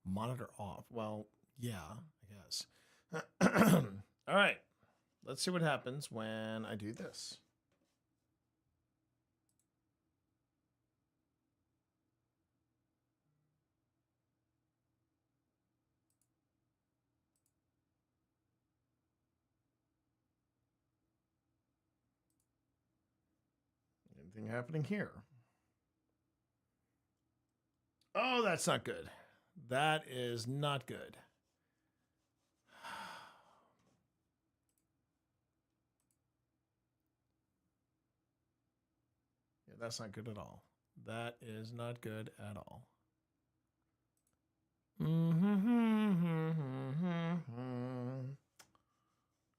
Monitor off. Well, yeah, I guess. All right. Let's see what happens when I do this. Anything happening here? Oh, that's not good. That is not good. Yeah, that's not good at all. That is not good at all.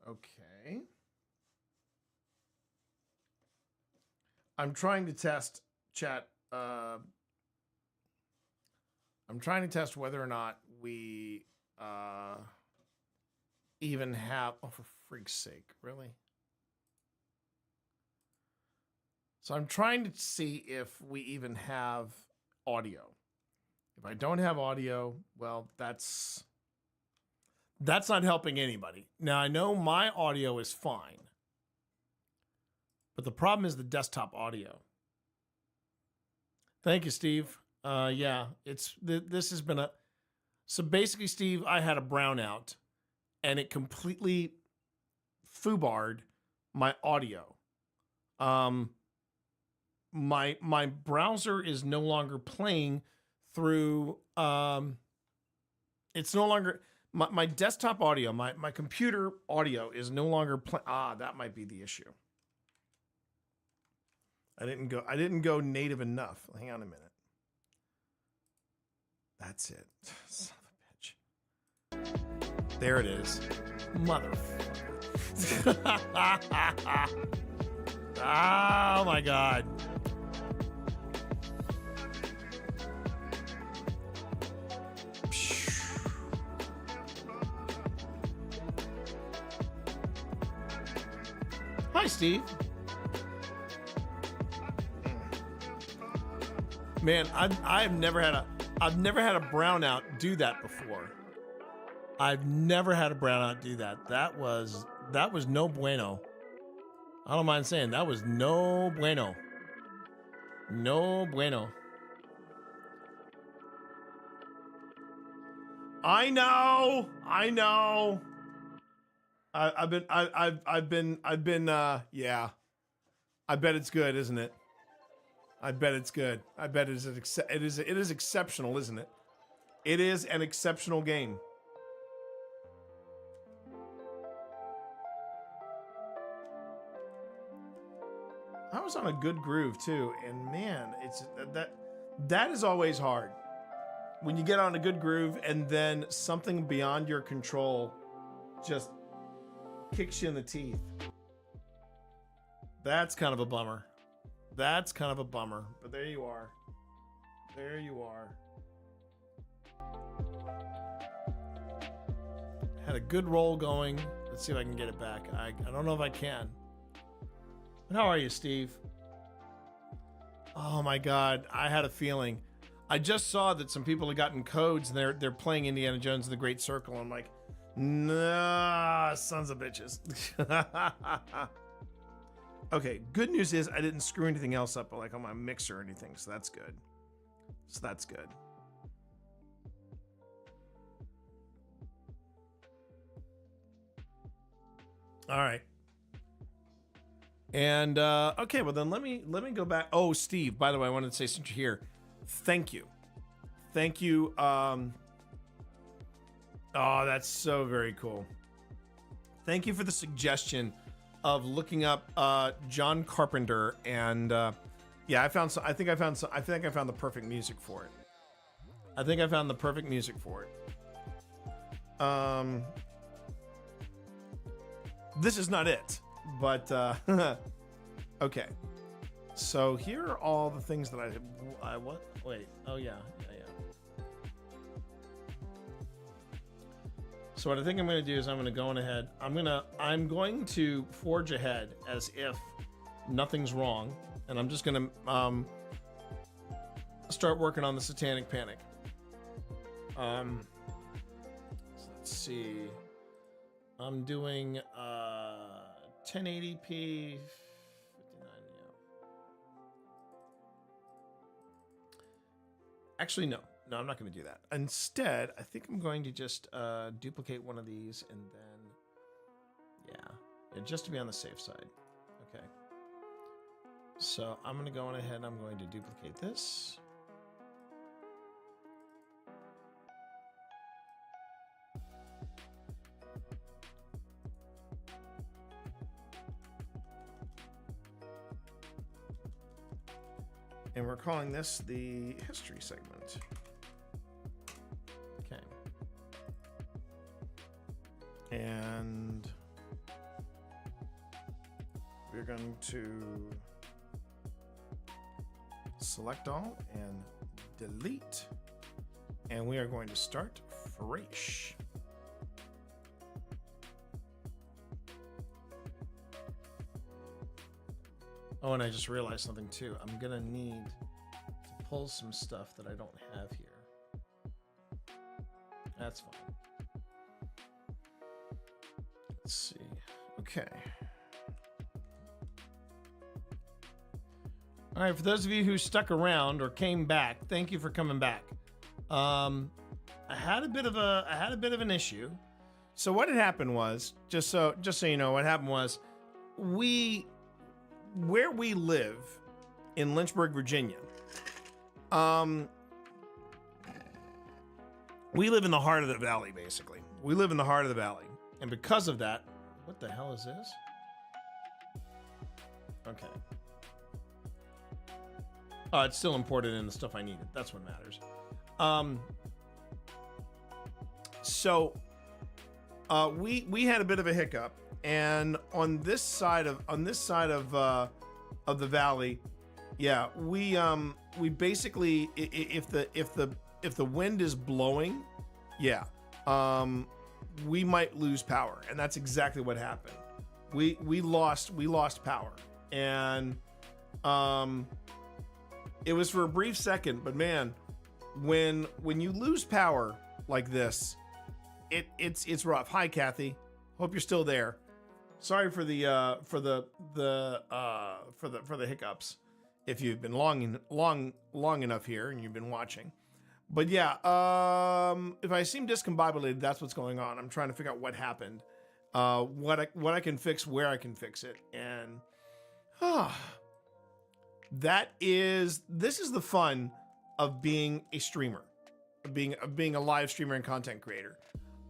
Okay. I'm trying to test chat. I'm trying to test whether or not we even have. Oh, for freak's sake, really? So I'm trying to see if we even have audio. If I don't have audio, well, that's not helping anybody. Now, I know my audio is fine, but the problem is the desktop audio. Thank you, Steve. Yeah, this has been so basically, Steve, I had a brownout and it completely foobarred my audio. My browser is no longer playing through, it's no longer, my desktop audio, my computer audio is no longer playing. That might be the issue. I didn't go native enough. Hang on a minute. That's it. Son of a bitch. There it is. Motherfucker. Oh my God. Hi, Steve. Man, I've never had a brownout do that before. I've never had a brownout do that. That was no bueno. I don't mind saying that was no bueno. No bueno. I know. I've been yeah. I bet it's good, isn't it? I bet it's good. I bet it is exceptional, isn't it? It is an exceptional game. I was on a good groove too, and man, it's that is always hard. When you get on a good groove and then something beyond your control just kicks you in the teeth. That's kind of a bummer. But there you are. Had a good roll going. Let's see if I can get it back. I don't know if I can. But how are you, Steve? Oh my God, I had a feeling. I just saw that some people had gotten codes and they're playing Indiana Jones and the Great Circle. I'm like, nah, sons of bitches. Okay, good news is I didn't screw anything else up, like on my mixer or anything, so that's good. All right. And okay, well then let me go back. Oh, Steve, by the way, I wanted to say, since you're here, thank you. Oh, that's so very cool. Thank you for the suggestion of looking up John Carpenter, and yeah, I think I found the perfect music for it. This is not it, but okay. So here are all the things that I what? Wait. Oh yeah. So what I think I'm going to do is I'm going to go on ahead. I'm going to forge ahead as if nothing's wrong, and I'm just going to start working on the Satanic Panic. So let's see. I'm doing 1080p 59, yeah. Actually, no, I'm not going to do that. Instead, I think I'm going to just duplicate one of these and then, yeah, just to be on the safe side. Okay. So I'm going to go on ahead and I'm going to duplicate this. And we're calling this the history segment. Okay. And we're going to select all and delete. And we are going to start fresh. Oh, and I just realized something too. I'm gonna need to pull some stuff that I don't have here. That's fine. Let's see. Okay. All right, for those of you who stuck around or came back, thank you for coming back. I had a bit of an issue. So what had happened was, just so you know, what happened was, where we live in Lynchburg, Virginia, we live in the heart of the valley, basically. We live in the heart of the valley. And because of that, what the hell is this? Okay. It's still imported in the stuff I needed. That's what matters. So we had a bit of a hiccup, and on this side of the valley, yeah, we basically, if the wind is blowing, yeah, we might lose power, and that's exactly what happened. We lost power, and it was for a brief second, but man, when you lose power like this, it's rough. Hi, Kathy. Hope you're still there. Sorry for the hiccups. If you've been long enough here and you've been watching, but yeah, if I seem discombobulated, that's what's going on. I'm trying to figure out what happened, what I can fix, where I can fix it, and this is the fun of being a streamer, of being a live streamer and content creator.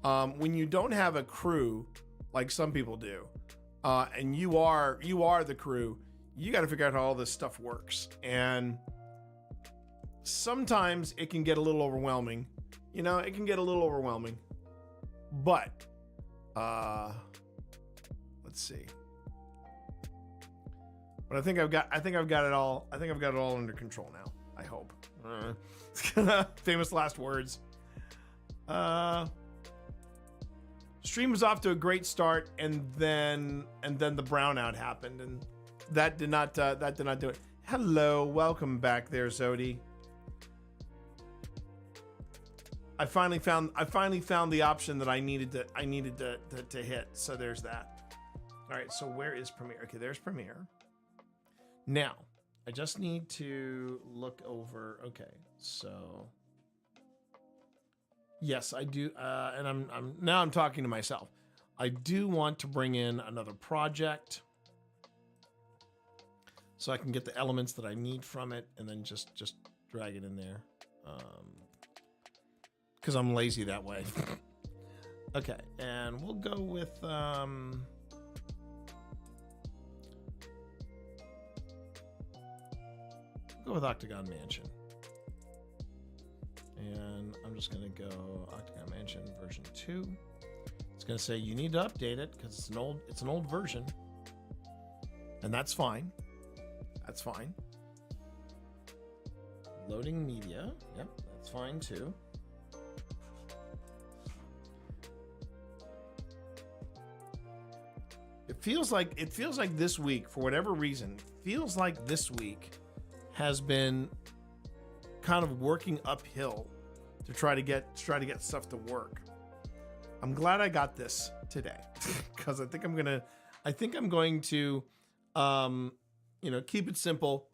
When you don't have a crew like some people do, and you are the crew, you got to figure out how all this stuff works. And sometimes it can get a little overwhelming. You know, it can get a little overwhelming. But let's see. But I think I've got it all. I think I've got it all under control now. I hope. Famous last words. Stream was off to a great start, and then the brownout happened, and that did not do it. Hello, welcome back there, Zodi. I finally found the option that I needed to hit. So there's that. All right, so where is Premiere? Okay, there's Premiere. Now, I just need to look over. Okay, so yes, I do, and I'm talking to myself. I do want to bring in another project so I can get the elements that I need from it, and then just drag it in there, because I'm lazy that way. Okay, and we'll go with Octagon Mansion. And I'm just going to go Octagon Mansion version 2. It's going to say you need to update it because it's an old version. And that's fine. That's fine. Loading media. Yep, that's fine too. It feels like this week, for whatever reason, feels like this week has been kind of working uphill to try to get stuff to work. I'm glad I got this today because I think I'm going to keep it simple,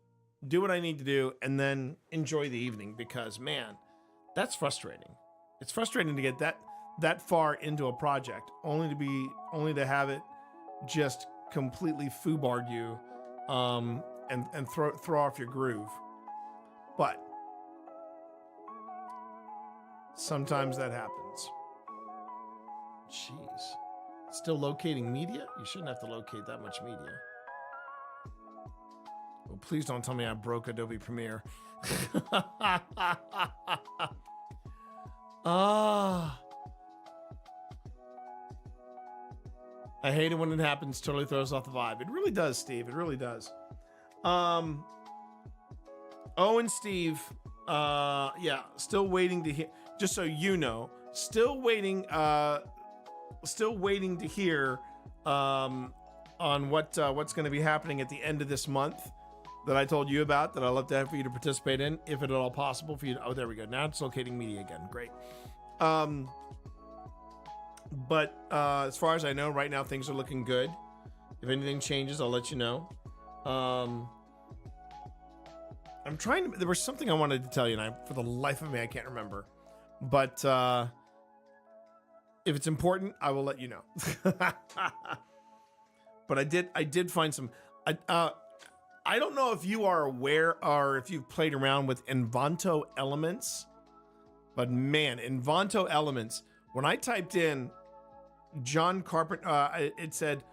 do what I need to do, and then enjoy the evening, because man, that's frustrating. It's frustrating to get that far into a project only to have it just completely foobarred you and throw off your groove. But sometimes that happens. Jeez. Still locating media? You shouldn't have to locate that much media. Well, please don't tell me I broke Adobe Premiere. I hate it when it happens. Totally throws off the vibe. It really does, Steve. It really does. And Steve, still waiting to hear. Just so you know, still waiting to hear on what's going to be happening at the end of this month that I told you about, that I'd love to have for you to participate in, if at all possible for you. Oh, there we go. Now it's locating media again. Great. But as far as I know, right now things are looking good. If anything changes, I'll let you know. There was something I wanted to tell you, and for the life of me, I can't remember. But if it's important, I will let you know. But I did find some. I don't know if you are aware or if you've played around with Envanto Elements, but man, Envanto Elements. When I typed in John Carpenter, it said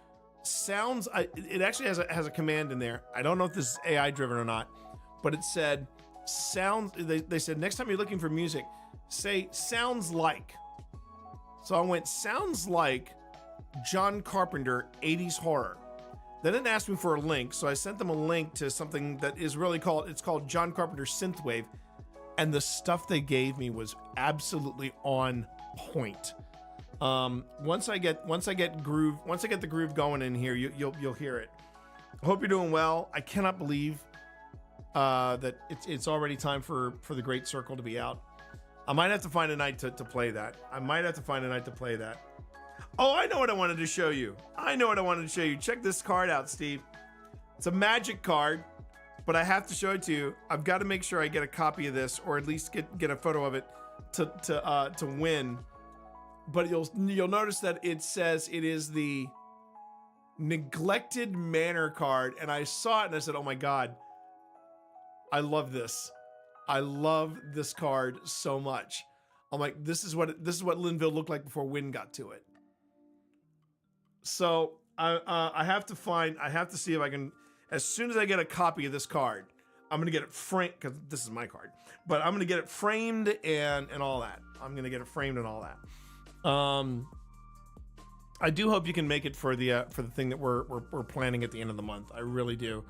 sounds. It actually has a command in there. I don't know if this is AI driven or not, but it said sounds. They said next time you're looking for music, say sounds like. So I went sounds like John Carpenter 80s horror. They didn't ask me for a link, so I sent them a link to something that is really called John Carpenter Synthwave, and the stuff they gave me was absolutely on point. Once I get the groove going in here, you'll hear it. I hope you're doing well. I cannot believe that it's already time for the Great Circle to be out. I might have to find a night to play that. Oh, I know what I wanted to show you. Check this card out, Steve. It's a magic card, but I have to show it to you. I've got to make sure I get a copy of this, or at least get a photo of it to win. But you'll notice that it says it is the Neglected Manor card, and I saw it and I said, "Oh my God, I love this. I love this card so much." I'm like, this is what Linville looked like before Wynn got to it. So I have to see if I can, as soon as I get a copy of this card, I'm going to get it framed, because this is my card, but I'm going to get it framed and all that. I do hope you can make it for the thing that we're planning at the end of the month. I really do.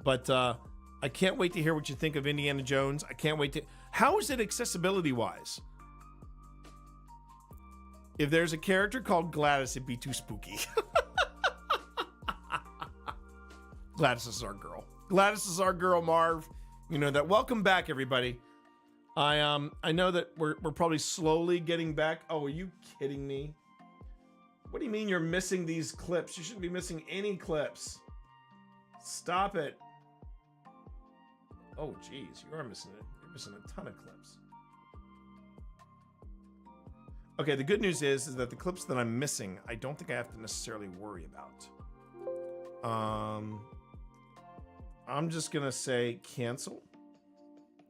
But I can't wait to hear what you think of Indiana Jones. I can't wait to. How is it accessibility wise? If there's a character called Gladys, it'd be too spooky. Gladys is our girl, Marv. You know that. Welcome back, everybody. I know that we're probably slowly getting back. Oh, are you kidding me? What do you mean you're missing these clips? You shouldn't be missing any clips. Stop it. Oh, geez, you are missing it. You're missing a ton of clips. Okay, the good news is that the clips that I'm missing, I don't think I have to necessarily worry about. I'm just gonna say cancel,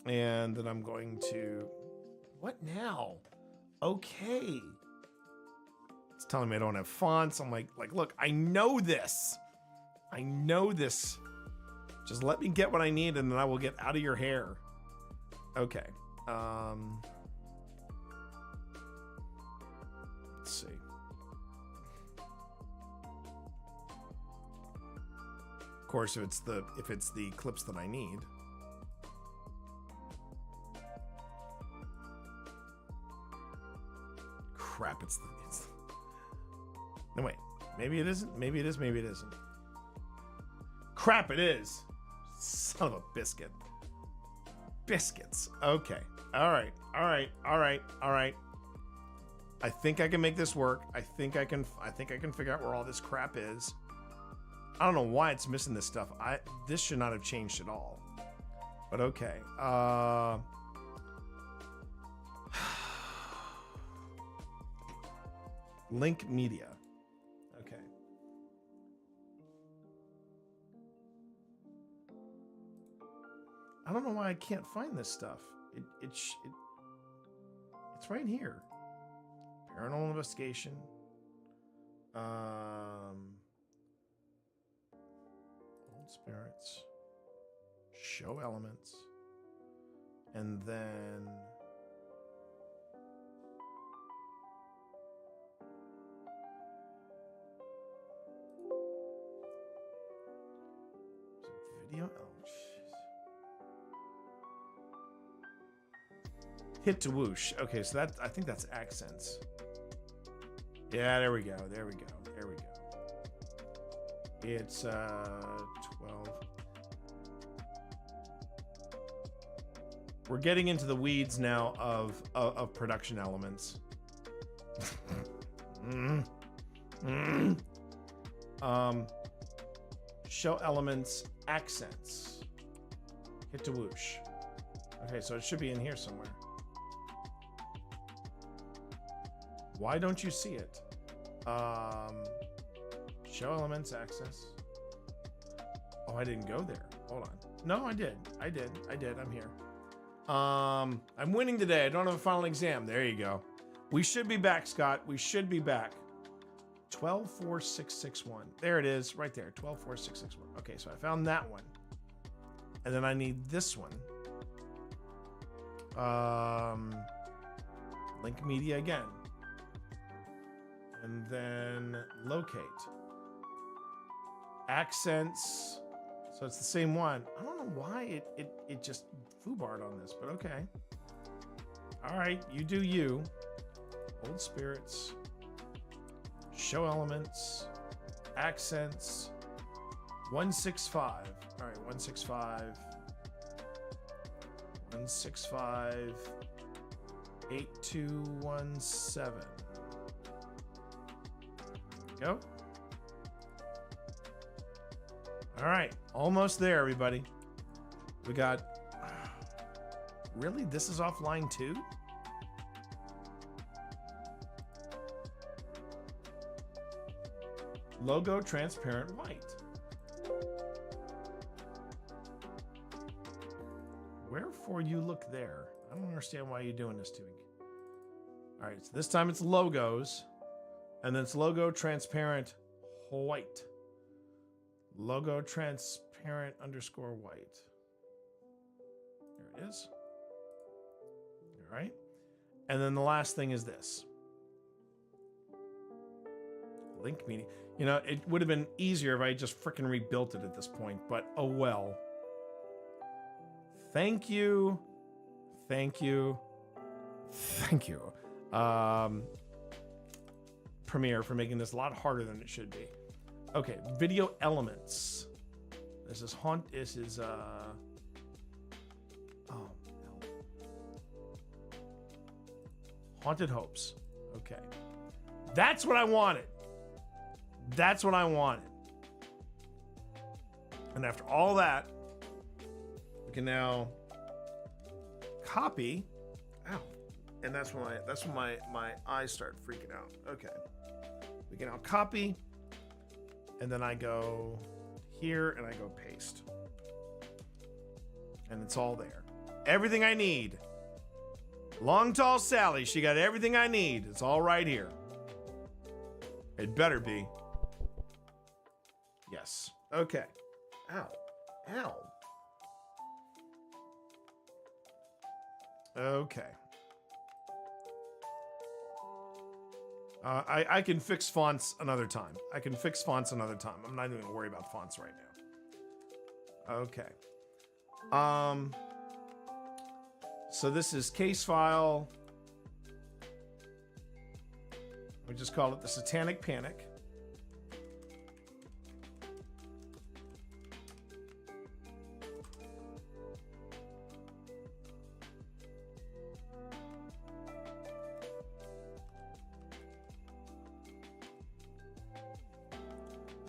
and then I'm going to. What now? Okay. It's telling me I don't have fonts. I'm like, look, I know this. Just let me get what I need, and then I will get out of your hair. Okay. Let's see. Of course, if it's the clips that I need. Crap! It's no, wait. Maybe it isn't. Maybe it is. Maybe it isn't. Crap! It is. Son of a biscuit. Biscuits. Okay. All right. All right. All right. All right. I think I can make this work. I think I can figure out where all this crap is. I don't know why it's missing this stuff. This should not have changed at all. But okay. Link media. Okay. I don't know why I can't find this stuff. It's right here. Paranormal investigation. Old spirits. Show elements. And then video. Oh, jeez. Hit to whoosh. Okay, so that I think that's accents. Yeah, there we go. There we go. There we go. It's 12. We're getting into the weeds now of production elements. Show elements, accents. Hit to whoosh. Okay, so it should be in here somewhere. Why don't you see it? Show elements, access. Oh, I didn't go there. Hold on. No, I did. I'm here. I'm winning today. I don't have a final exam. There you go. We should be back, Scott. We should be back. 124661. There it is, right there. 124661. Okay, so I found that one. And then I need this one. Link media again. And then locate. Accents. So it's the same one. I don't know why it just foobarred on this, but okay. All right, you do you. Old spirits. Show elements. Accents. 165. All right, 165. 165. 8217. Go. All right, almost there, everybody. We got... Really? This is offline too? Logo transparent white. Wherefore you look there. I don't understand why you're doing this to me. All right, so this time it's logos. And then it's logo transparent white. Logo transparent underscore white. There it is. All right. And then the last thing is this. Link media. You know, it would have been easier if I just freaking rebuilt it at this point, but oh well. Thank you. Thank you. Thank you. Premiere for making this a lot harder than it should be. Okay, video elements. This is oh no. Haunted Hopes. Okay. That's what I wanted. That's what I wanted. And after all that, we can now copy. Ow. And that's when my eyes start freaking out. Okay. We can now copy. And then I go here and I go paste. And it's all there. Everything I need. Long Tall Sally, she got everything I need. It's all right here. It better be. Yes. Okay. Ow. Ow. Okay. I can fix fonts another time. I'm not even gonna worry about fonts right now. Okay. So this is case file. We just call it the Satanic Panic.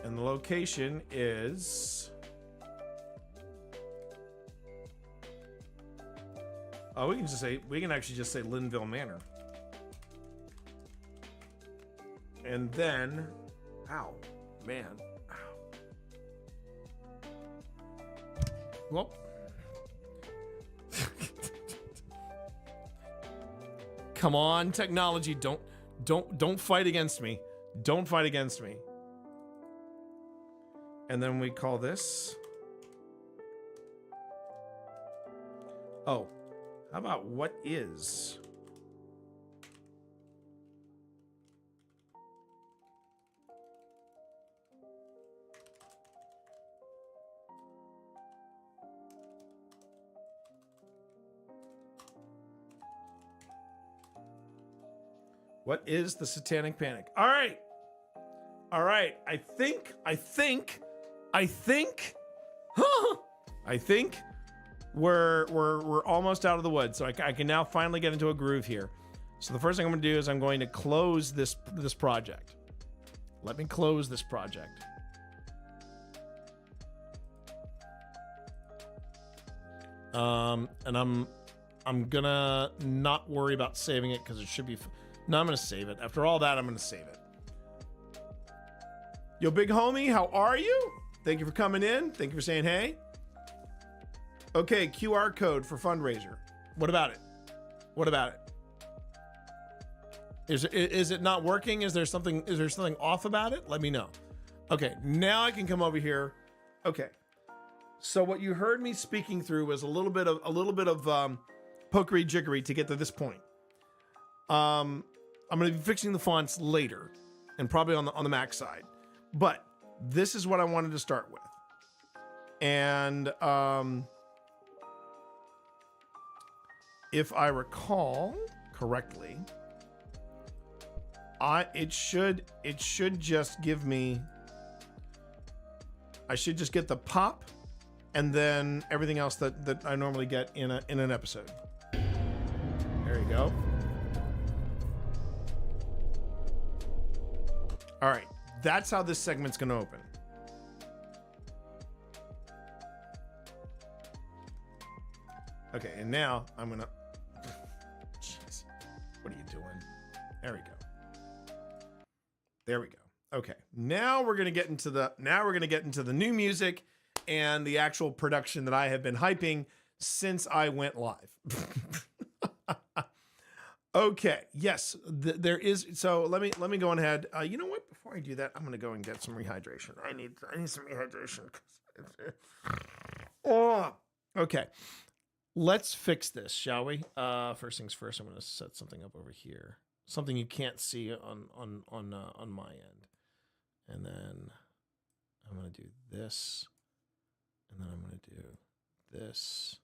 And the location is... Oh, we can actually just say Linville Manor. And then, ow, man, ow. Well, come on, technology, don't fight against me. Don't fight against me. And then we call this. Oh, how about what is? What is the Satanic Panic? All right. All right. I think we're almost out of the woods. So I can now finally get into a groove here. So the first thing I'm going to do is I'm going to close this project. Let me close this project. And I'm gonna not worry about saving it because it should be. No, I'm gonna save it. After all that, I'm gonna save it. Yo, big homie, how are you? Thank you for coming in. Thank you for saying hey. Okay, QR code for fundraiser. What about it? What about it? Is it not working? Is there something off about it? Let me know. Okay, now I can come over here. Okay. So what you heard me speaking through was a little bit of pokery jiggery to get to this point. I'm going to be fixing the fonts later, and probably on the Mac side. But this is what I wanted to start with, and if I recall correctly, it should just give me. I should just get the pop. And then everything else that I normally get in an episode. There you go. All right, that's how this segment's going to open. Okay, and now I'm going to... Jeez, what are you doing? There we go. There we go. Okay, now we're going to get into the new music and the actual production that I have been hyping since I went live. Okay, yes, there is. So let me go on ahead. You know what? Before I do that, I'm gonna go and get some rehydration. I need some rehydration. Oh, okay. Let's fix this, shall we? First things first. I'm gonna set something up over here. Something you can't see on my end, and then I'm gonna do this. And then I'm going to do this.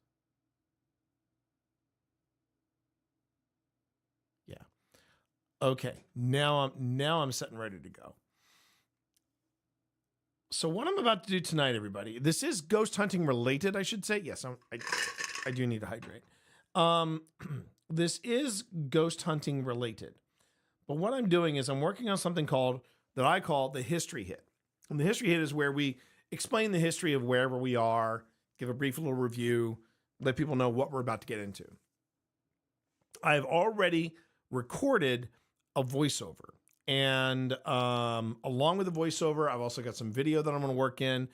Yeah. Okay. Now I'm set and ready to go. So what I'm about to do tonight, everybody, this is ghost hunting related, I should say. Yes, I do need to hydrate. This is ghost hunting related. But what I'm doing is I'm working on something that I call the history hit. And the history hit is where we explain the history of wherever we are, give a brief little review, let people know what we're about to get into. I've already recorded a voiceover, and along with the voiceover, I've also got some video that I'm going to work in,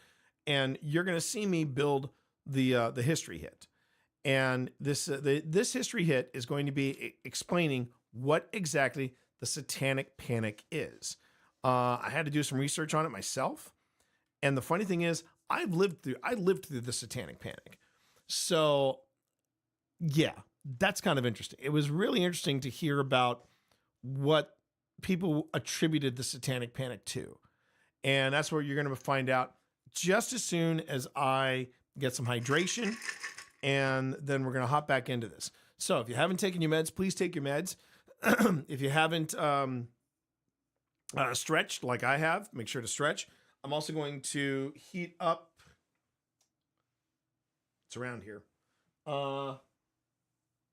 and you're going to see me build the history hit. And this history hit is going to be explaining what exactly the Satanic Panic is. I had to do some research on it myself. And the funny thing is, I lived through the Satanic Panic. So, yeah, that's kind of interesting. It was really interesting to hear about what people attributed the Satanic Panic to. And that's where you're going to find out just as soon as I get some hydration. And then we're going to hop back into this. So if you haven't taken your meds, please take your meds. If you haven't stretched like I have, make sure to stretch. I'm also going to heat up. It's around here. Oh,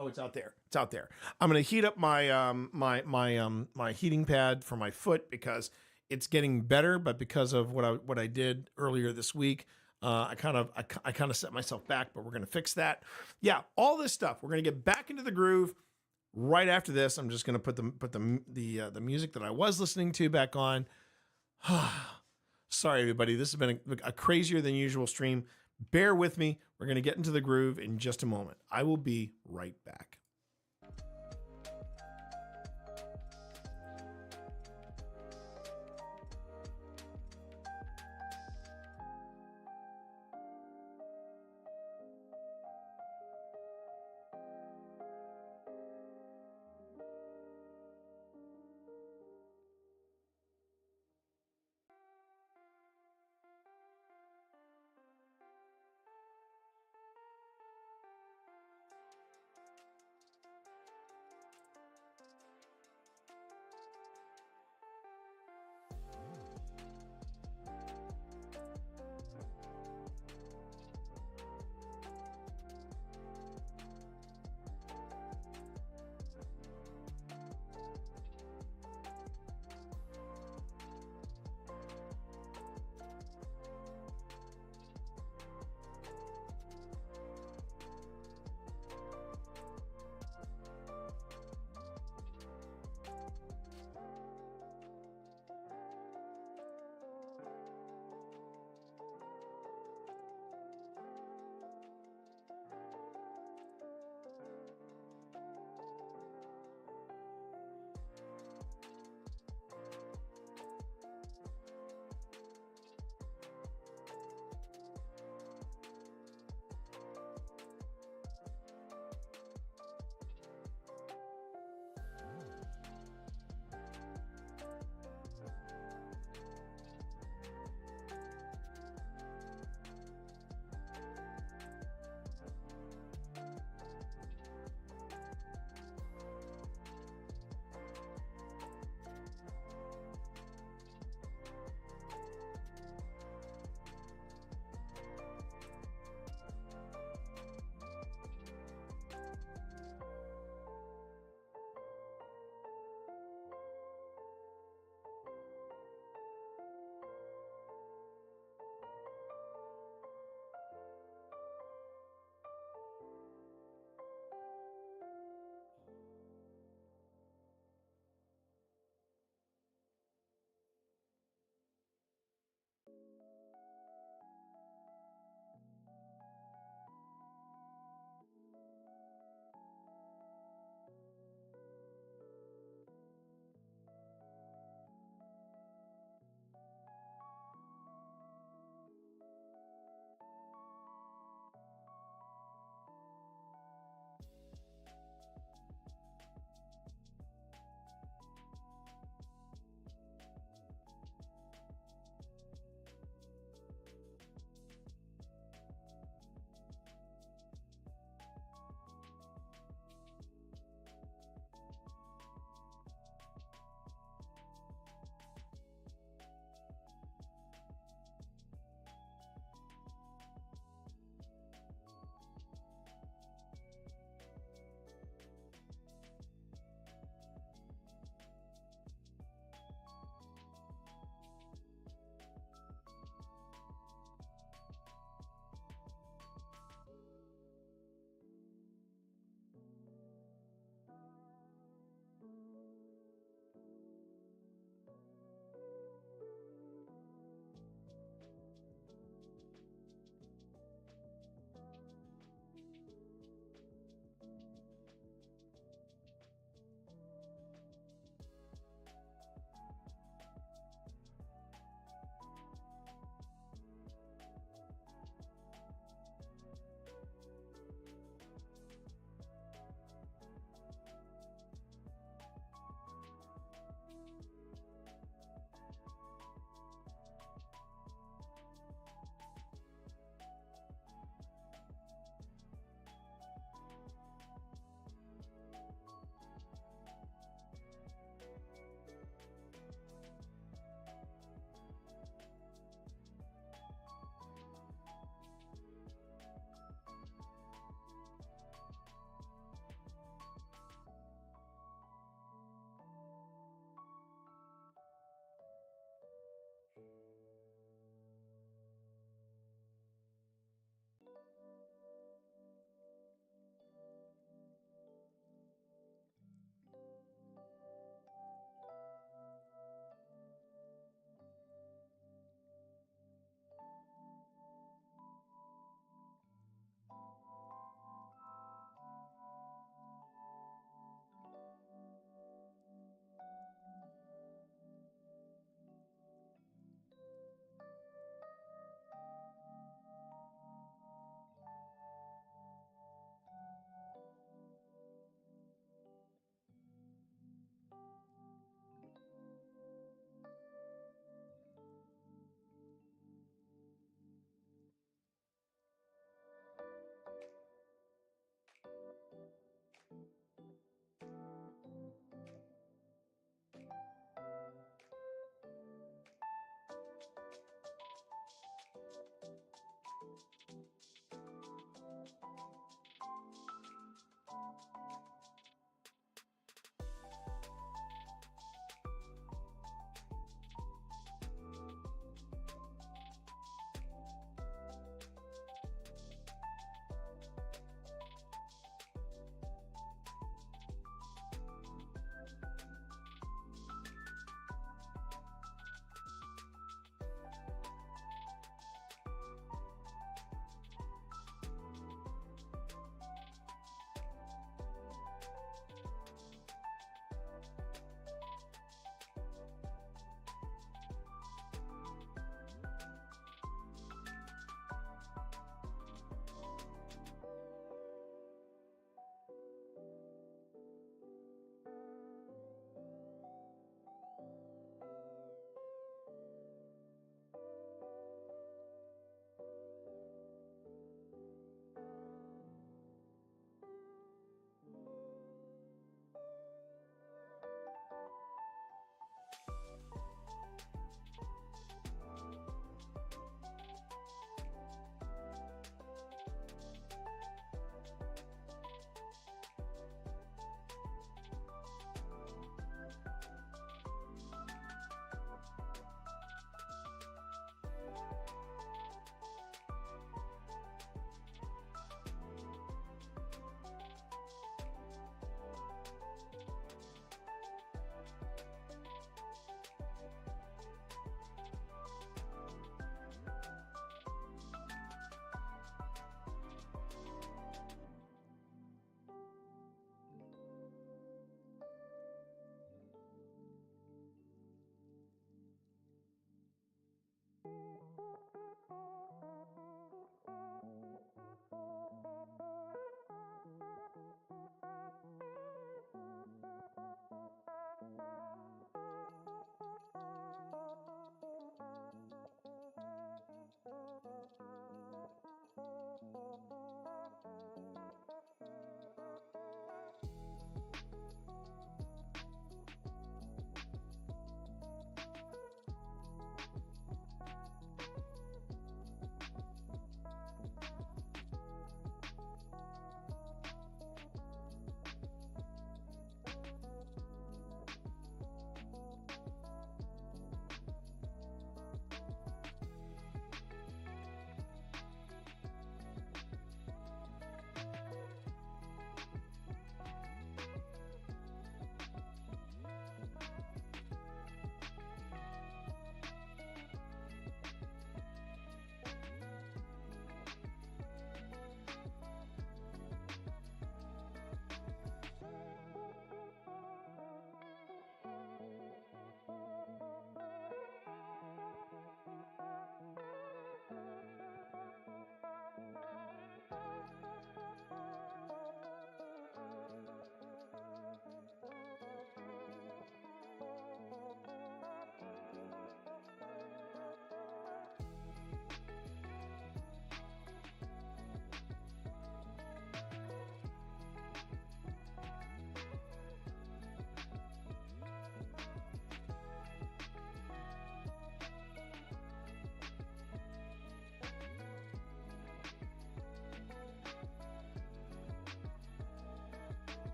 it's out there. It's out there. I'm going to heat up my my heating pad for my foot because it's getting better, but because of what I did earlier this week, I kind of set myself back. But we're gonna fix that. Yeah, all this stuff. We're gonna get back into the groove right after this. I'm just gonna put the music that I was listening to back on. Sorry, everybody. This has been a crazier than usual stream. Bear with me. We're gonna get into the groove in just a moment. I will be right back.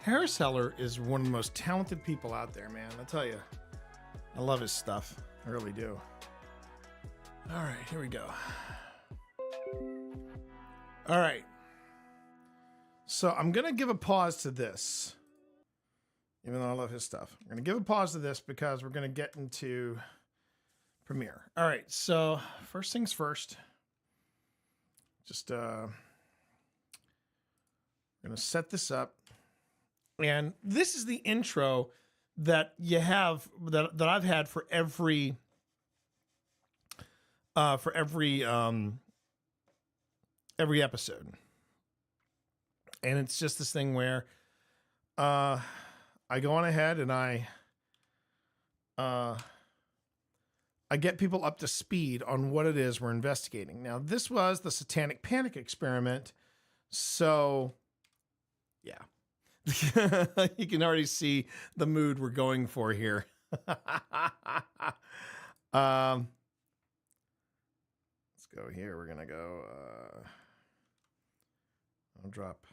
Harris Heller is one of the most talented people out there, man. I tell you, I love his stuff. I really do. All right, here we go. All right. So I'm going to give a pause to this, even though I love his stuff. I'm going to give a pause to this because we're going to get into Premiere. All right, so first things first. Just going to set this up. And this is the intro that you have, that I've had for every episode. And it's just this thing where I go on ahead and I get people up to speed on what it is we're investigating. Now, this was the Satanic Panic experiment. So, yeah. You can already see the mood we're going for here. Let's go here. We're going to go... I'll drop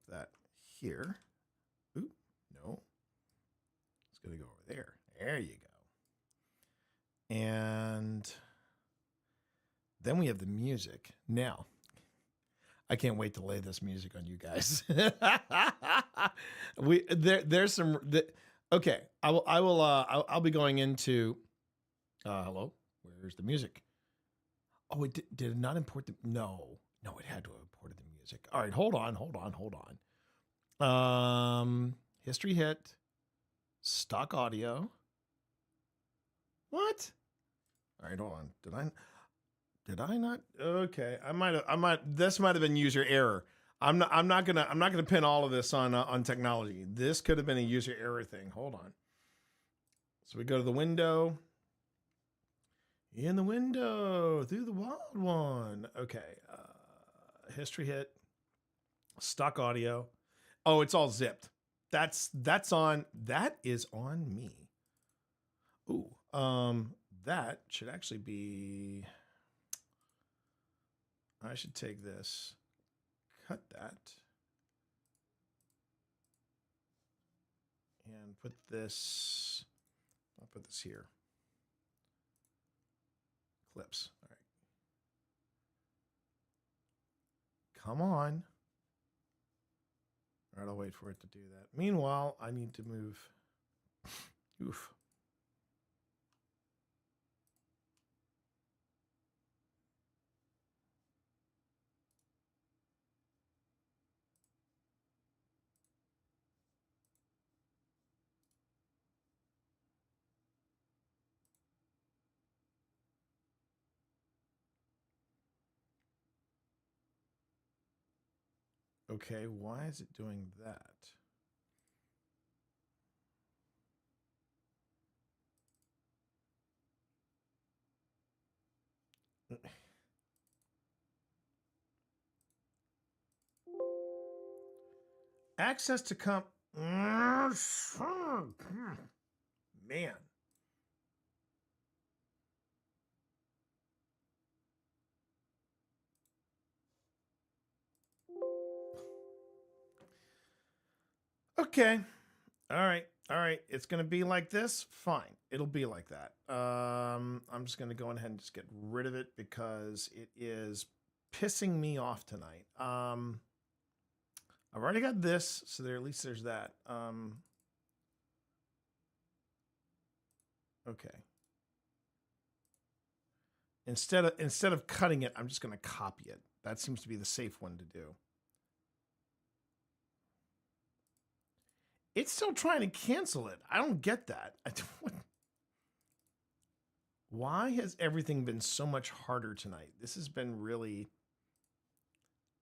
that here. Ooh, no. It's going to go over there. There you go. And then we have the music. Now, I can't wait to lay this music on you guys. There's some okay. I'll be going into hello. Where's the music? Oh, it did it not import the no, it had to have imported the music. All right, hold on. History hit, stock audio. What? All right, hold on. Did I not? Okay, I might. This might have been user error. I'm not gonna pin all of this on technology. This could have been a user error thing. Hold on. So we go to the window. In the window, through the wild one. Okay, history hit, stock audio. Oh, it's all zipped. That's on. That is on me. Ooh, that should actually be. I should take this, cut that, and put this. I'll put this here. Clips. All right. Come on. All right, I'll wait for it to do that. Meanwhile, I need to move. Oof. Okay, why is it doing that? Access to man. Okay. All right. It's going to be like this. Fine. It'll be like that. I'm just going to go ahead and just get rid of it because it is pissing me off tonight. I've already got this, so at least there's that. Okay. Instead of cutting it, I'm just going to copy it. That seems to be the safe one to do. It's still trying to cancel it. I don't get that. Why has everything been so much harder tonight? This has been really.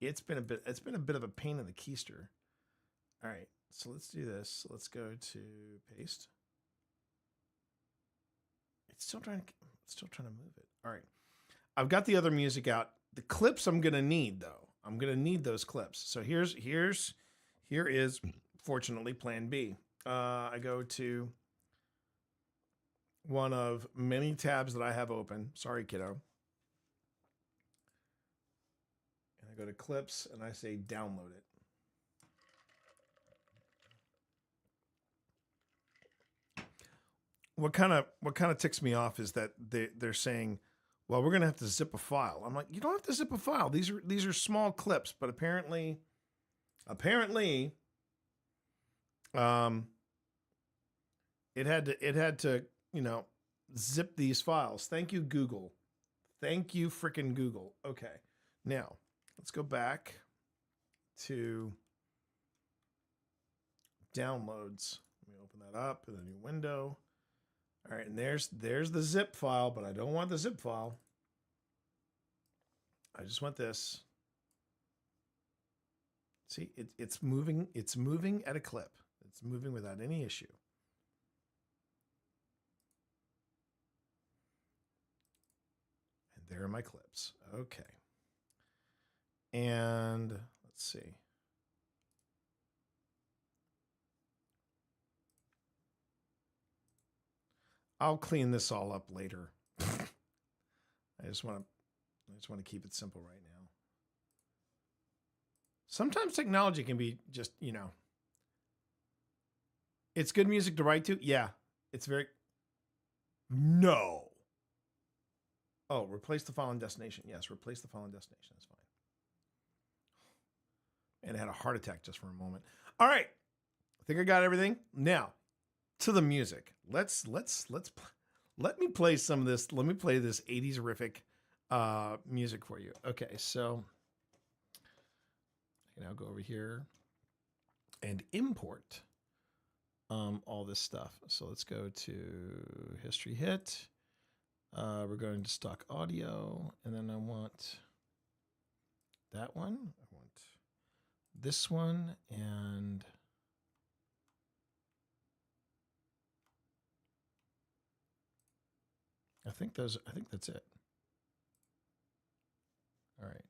It's been a bit of a pain in the keister. All right, so let's do this. Let's go to paste. It's still trying to move it. All right, I've got the other music out. The clips I'm gonna need though. I'm gonna need those clips. So here is. Fortunately, plan B. I go to one of many tabs that I have open. Sorry, kiddo. And I go to clips and I say download it. what kind of ticks me off is that they're saying, well, we're gonna have to zip a file. I'm like, you don't have to zip a file. These are small clips, but apparently, it had to zip these files. Thank you, Google. Thank you, frickin' Google. Okay, now let's go back to downloads. Let me open that up in a new window. All right, and there's the zip file, but I don't want the zip file. I just want this. See, it's moving. It's moving at a clip. It's moving without any issue. And there are my clips. Okay. And let's see. I'll clean this all up later. I just want to keep it simple right now. Sometimes technology can be just, it's good music to write to. Yeah, it's very. No. Oh, replace the file and destination. Yes, replace the file and destination. That's fine. And I had a heart attack just for a moment. All right, I think I got everything. Now, to the music. Let me play some of this. Let me play this 80s-rific music for you. Okay, so I can now go over here and import all this stuff. So let's go to history hit. We're going to stock audio, and then I want that one. I want this one, and I think that's it. All right.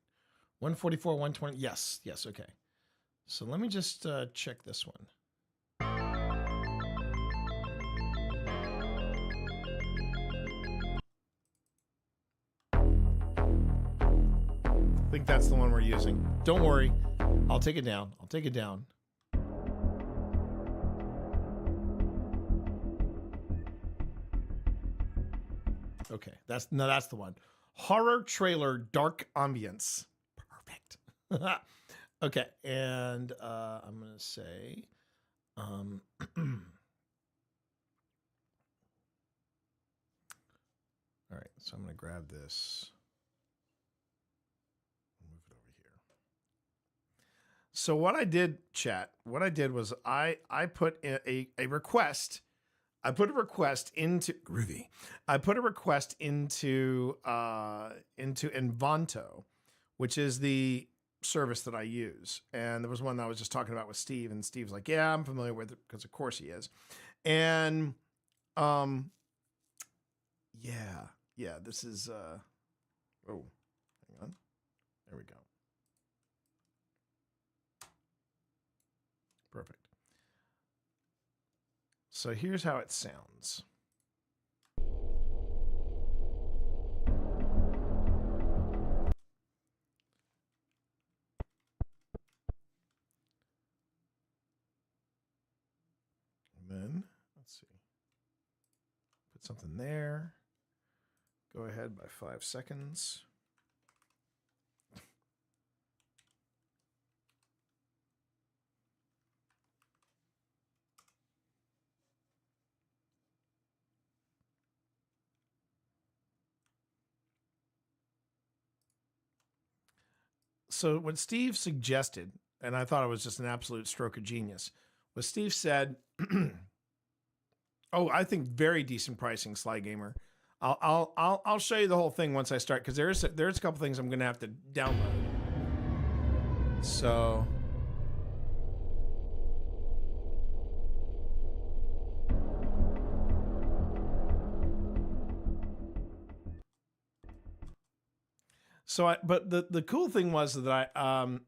144, 120. Yes. Okay. So let me just check this one. I think that's the one we're using. Don't worry. I'll take it down. Okay, that's the one. Horror trailer, dark ambience. Perfect. Okay, and I'm gonna say, all right. So I'm gonna grab this. Move it over here. So what I did, chat. What I did was I put a request. I put a request into Groovy. I put a request into Envanto, which is the service that I use. And there was one that I was just talking about with Steve, and Steve's like, "Yeah, I'm familiar with it," because of course he is. And yeah, this is oh, hang on. There we go. Perfect. So here's how it sounds. And then, let's see. Put something there. Go ahead by 5 seconds. So what Steve suggested, and I thought it was just an absolute stroke of genius, was Steve said, "Oh, I think very decent pricing, Sly Gamer. I'll show you the whole thing once I start, because there's a couple things I'm gonna have to download." So but the cool thing was that I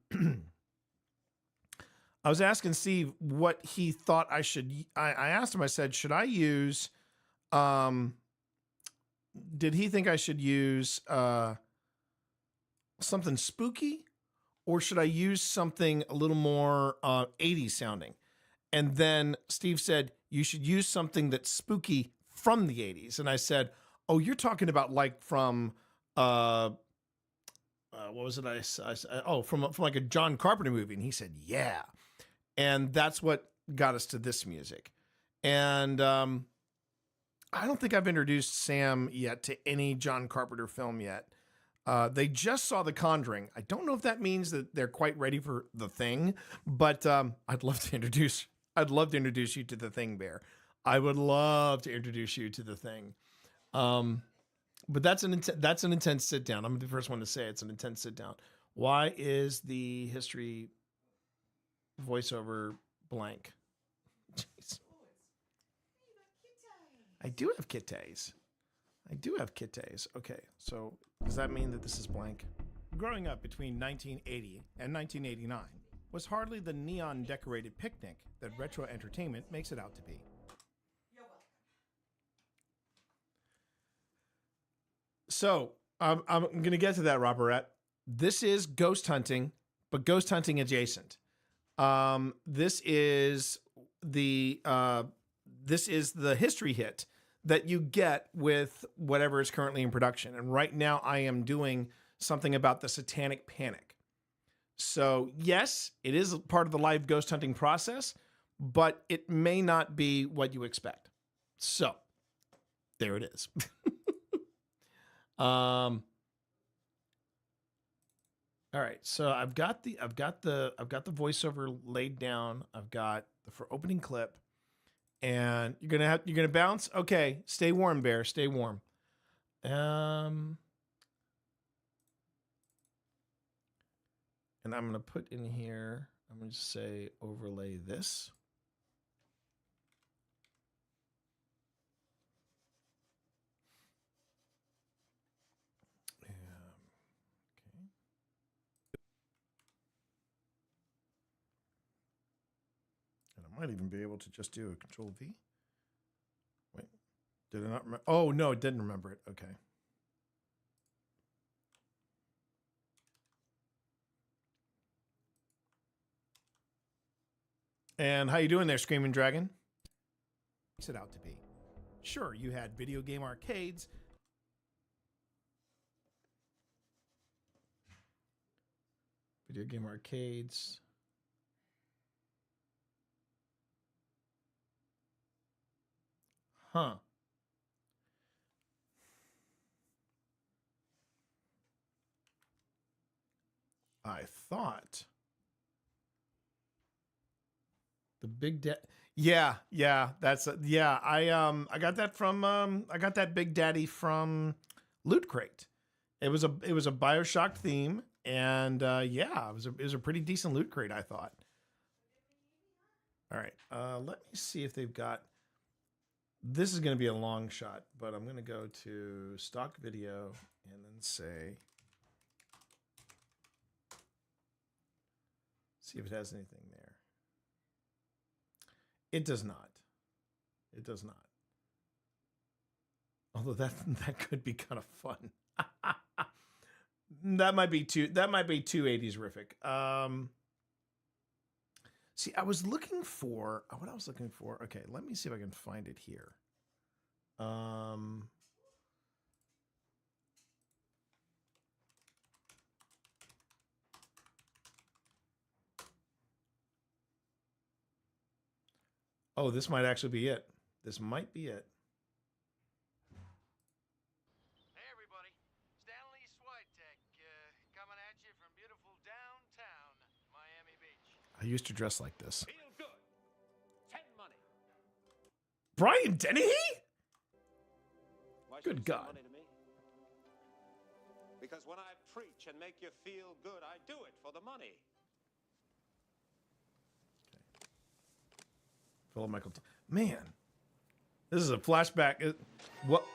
I was asking Steve what he thought I should. I asked him. I said, should I use? Did he think I should use something spooky, or should I use something a little more 80s sounding? And then Steve said, you should use something that's spooky from the 80s. And I said, oh, you're talking about like from, what was it? I said, oh, from like a John Carpenter movie. And he said, yeah. And that's what got us to this music. And I don't think I've introduced Sam yet to any John Carpenter film yet. They just saw The Conjuring. I don't know if that means that they're quite ready for The Thing, but I'd love to introduce you to The Thing, Bear. I would love to introduce you to The Thing. But that's an intense sit down. I'm the first one to say it's an intense sit down. Why is the history voiceover blank? Jeez. I do have kitties. Okay, so does that mean that this is blank? Growing up between 1980 and 1989 was hardly the neon-decorated picnic that retro entertainment makes it out to be. So I'm going to get to that, Robert. This is ghost hunting, but ghost hunting adjacent. This is the history hit that you get with whatever is currently in production. And right now I am doing something about the Satanic Panic. So yes, it is part of the live ghost hunting process, but it may not be what you expect. So there it is. All right. So I've got the voiceover laid down. I've got the for opening clip. And you're gonna bounce. Okay, stay warm, Bear. Stay warm. And I'm gonna put in here. I'm gonna just say overlay this. Okay. And I might even be able to just do a Control V. Wait, did I not remember? Oh, no, it didn't remember it. Okay. And how you doing there, Screaming Dragon? Makes it out to be. Sure, you had video game arcades. Video game arcades. Huh. I thought the Big Daddy. Yeah, that's yeah. I got that from I got that Big Daddy from Loot Crate. It was a BioShock theme, and yeah, it was a pretty decent Loot Crate, I thought. All right, let me see if they've got. This is going to be a long shot, but I'm going to go to stock video and then say, see if it has anything there. It does not. It does not. Although that could be kind of fun. That might be too 80s rific. See, I was looking for what I was looking for. Okay, let me see if I can find it here. Oh, this might actually be it. This might be it. Hey, everybody. Stanley Switek, coming at you from beautiful downtown Miami Beach. I used to dress like this. Feel good. 10 money. Brian Dennehy? Why should Good you send God. money to me? Because when I preach and make you feel good, I do it for the money. Philip Michael. Man, this is a flashback. What?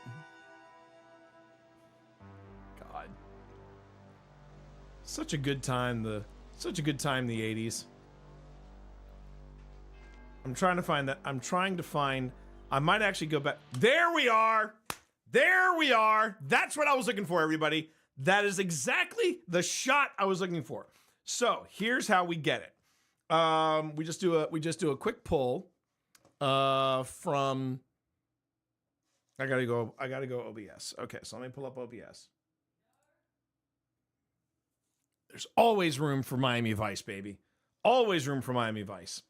God. Such a good time. The 80s. I'm trying to find that. I might actually go back. There we are. That's what I was looking for, everybody. That is exactly the shot I was looking for. So here's how we get it. We just do a quick pull from I gotta go OBS. Okay, so let me pull up OBS. There's always room for Miami Vice, baby. Always room for Miami Vice.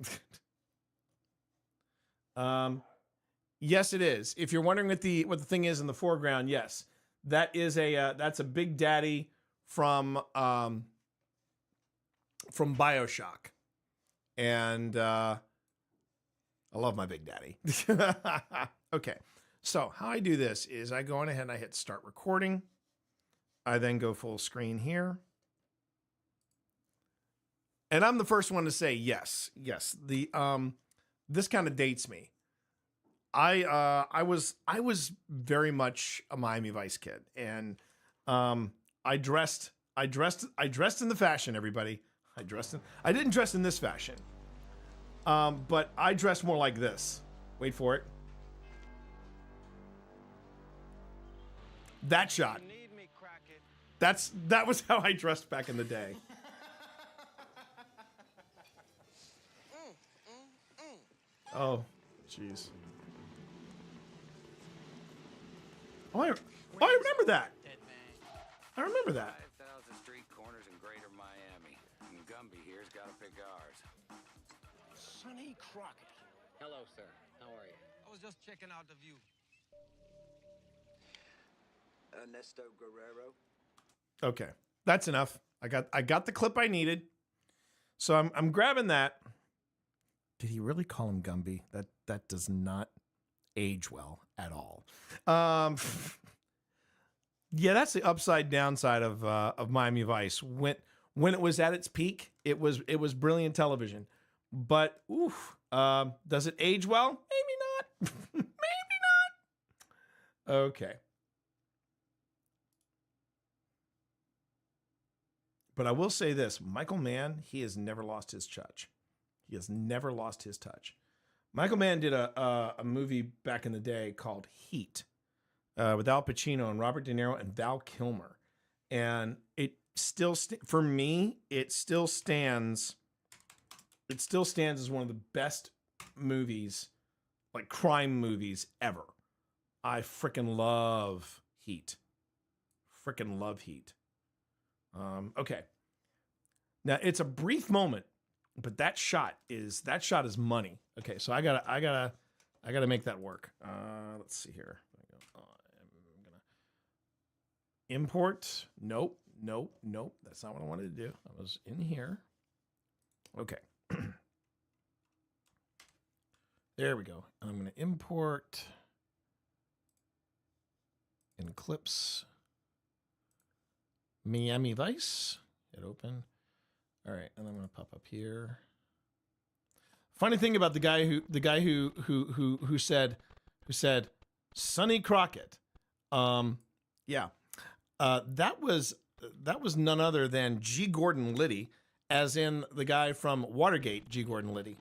Yes, it is. If you're wondering what the thing is in the foreground, yes, that is that's a Big Daddy from BioShock, and I love my Big Daddy. Okay, so how I do this is I go on ahead and I hit start recording. I then go full screen here. And I'm the first one to say yes. The this kind of dates me. I was very much a Miami Vice kid, and I dressed in the fashion, everybody. I didn't dress in this fashion. But I dressed more like this. Wait for it. That shot. That was how I dressed back in the day. Oh, jeez. Oh, I remember that. I remember that. 5,000 street corners in Greater Miami. And Gumby here's got to pick ours. Sonny Crockett. Hello, sir. How are you? I was just checking out the view. Ernesto Guerrero. Okay, that's enough. I got the clip I needed. So I'm grabbing that. Did he really call him Gumby? That does not age well at all. Yeah, that's the upside downside of Miami Vice. When it was at its peak, it was brilliant television. But does it age well? Maybe not. Maybe not. Okay. But I will say this, Michael Mann, he has never lost his touch. He has never lost his touch. Michael Mann did a movie back in the day called Heat with Al Pacino and Robert De Niro and Val Kilmer. And it still, for me, it still stands as one of the best movies, like crime movies ever. I freaking love Heat. Freaking love Heat. Okay. Now it's a brief moment, but that shot is money. Okay, so I gotta make that work. Let's see here. I'm gonna import. Nope. That's not what I wanted to do. I was in here. Okay. There we go. I'm gonna import in clips. Miami Vice. Hit open. All right, and I'm gonna pop up here. Funny thing about the guy who said Sonny Crockett. Yeah, that was none other than G. Gordon Liddy, as in the guy from Watergate, G. Gordon Liddy.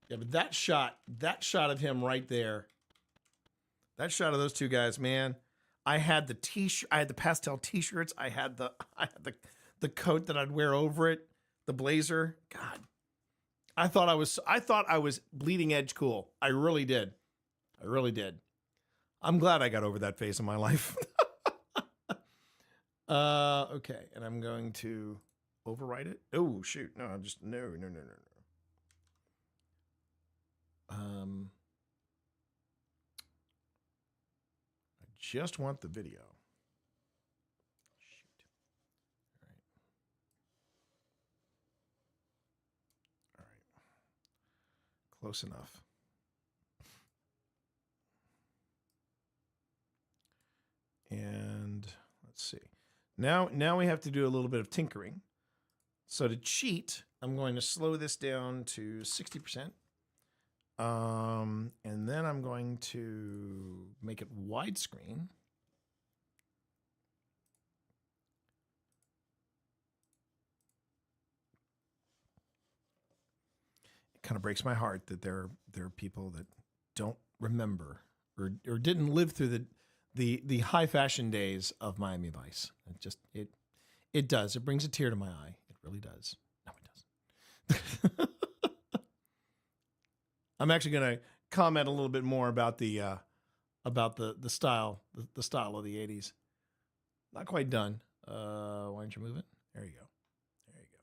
Yeah, but that shot of him right there. That shot of those two guys, man. I had the pastel t-shirts. I had the coat that I'd wear over it, the blazer. God, I thought I was bleeding edge cool. I really did. I'm glad I got over that phase of my life. Okay, and I'm going to overwrite it. Oh shoot, no, I'm just no. I just want the video. Shoot. All right. Close enough. And let's see. Now we have to do a little bit of tinkering. So to cheat, I'm going to slow this down to 60%. And then I'm going to make it widescreen. It kind of breaks my heart that there are people that don't remember or didn't live through the high fashion days of Miami Vice. It does. It brings a tear to my eye. It really does. No, it doesn't. I'm actually going to comment a little bit more about the style, the style of the 80s. Not quite done. Why don't you move it? There you go. There you go.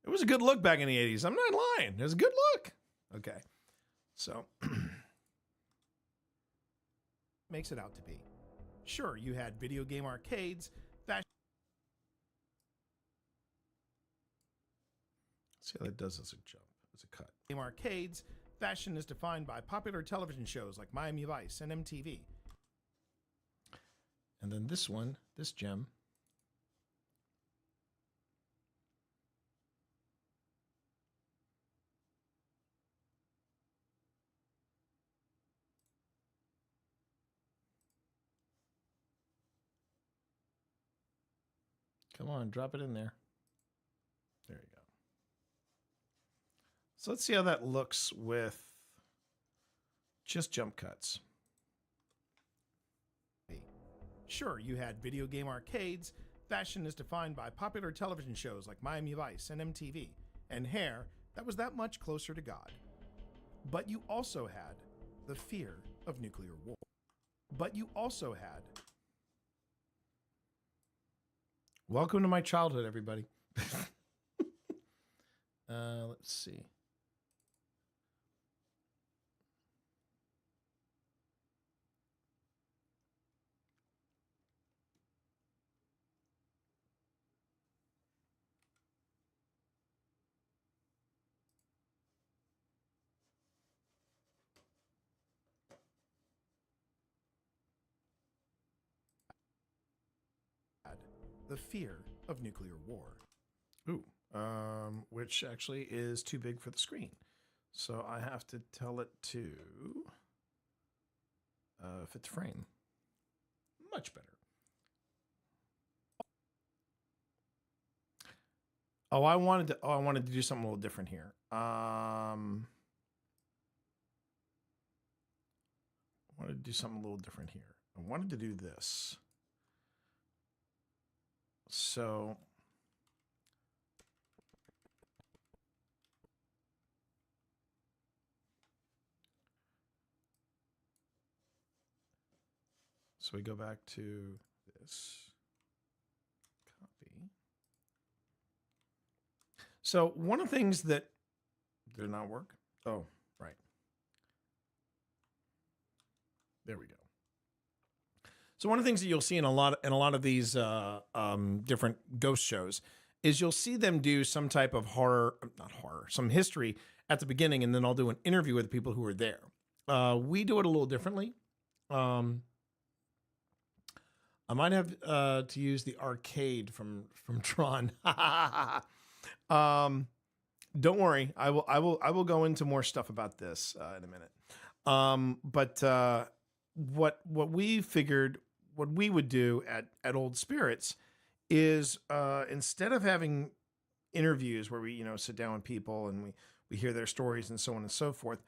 It was a good look back in the 80s. I'm not lying. It was a good look. Okay. So makes it out to be. Sure, you had video game arcades, fashion. See how that does as a jump, as a cut. Game arcades, fashion is defined by popular television shows like Miami Vice and MTV. And then this one, this gem. Come on, drop it in there. There you go. So let's see how that looks with just jump cuts. Sure, you had video game arcades. Fashion is defined by popular television shows like Miami Vice and MTV. And hair that was that much closer to God. But you also had the fear of nuclear war. But you also had... Welcome to my childhood, everybody. Let's see. The fear of nuclear war. Ooh, which actually is too big for the screen. So I have to tell it to fit the frame. Much better. Oh, I wanted to do something a little different here. I wanted to do something a little different here. I wanted to do this. So we go back to this copy. So one of the things that did not work. Oh, right. There we go. So one of the things that you'll see in a lot of these different ghost shows is you'll see them do some type of some history at the beginning, and then I'll do an interview with the people who are there. We do it a little differently. I might have to use the arcade from Tron. Don't worry, I will go into more stuff about this in a minute. But what we figured, what we would do at Old Spirits is instead of having interviews where we sit down with people and we hear their stories and so on and so forth,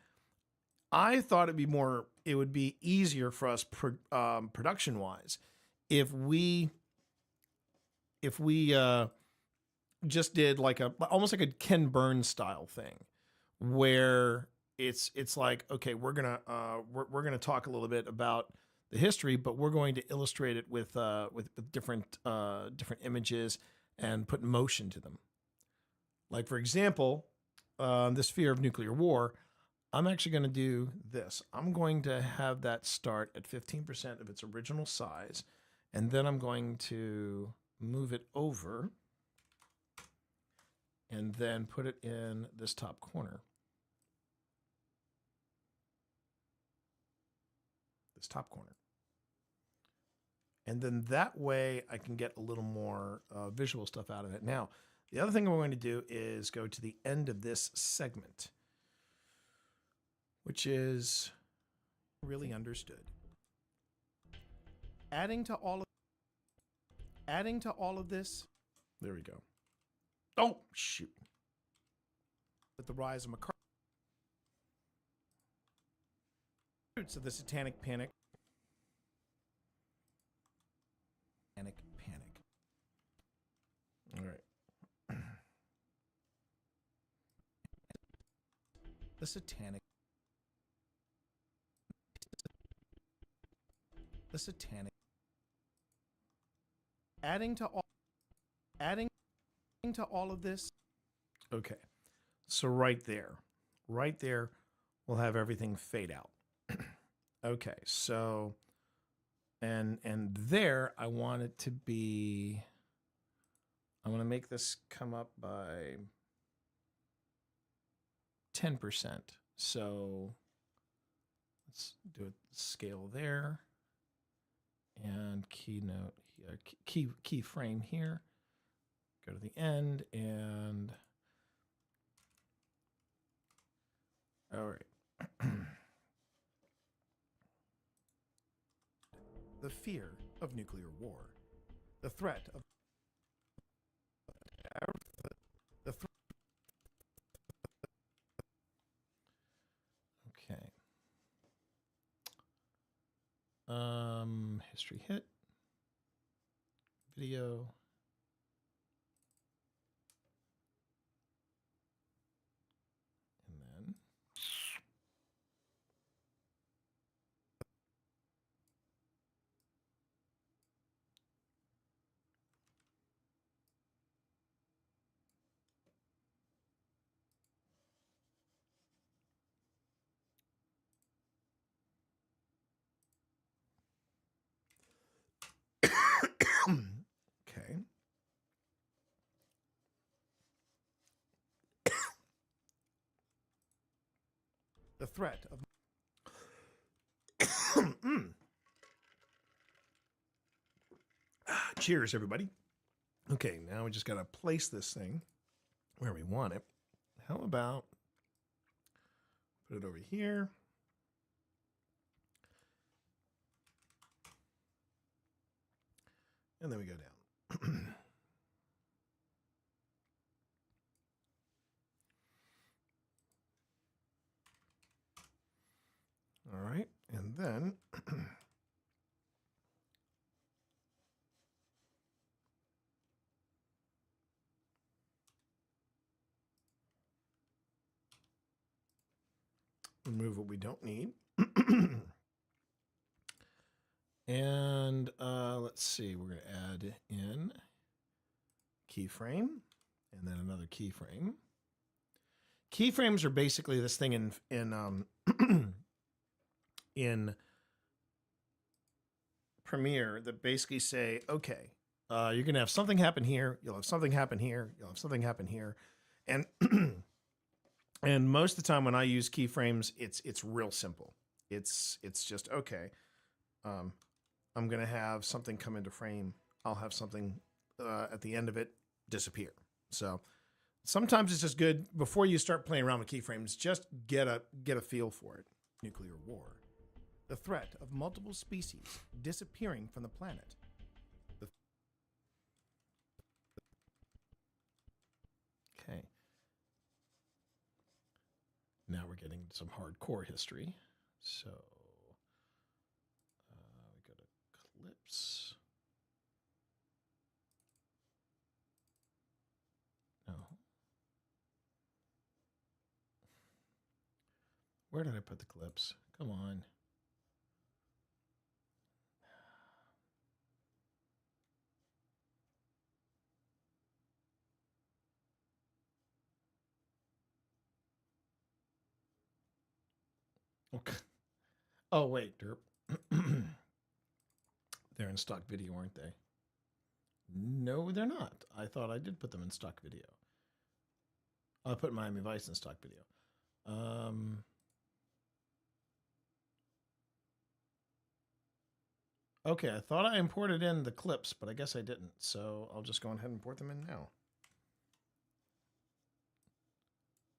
I thought it would be easier for us production wise if we just did almost like a Ken Burns style thing, where it's like, okay, we're gonna talk a little bit about the history, but we're going to illustrate it with different images and put motion to them. Like for example, this fear of nuclear war. I'm actually going to do this. I'm going to have that start at 15% of its original size. And then I'm going to move it over and then put it in this top corner. This top corner. And then that way I can get a little more visual stuff out of it. Now, the other thing we're going to do is go to the end of this segment, which is really understood. Adding to all of this, there we go. Oh, shoot. With the rise of McCarthy, roots of the Satanic Panic, The Satanic. The Satanic. Adding to all of this. Okay. So right there, we'll have everything fade out. Okay. So, and there, I want it to be, I'm going to make this come up by 10%. So let's do a scale there and keynote here, keyframe here. Go to the end and all right. The fear of nuclear war, the threat of the threat. Okay. History hit, video. And then okay. The threat of cheers, everybody. Okay, now we just got to place this thing where we want it. How about put it over here? And then we go down. All right, and then remove what we don't need. And let's see, we're going to add in keyframe and then another keyframe. Keyframes are basically this thing in in Premiere that basically say, okay, you're going to have something happen here, you'll have something happen here, you'll have something happen here. And and most of the time when I use keyframes, it's real simple. It's just, okay, I'm going to have something come into frame. I'll have something at the end of it disappear. So sometimes it's just good before you start playing around with keyframes, just get a feel for it. Nuclear war. The threat of multiple species disappearing from the planet. Okay. Now we're getting some hardcore history. So we go to clips. No. Where did I put the clips? Come on. Okay. Oh, wait, derp. They're in stock video, aren't they? No, they're not. I thought I did put them in stock video. I put Miami Vice in stock video. Okay, I thought I imported in the clips, but I guess I didn't. So I'll just go ahead and import them in now.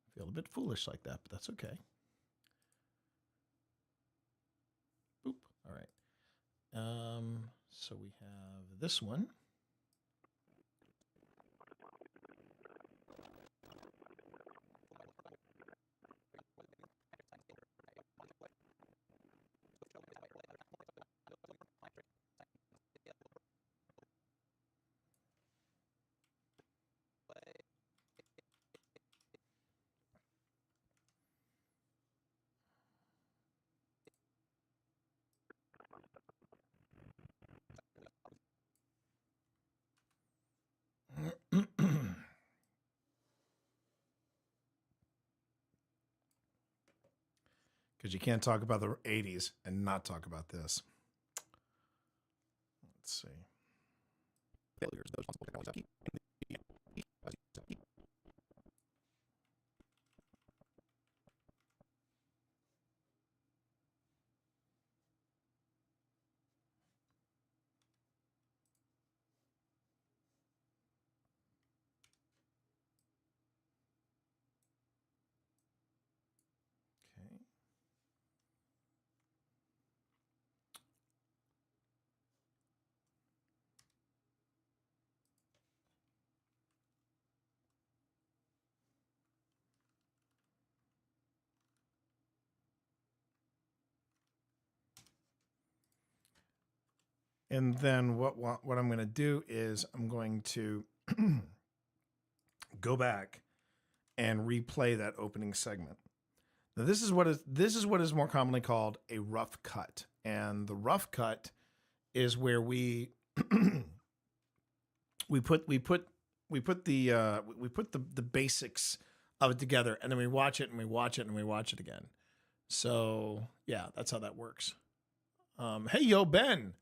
I feel a bit foolish like that, but that's okay. Boop. All right. So we have this one. Because you can't talk about the 80s and not talk about this. Let's see. Failures, those responsible technologies keep. Okay. And then what I'm going to do is I'm going to go back and replay that opening segment. Now this is what is more commonly called a rough cut, and the rough cut is where we put the basics of it together, and then we watch it and we watch it and we watch it again. So yeah, that's how that works. Hey, yo, Ben.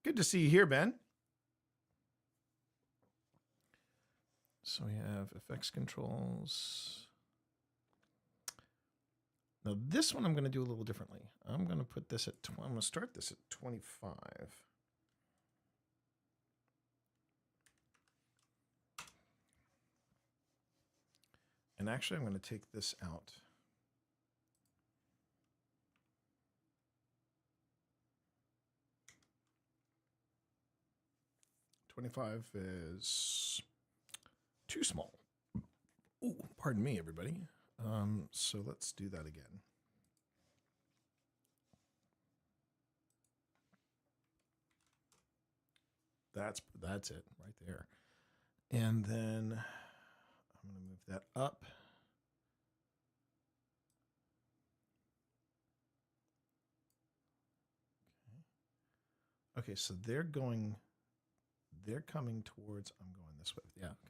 Good to see you here, Ben. So we have effects controls. Now this one I'm going to do a little differently. I'm going to put this at, I'm going to start this at 25. And actually I'm going to take this out. $25 is too small. Ooh, pardon me, everybody. So let's do that again. That's it right there. And then I'm going to move that up. Okay, so they're coming towards, I'm going this way. Yeah, okay.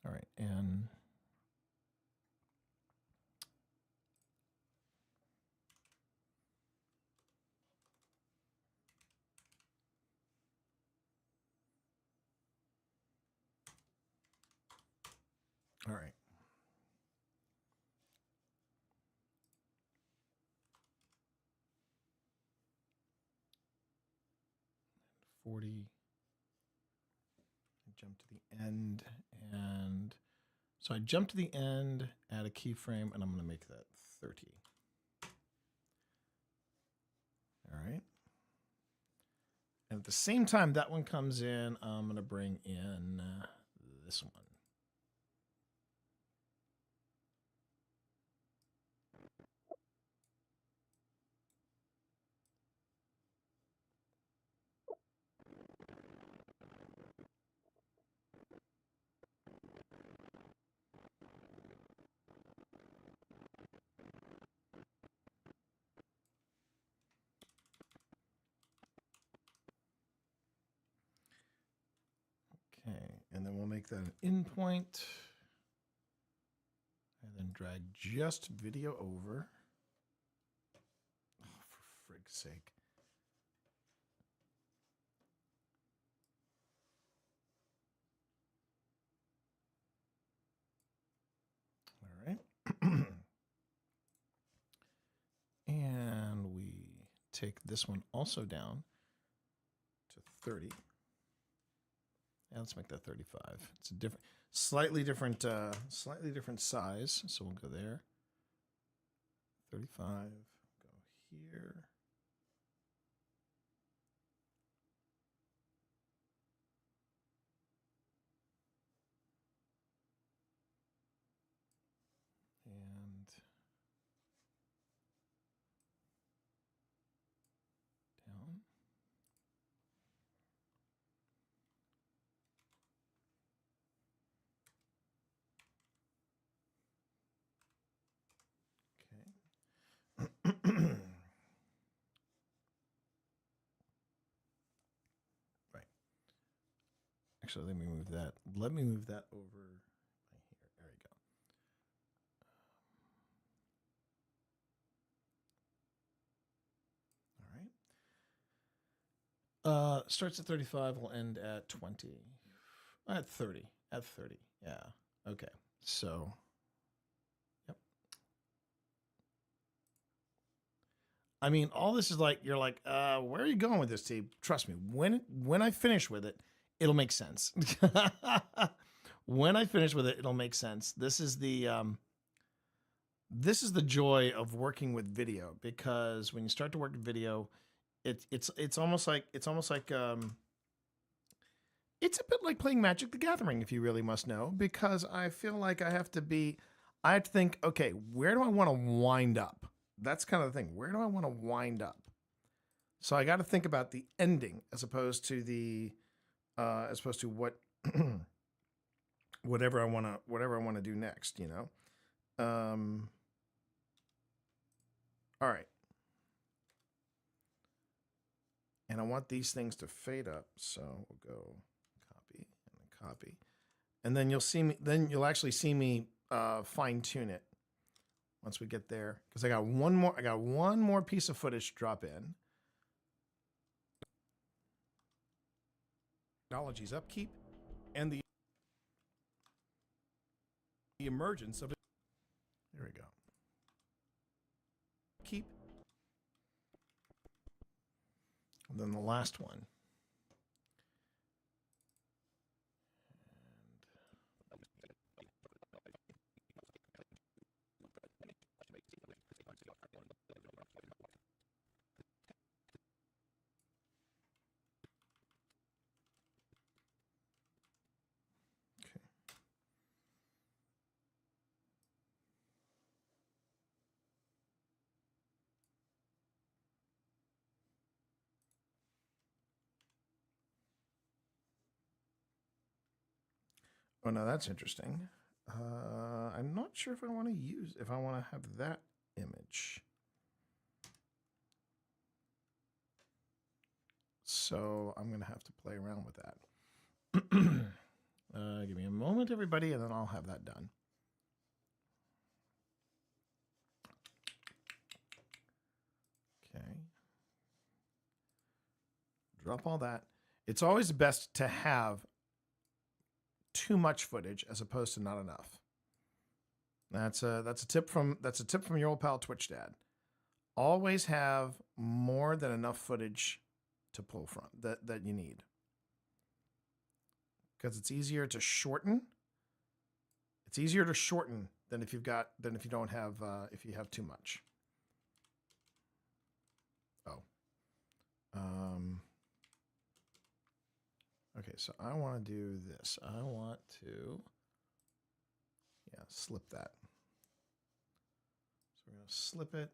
All right, and all right. $40. Jump to the end, and so I jump to the end, add a keyframe, and I'm going to make that 30. All right. And at the same time that one comes in, I'm going to bring in this one. Okay, and then we'll make that an endpoint. And then drag just video over. Oh, for frig's sake. All right. And we take this one also down to 30. And let's make that 35. It's a different, slightly different size. So we'll go there. 35. Go here. And down. Right. Actually, let me move that. Let me move that over right here. There we go. Starts at 35, will end at 20. At 30. At 30. Yeah. Okay. So, yep. I mean, all this is like, you're like, where are you going with this, T? Trust me, when I finish with it, it'll make sense. When I finish with it, it'll make sense. This is the joy of working with video, because when you start to work with video, it's almost like it's a bit like playing Magic the Gathering, if you really must know, because I feel like I have to think, okay, where do I want to wind up? That's kind of the thing. Where do I want to wind up? So I got to think about the ending as opposed to what whatever I want to do next, you know? All right. And I want these things to fade up. So we'll go copy and copy. And then you'll actually see me fine tune it once we get there. Because I got one more piece of footage to drop in. Technology's upkeep and the emergence of it. There we go. Keep. And then the last one. Oh, no, that's interesting. I'm not sure if I want to have that image. So I'm going to have to play around with that. Give me a moment, everybody, and then I'll have that done. Okay. Drop all that. It's always best to have too much footage as opposed to not enough. That's a tip from your old pal Twitch Dad. Always have more than enough footage to pull from that you need, because it's easier to shorten. It's easier to shorten than if you don't have if you have too much. Okay, so I want to do this. I want to, slip that. So we're going to slip it.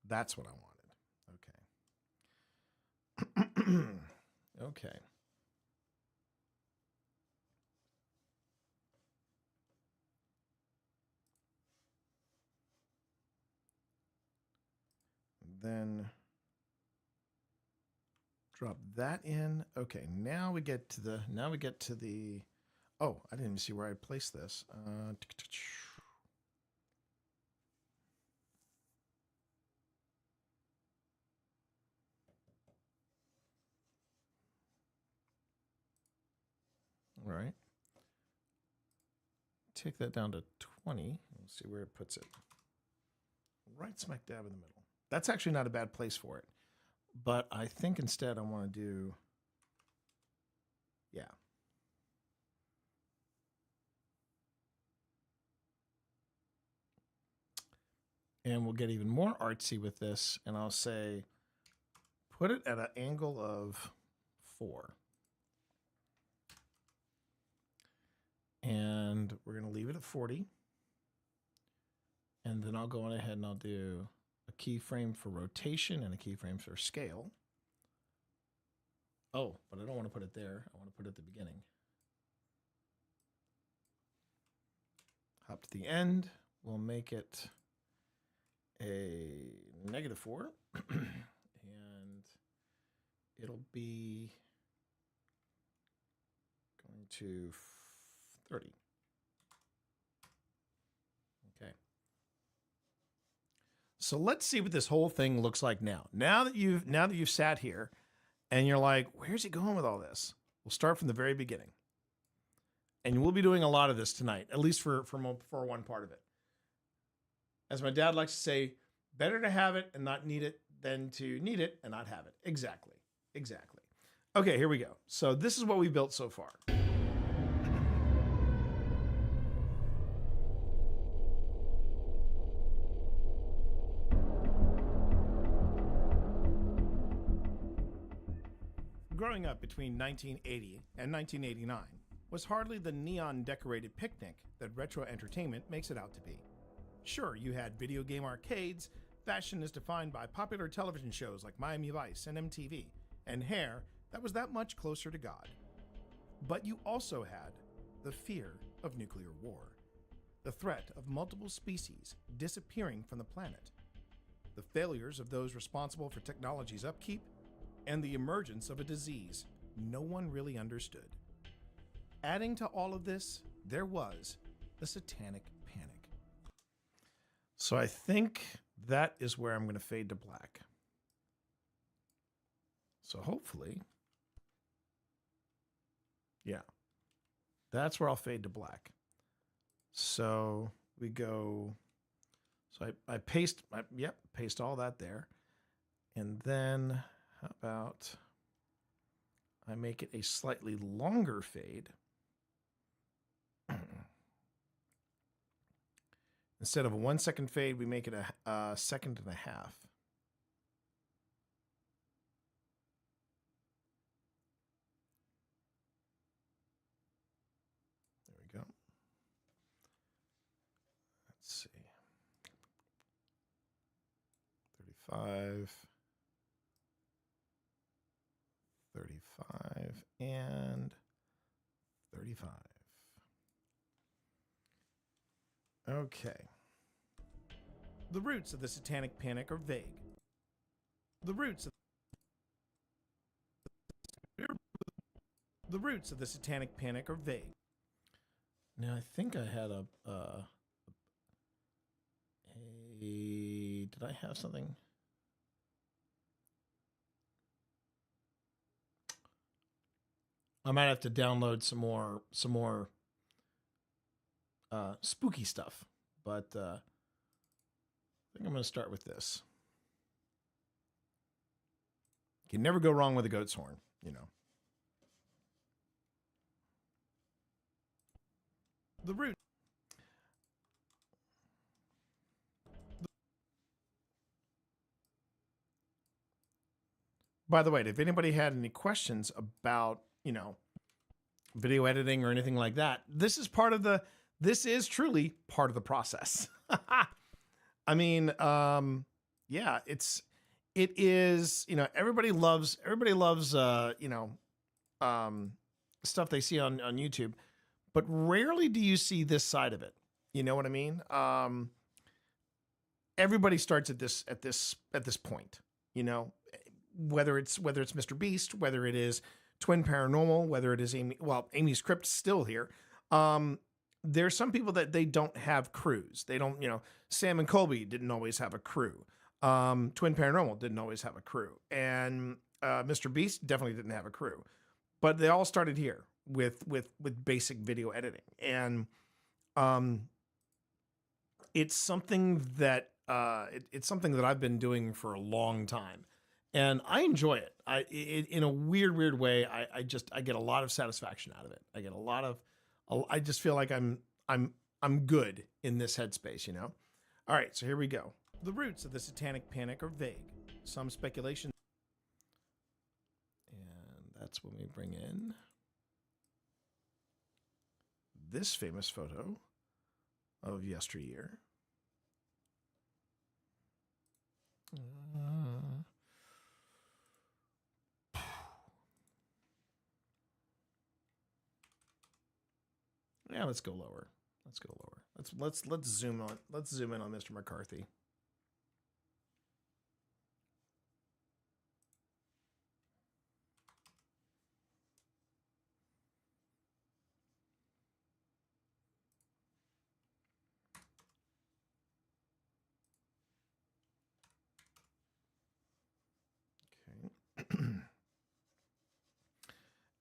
That's what I wanted. Okay. Okay. Then drop that in. Okay, now we get to the oh, I didn't even see where I placed this. All right. Take that down to 20. Let's see where it puts it. Right smack dab in the middle. That's actually not a bad place for it. But I think instead I want to do, and we'll get even more artsy with this, and I'll say, put it at an angle of 4. And we're going to leave it at 40. And then I'll go on ahead and I'll do a keyframe for rotation and a keyframe for scale. Oh, but I don't want to put it there. I want to put it at the beginning. Hop to the end. We'll make it a -4. And it'll be going to 30. So let's see what this whole thing looks like now. Now that you've sat here and you're like, where's he going with all this? We'll start from the very beginning. And we'll be doing a lot of this tonight, at least for one part of it. As my dad likes to say, better to have it and not need it than to need it and not have it. Exactly. Exactly. Okay, here we go. So this is what we built so far. Growing up between 1980 and 1989 was hardly the neon-decorated picnic that retro entertainment makes it out to be. Sure, you had video game arcades, fashion is defined by popular television shows like Miami Vice and MTV, and hair that was that much closer to God. But you also had the fear of nuclear war, the threat of multiple species disappearing from the planet, the failures of those responsible for technology's upkeep, and the emergence of a disease no one really understood. Adding to all of this, there was the Satanic Panic. So I think that is where I'm going to fade to black. So hopefully, yeah, that's where I'll fade to black. So we go, so I paste all that there. And then how about I make it a slightly longer fade. Instead of a 1 second fade, we make it a second and a half. There we go. Let's see. 35. 35 and 35. Okay. The roots of the Satanic Panic are vague. The roots of the Satanic Panic are vague. Now I think I had did I have something? I might have to download some more spooky stuff, but I think I'm going to start with this. You can never go wrong with a goat's horn, you know. The root. By the way, if anybody had any questions about, you know, video editing or anything like that, this is truly part of the process. I mean, yeah, it is, you know, everybody loves, you know, stuff they see on YouTube, but rarely do you see this side of it. You know what I mean? Everybody starts at this point, you know, whether it's Mr. Beast, whether it is Twin Paranormal, whether it is Amy's Crypt still here. There's some people that they don't have crews. They don't, you know, Sam and Colby didn't always have a crew. Twin Paranormal didn't always have a crew. And Mr. Beast definitely didn't have a crew. But they all started here with basic video editing. And it's something that it's something that I've been doing for a long time. And I enjoy it. In a weird way, I get a lot of satisfaction out of it. I just feel like I'm good in this headspace, you know? All right, so here we go. The roots of the Satanic Panic are vague. Some speculation. And that's when we bring in this famous photo of yesteryear. Yeah, let's go lower. Let's zoom on. Let's zoom in on Mr. McCarthy.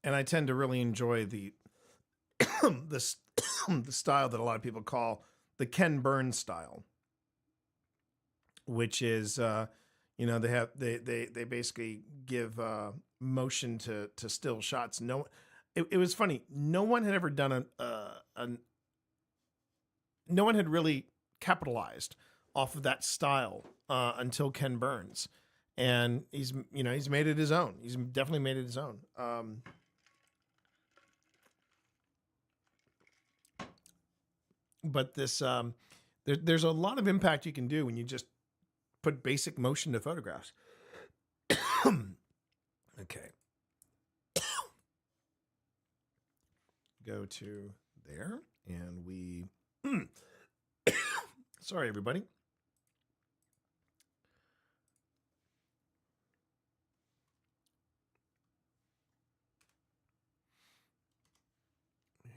and I tend to really enjoy the the, the style that a lot of people call the Ken Burns style, which is they basically give motion to still shots. It was funny. No one had ever done no one had really capitalized off of that style until Ken Burns, and he's made it his own. He's definitely made it his own. But this there's a lot of impact you can do when you just put basic motion to photographs. Okay. Go to there, and we sorry everybody.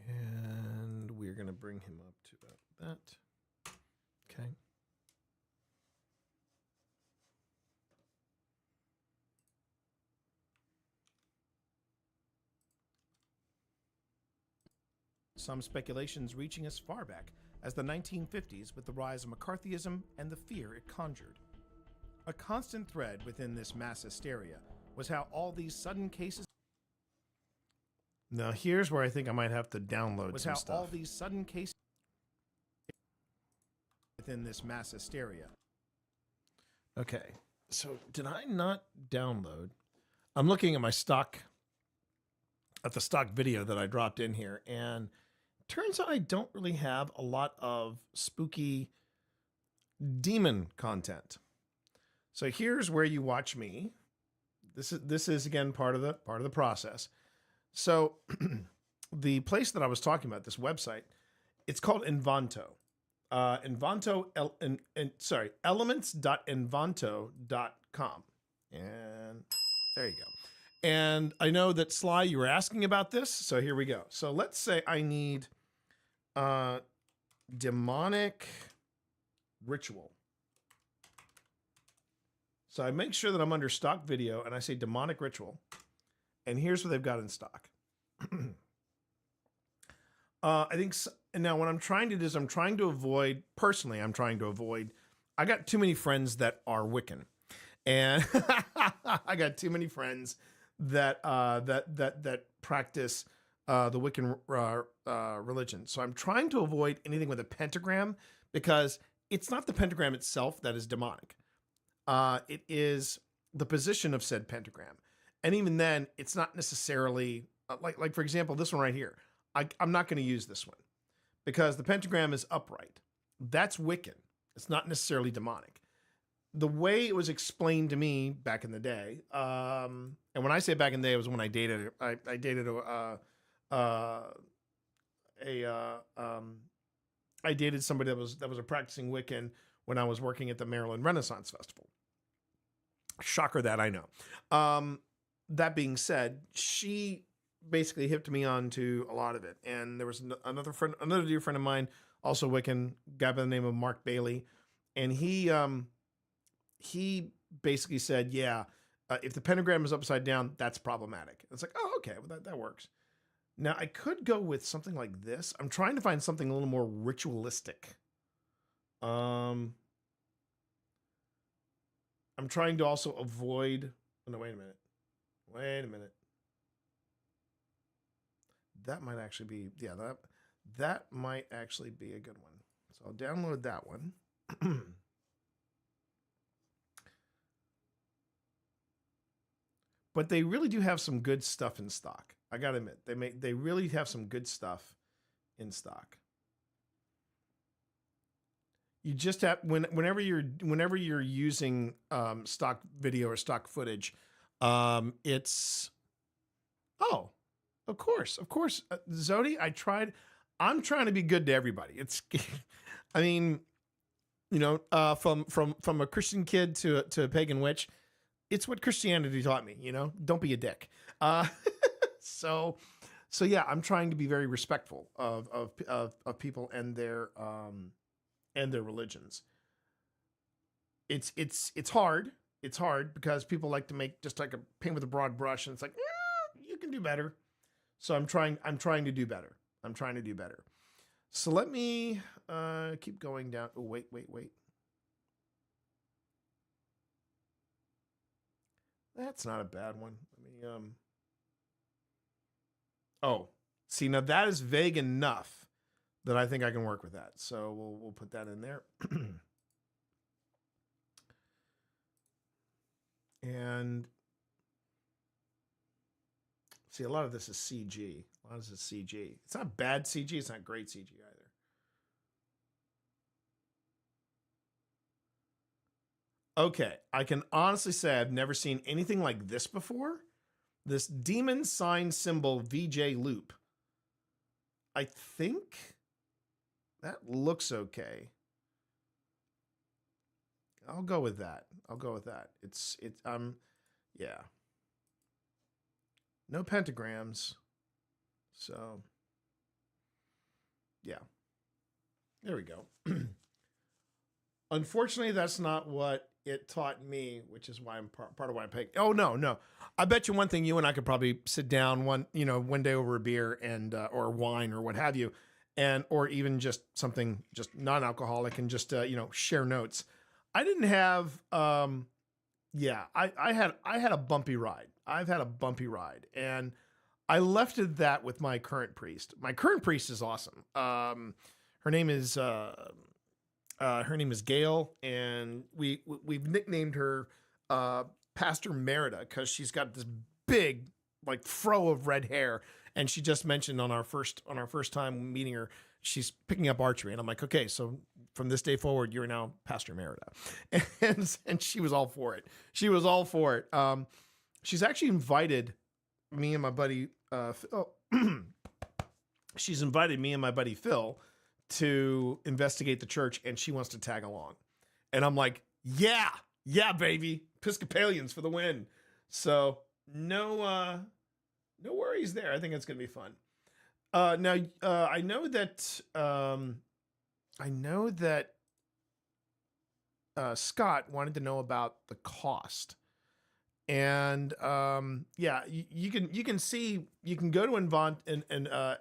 And we're going to bring him up to about that. Okay. Some speculations reaching as far back as the 1950s with the rise of McCarthyism and the fear it conjured. A constant thread within this mass hysteria was how all these sudden cases. Now here's where I think I might have to download some stuff. All these sudden cases within this mass hysteria. Okay, so did I not download? I'm looking at my stock, at the stock video that I dropped in here, and turns out I don't really have a lot of spooky demon content. So here's where you watch me. This is again part of the process. So the place that I was talking about, this website, it's called Envanto. Elements.envanto.com. And there you go. And I know that Sly, you were asking about this, so here we go. So let's say I need demonic ritual. So I make sure that I'm under stock video, and I say demonic ritual, and here's what they've got in stock. I think, and now what I'm trying to do is I'm trying to avoid, I got too many friends that are Wiccan, and I got too many friends that practice the Wiccan religion. So I'm trying to avoid anything with a pentagram, because it's not the pentagram itself that is demonic. It is the position of said pentagram. And even then, it's not necessarily like for example, this one right here. I'm not going to use this one because the pentagram is upright. That's Wiccan. It's not necessarily demonic. The way it was explained to me back in the day, and when I say back in the day, it was when I dated. I dated I dated somebody that was a practicing Wiccan when I was working at the Maryland Renaissance Festival. Shocker that I know. That being said, she basically hipped me on to a lot of it. And there was another dear friend of mine, also Wiccan, guy by the name of Mark Bailey. And he basically said, yeah, if the pentagram is upside down, that's problematic. It's like, oh, okay, well, that works. Now, I could go with something like this. I'm trying to find something a little more ritualistic. I'm trying to also avoid... Oh, no, wait a minute. That might actually be... Yeah, that might actually be a good one. So I'll download that one. But they really do have some good stuff in stock. I gotta admit, they really have some good stuff in stock. You just have whenever you're using stock video or stock footage, it's of course, Zodi. I'm trying to be good to everybody. It's, I mean, from a Christian kid to a pagan witch. It's what Christianity taught me, don't be a dick. So yeah, I'm trying to be very respectful of people and their religions. It's hard. It's hard because people like to make just like a paint with a broad brush, and it's like, you can do better. So I'm trying to do better. I'm trying to do better. So let me keep going down. Oh, wait. That's not a bad one. Let me Oh, see, now that is vague enough that I think I can work with that. So we'll put that in there. And see, a lot of this is CG. A lot of this is CG. It's not bad CG. It's not great CG either. Okay, I can honestly say I've never seen anything like this before. This demon sign symbol VJ loop. I think that looks okay. I'll go with that. Yeah. No pentagrams. So yeah. There we go. Unfortunately, that's not what it taught me, which is why I'm part of why I'm paying. Oh no. I bet you one thing, you and I could probably sit down one day over a beer and or wine or what have you, and or even just something just non-alcoholic and just share notes. I didn't have I had a bumpy ride. I've had a bumpy ride, and I left it that with my current priest. My current priest is awesome. Her name is Gail, and we've nicknamed her Pastor Merida because she's got this big like fro of red hair, and she just mentioned on our first time meeting her, she's picking up archery, and I'm like, okay, so from this day forward, you're now Pastor Merida, and she was all for it. She's actually invited me and my buddy Phil. She's invited me and my buddy Phil to investigate the church, and she wants to tag along. And I'm like, yeah, baby. Episcopalians for the win. So no worries there. I think it's going to be fun. Now, I know that Scott wanted to know about the cost. And you can see, you can go to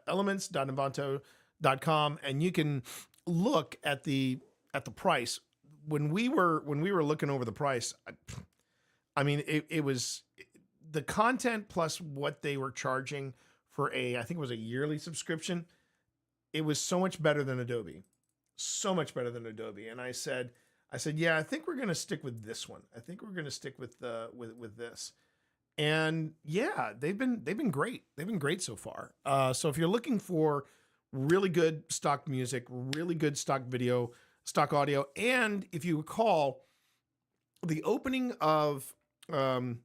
elements.invanto.com and you can look at the price. When we were looking over the price, I mean, it was the content plus what they were charging for I think it was a yearly subscription. It was so much better than Adobe, And I said, yeah, I think we're going to stick with this one. I think we're going to stick with this. And yeah, they've been great. They've been great so far. So if you're looking for really good stock music, really good stock video, stock audio, and if you recall, the opening of the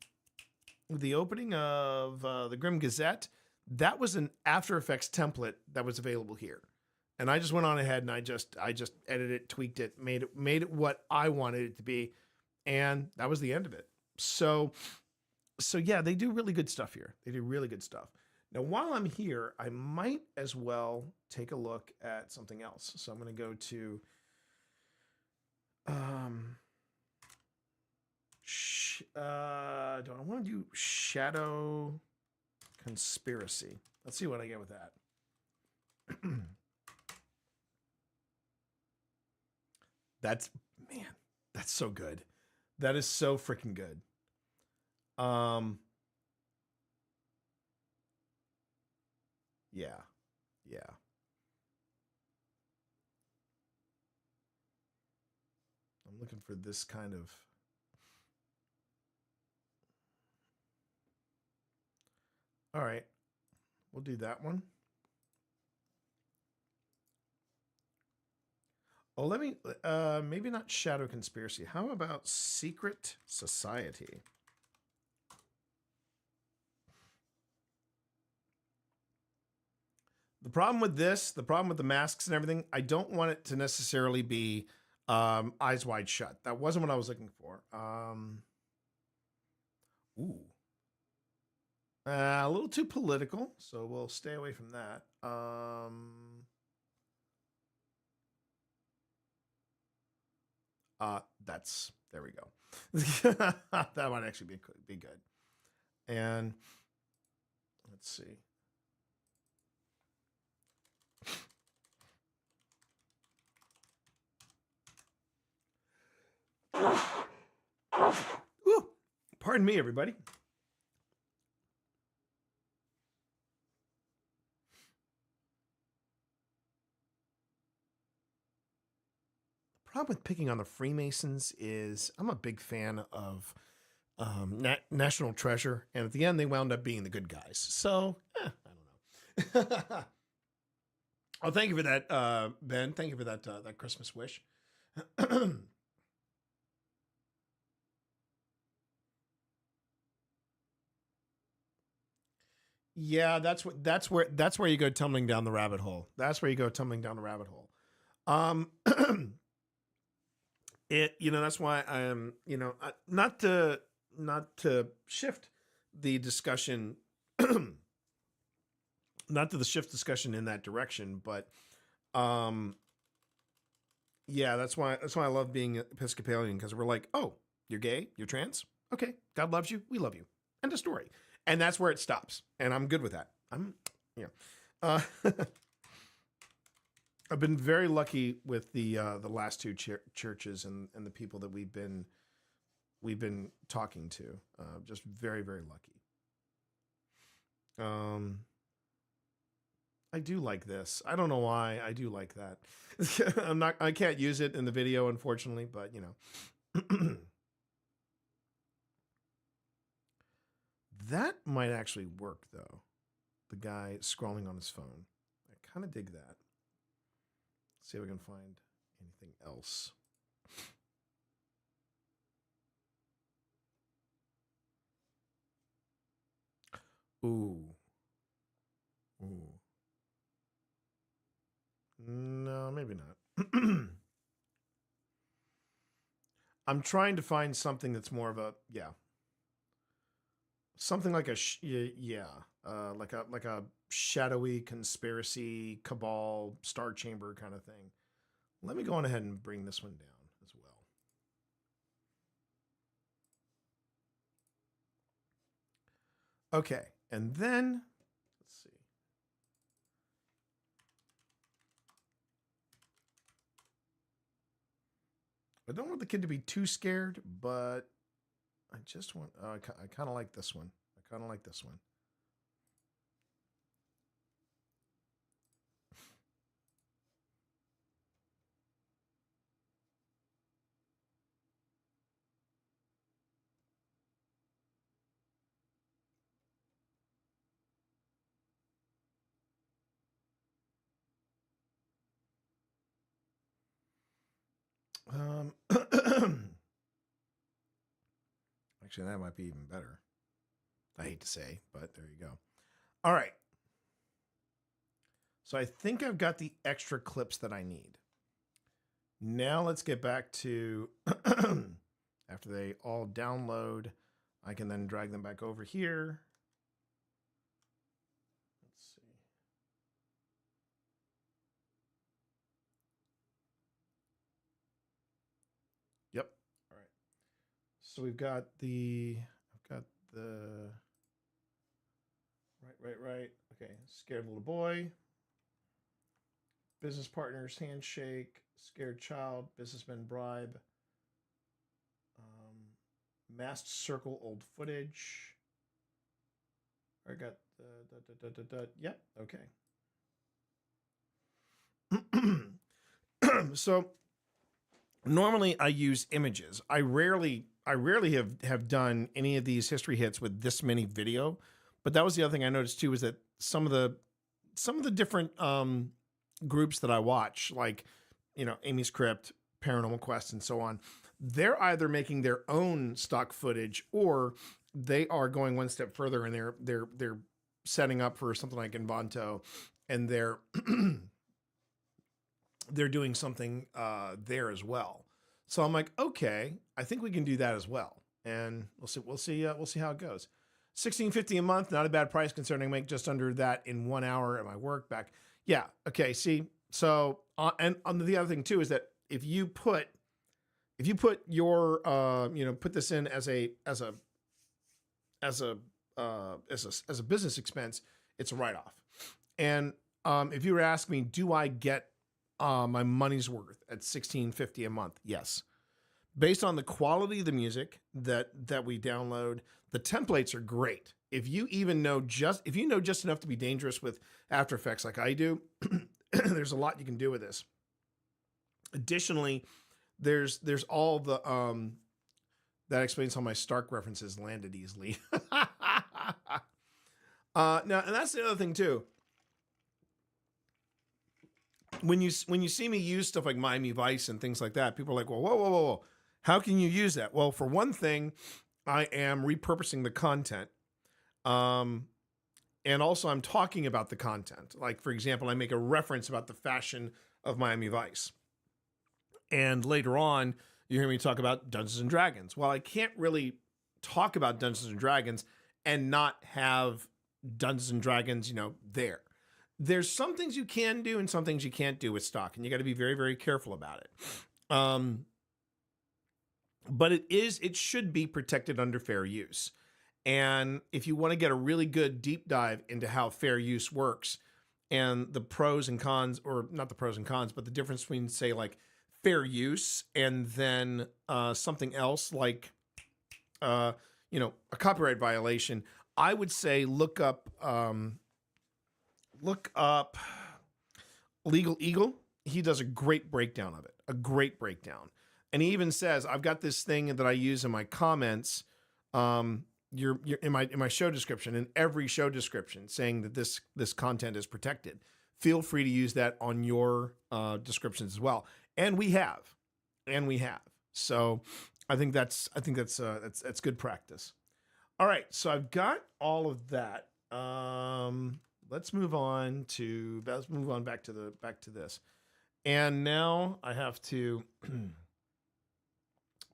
Grim Gazette, that was an After Effects template that was available here. And I just went on ahead and I just edited it, tweaked it, made it what I wanted it to be. And that was the end of it. So yeah, they do really good stuff here. They do really good stuff. Now, while I'm here, I might as well take a look at something else. So I'm going to go to do I want to do Shadow Conspiracy? Let's see what I get with that. That's so good. That is so freaking good. Yeah. I'm looking for this kind of. All right. We'll do that one. Oh, let me, maybe not Shadow Conspiracy. How about Secret Society? The problem with the masks and everything, I don't want it to necessarily be Eyes Wide Shut. That wasn't what I was looking for. A little too political, so we'll stay away from that. There we go. That might actually be good. And let's see. Pardon me, everybody. The problem with picking on the Freemasons is I'm a big fan of National Treasure, and at the end they wound up being the good guys. So I don't know. Oh, thank you for that, Ben. Thank you for that that Christmas wish. Yeah, that's where you go tumbling down the rabbit hole. That's where you go tumbling down the rabbit hole. Um, that's why I am, not to shift the discussion, not to the shift discussion in that direction, but yeah, that's why I love being Episcopalian, because we're like, oh, you're gay, you're trans, okay, God loves you, we love you, end of story, and that's where it stops, and I'm good with that. I've been very lucky with the last two churches and the people that we've been talking to. Just very, very lucky. I do like this. I don't know why. I do like that. I can't use it in the video, unfortunately, but that might actually work though. The guy scrolling on his phone. I kind of dig that. See if we can find anything else. Ooh. No, maybe not. I'm trying to find something that's more of a, something like a, like a shadowy conspiracy, cabal, star chamber kind of thing. Let me go on ahead and bring this one down as well. Okay, and then let's see. I don't want the kid to be too scared, but I just want, I kind of like this one. I kind of like this one. Actually, that might be even better. I hate to say, but there you go. All right. So I think I've got the extra clips that I need. Now let's get back to, after they all download, I can then drag them back over here. Let's see. Yep. All right. So we've got I've got the, right. Okay. Scared little boy. Business partners, handshake, scared child, businessman bribe, masked circle, old footage. I got yep, okay. So normally I use images. I rarely have done any of these history hits with this many video, but that was the other thing I noticed too, is that some of the different groups that I watch, like, Amy's Crypt, Paranormal Quest, and so on, they're either making their own stock footage or they are going one step further and they're setting up for something like Invanto, and they're they're doing something there as well. So I'm like, okay, I think we can do that as well, and we'll see how it goes. $16.50 a month, not a bad price considering I make just under that in 1 hour at my work back. Yeah. Okay. See, so, and on the other thing too, is that if you put your, put this in as a business expense, it's a write-off. And, if you were asking me, do I get, my money's worth at $16.50 a month? Yes. based on the quality of the music that we download, the templates are great. If you know just enough to be dangerous with After Effects like I do, there's a lot you can do with this. Additionally, there's all the that explains how my Stark references landed easily. Now, and that's the other thing too. When you see me use stuff like Miami Vice and things like that, people are like, "Well, whoa. How can you use that?" Well, for one thing, I am repurposing the content. And also I'm talking about the content. Like, for example, I make a reference about the fashion of Miami Vice. And later on, you hear me talk about Dungeons and Dragons. Well, I can't really talk about Dungeons and Dragons and not have Dungeons and Dragons, there. There's some things you can do and some things you can't do with stock, and you got to be very, very careful about it. But it should be protected under fair use. And if you want to get a really good deep dive into how fair use works and the pros and cons, or not the pros and cons, but the difference between, say, like fair use and then something else like, a copyright violation, I would say look up Legal Eagle. He does a great breakdown of it, And he even says, I've got this thing that I use in my comments, you're in my show description, in every show description, saying that this content is protected. Feel free to use that on your descriptions as well. And we have. So I think that's good practice. All right, so I've got all of that. Let's move on back to this. And now I have to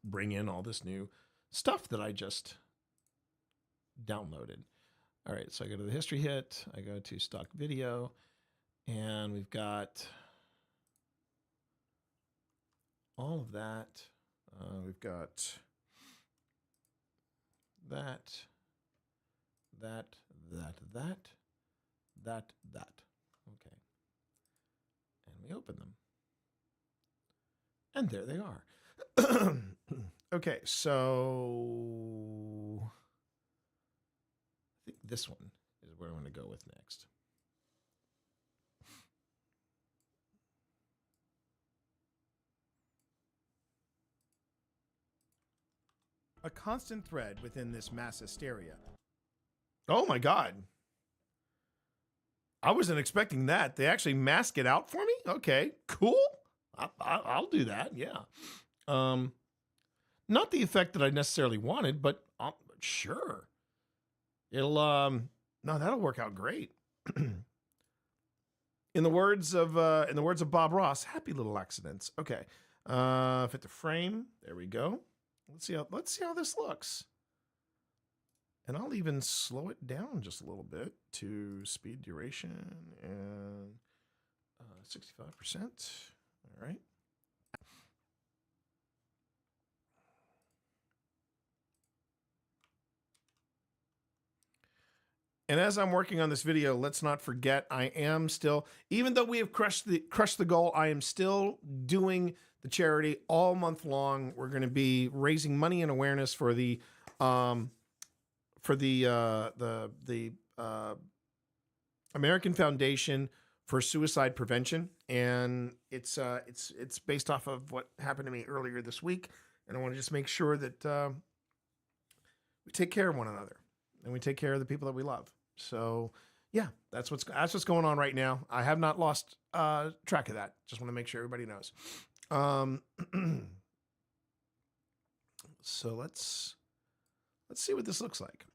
bring in all this new stuff that I just downloaded. All right, so I go to the history hit, I go to stock video, and we've got all of that. We've got that. Okay. And we open them. And there they are. Okay, so I think this one is where I'm going to go with next. A constant thread within this mass hysteria. Oh my God. I wasn't expecting that. They actually mask it out for me? Okay, cool. I'll do that, yeah. Not the effect that I necessarily wanted, but sure. That'll work out great. In the words of Bob Ross, happy little accidents. Okay. Fit the frame. There we go. Let's see how this looks. And I'll even slow it down just a little bit to speed duration and 65%. All right. And as I'm working on this video, let's not forget, I am still, even though we have crushed the goal, I am still doing the charity all month long. We're going to be raising money and awareness for the American Foundation for Suicide Prevention, and it's based off of what happened to me earlier this week, and I want to just make sure that we take care of one another and we take care of the people that we love. So yeah, that's what's going on right now. I have not lost track of that. Just want to make sure everybody knows. So let's see what this looks like.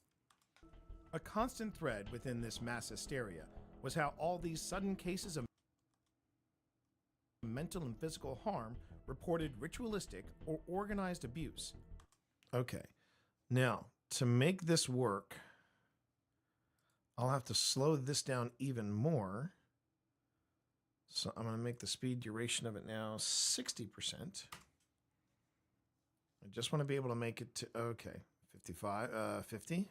A constant thread within this mass hysteria was how all these sudden cases of mental and physical harm reported ritualistic or organized abuse. Okay, now to make this work, I'll have to slow this down even more. So I'm going to make the speed duration of it now 60%. I just want to be able to make it to, okay, 50.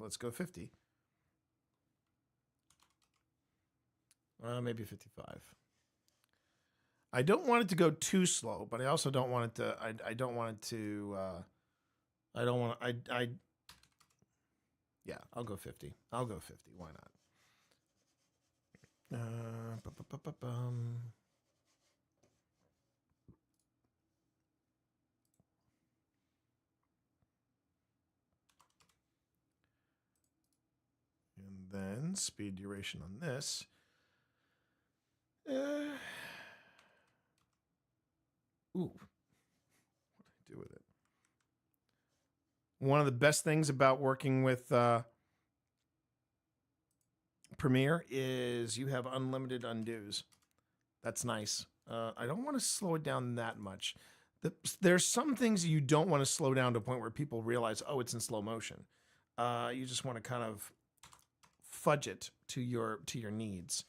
Let's go 50. Maybe 55. I don't want it to go too slow, but I also don't want it to. I don't want it to. I don't want. I. Yeah, I'll go 50. I'll go 50. Why not? And then speed duration on this. Ooh. What do I do with it? One of the best things about working with Premiere is you have unlimited undos. That's nice. I don't want to slow it down that much. There's some things you don't want to slow down to a point where people realize, oh, it's in slow motion. You just want to kind of fudge it to your needs.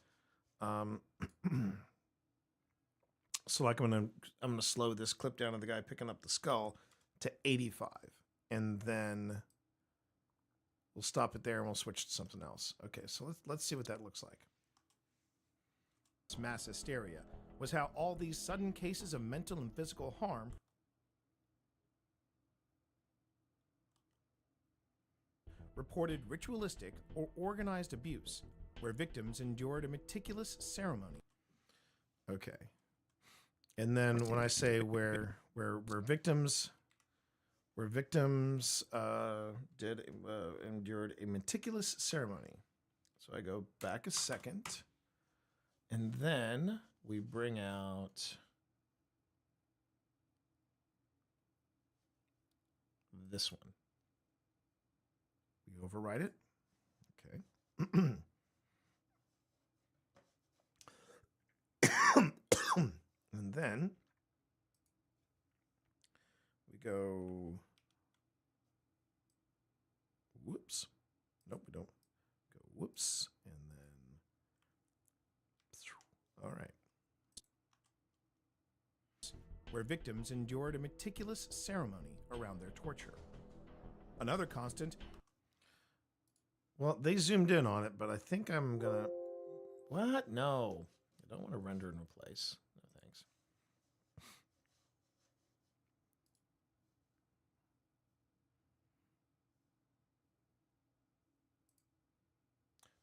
So like I'm gonna slow this clip down of the guy picking up the skull to 85, and then we'll stop it there and we'll switch to something else. Okay, so let's see what that looks like. Mass hysteria was how all these sudden cases of mental and physical harm reported ritualistic or organized abuse, where victims endured a meticulous ceremony. Okay. And then when I say where victims endured a meticulous ceremony. So I go back a second, and then we bring out this one. We overwrite it. Okay. And then we go, whoops. Nope, we don't. Go whoops, and then, all right. Where victims endured a meticulous ceremony around their torture. Another constant. Well, they zoomed in on it, but I think I'm gonna, what? No, I don't want to render in place. No, thanks.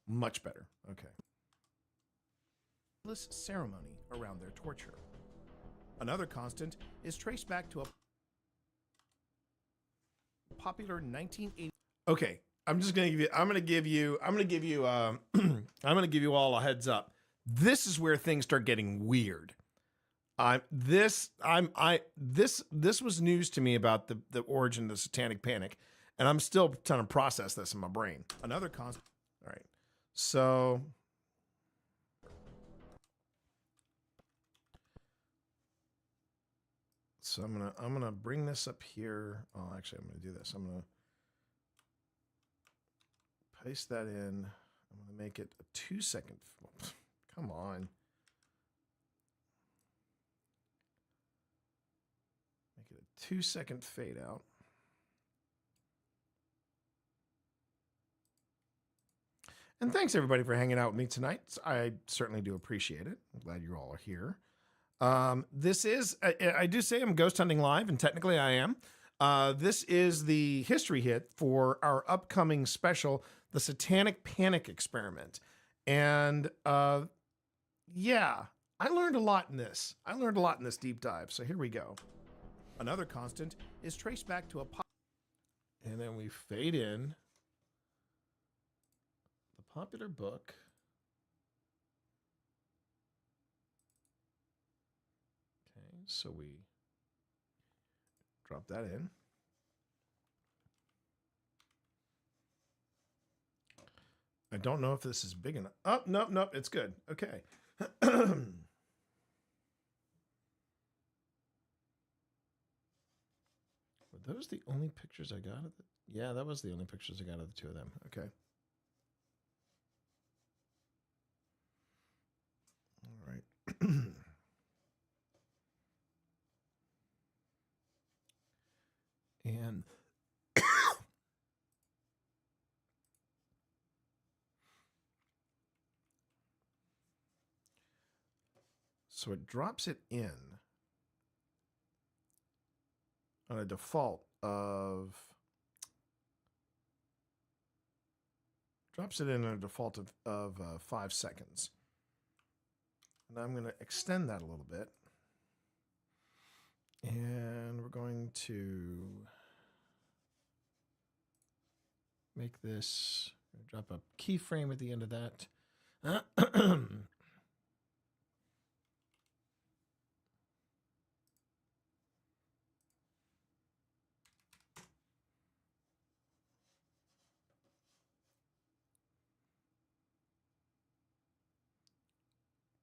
Much better. Okay. Ceremony around their torture. Another constant is traced back to a popular 1980. Okay, I'm gonna give you all a heads up. This is where things start getting weird. This was news to me about the origin of the Satanic Panic, and I'm still trying to process this in my brain. Another constant. All right, so I'm gonna bring this up here. Oh, actually, I'm gonna do this. I'm gonna paste that in. I'm gonna make it a 2-second. Come on. Make it a 2-second fade out. And thanks everybody for hanging out with me tonight. I certainly do appreciate it. I'm glad you all are here. This is, I do say I'm ghost hunting live, and technically I am. This is the history hit for our upcoming special, the Satanic Panic experiment. And yeah, I learned a lot in this. I learned a lot in this deep dive. So here we go. Another constant is traced back to a and then we fade in the popular book. Okay, so we drop that in. I don't know if this is big enough. Oh, nope, it's good. Okay. Were those the only pictures I got of it? Yeah, that was the only pictures I got of the two of them. Okay. All right. And So it drops it in on a default of 5 seconds. And I'm going to extend that a little bit. And we're going to make this, drop a keyframe at the end of that.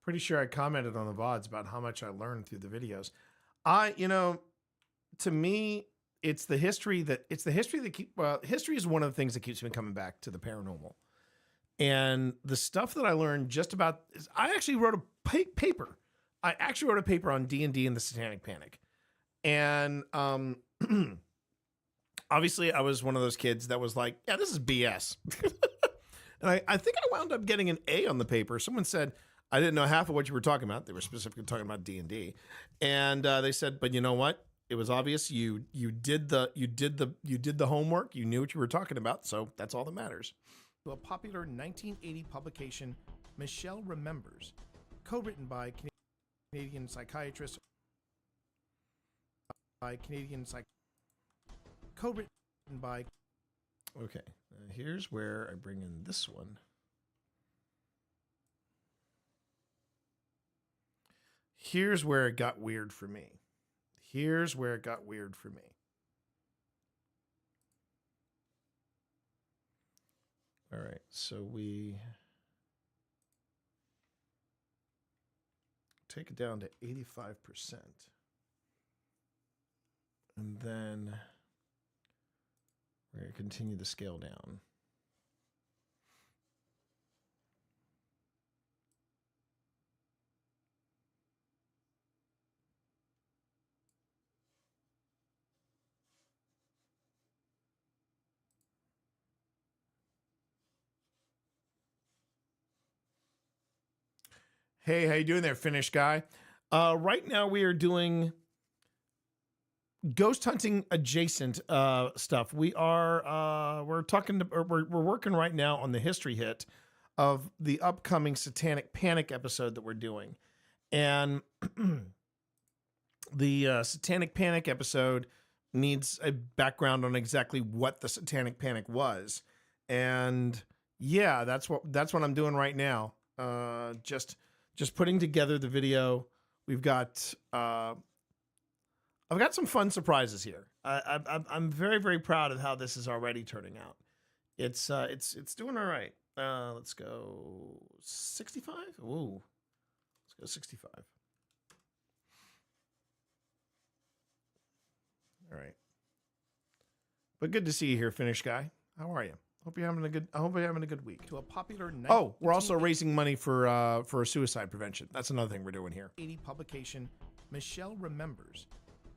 Pretty sure I commented on the VODs about how much I learned through the videos. To me, history is one of the things that keeps me coming back to the paranormal. And the stuff that I learned just about, I actually wrote a paper. I actually wrote a paper on D&D and the Satanic Panic. And obviously I was one of those kids that was like, yeah, this is BS. And I think I wound up getting an A on the paper. Someone said, I didn't know half of what you were talking about. They were specifically talking about D&D. And they said, but you know what? It was obvious you did the homework. You knew what you were talking about. So that's all that matters. To a popular 1980 publication, Michelle Remembers, co-written by Canadian psychiatrist, co-written by. Okay, here's where I bring in this one. Here's where it got weird for me. All right, so we take it down to 85%. And then we're going to continue the scale down. Hey, how you doing there, Finnish guy? Right now we are doing ghost hunting adjacent stuff. We're working right now on the history hit of the upcoming Satanic Panic episode that we're doing. And the Satanic Panic episode needs a background on exactly what the Satanic Panic was. And yeah, that's what I'm doing right now. Just putting together the video. We've got I've got some fun surprises here. I'm very, very proud of how this is already turning out. It's doing all right. Let's go 65. Ooh, let's go 65. All right. But good to see you here, Finnish guy. How are you? I hope you're having a good week. To a popular we're also raising money for suicide prevention. That's another thing we're doing here. 1980 publication, Michelle Remembers,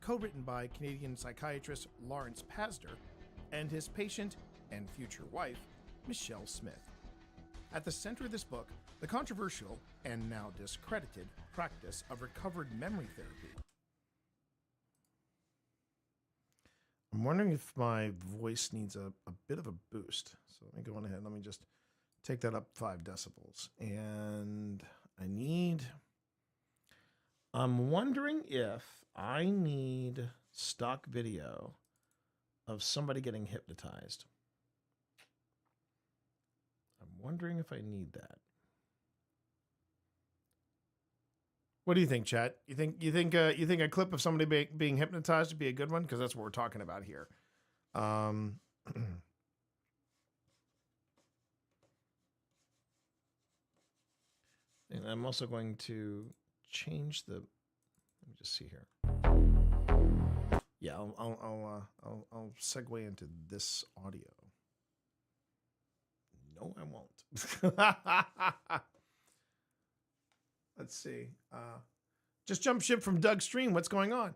co-written by Canadian psychiatrist Lawrence Pasder and his patient and future wife, Michelle Smith. At the center of this book, the controversial and now discredited practice of recovered memory therapy. I'm wondering if my voice needs a bit of a boost. So let me go on ahead. Let me just take that up 5 decibels. And I'm wondering if I need stock video of somebody getting hypnotized. I'm wondering if I need that. What do you think, chat? You think a clip of somebody being hypnotized would be a good one? Because that's what we're talking about here. And I'm also going to change the. Let me just see here. Yeah, I'll segue into this audio. No, I won't. Let's see. Just jump ship from Doug Stream. What's going on?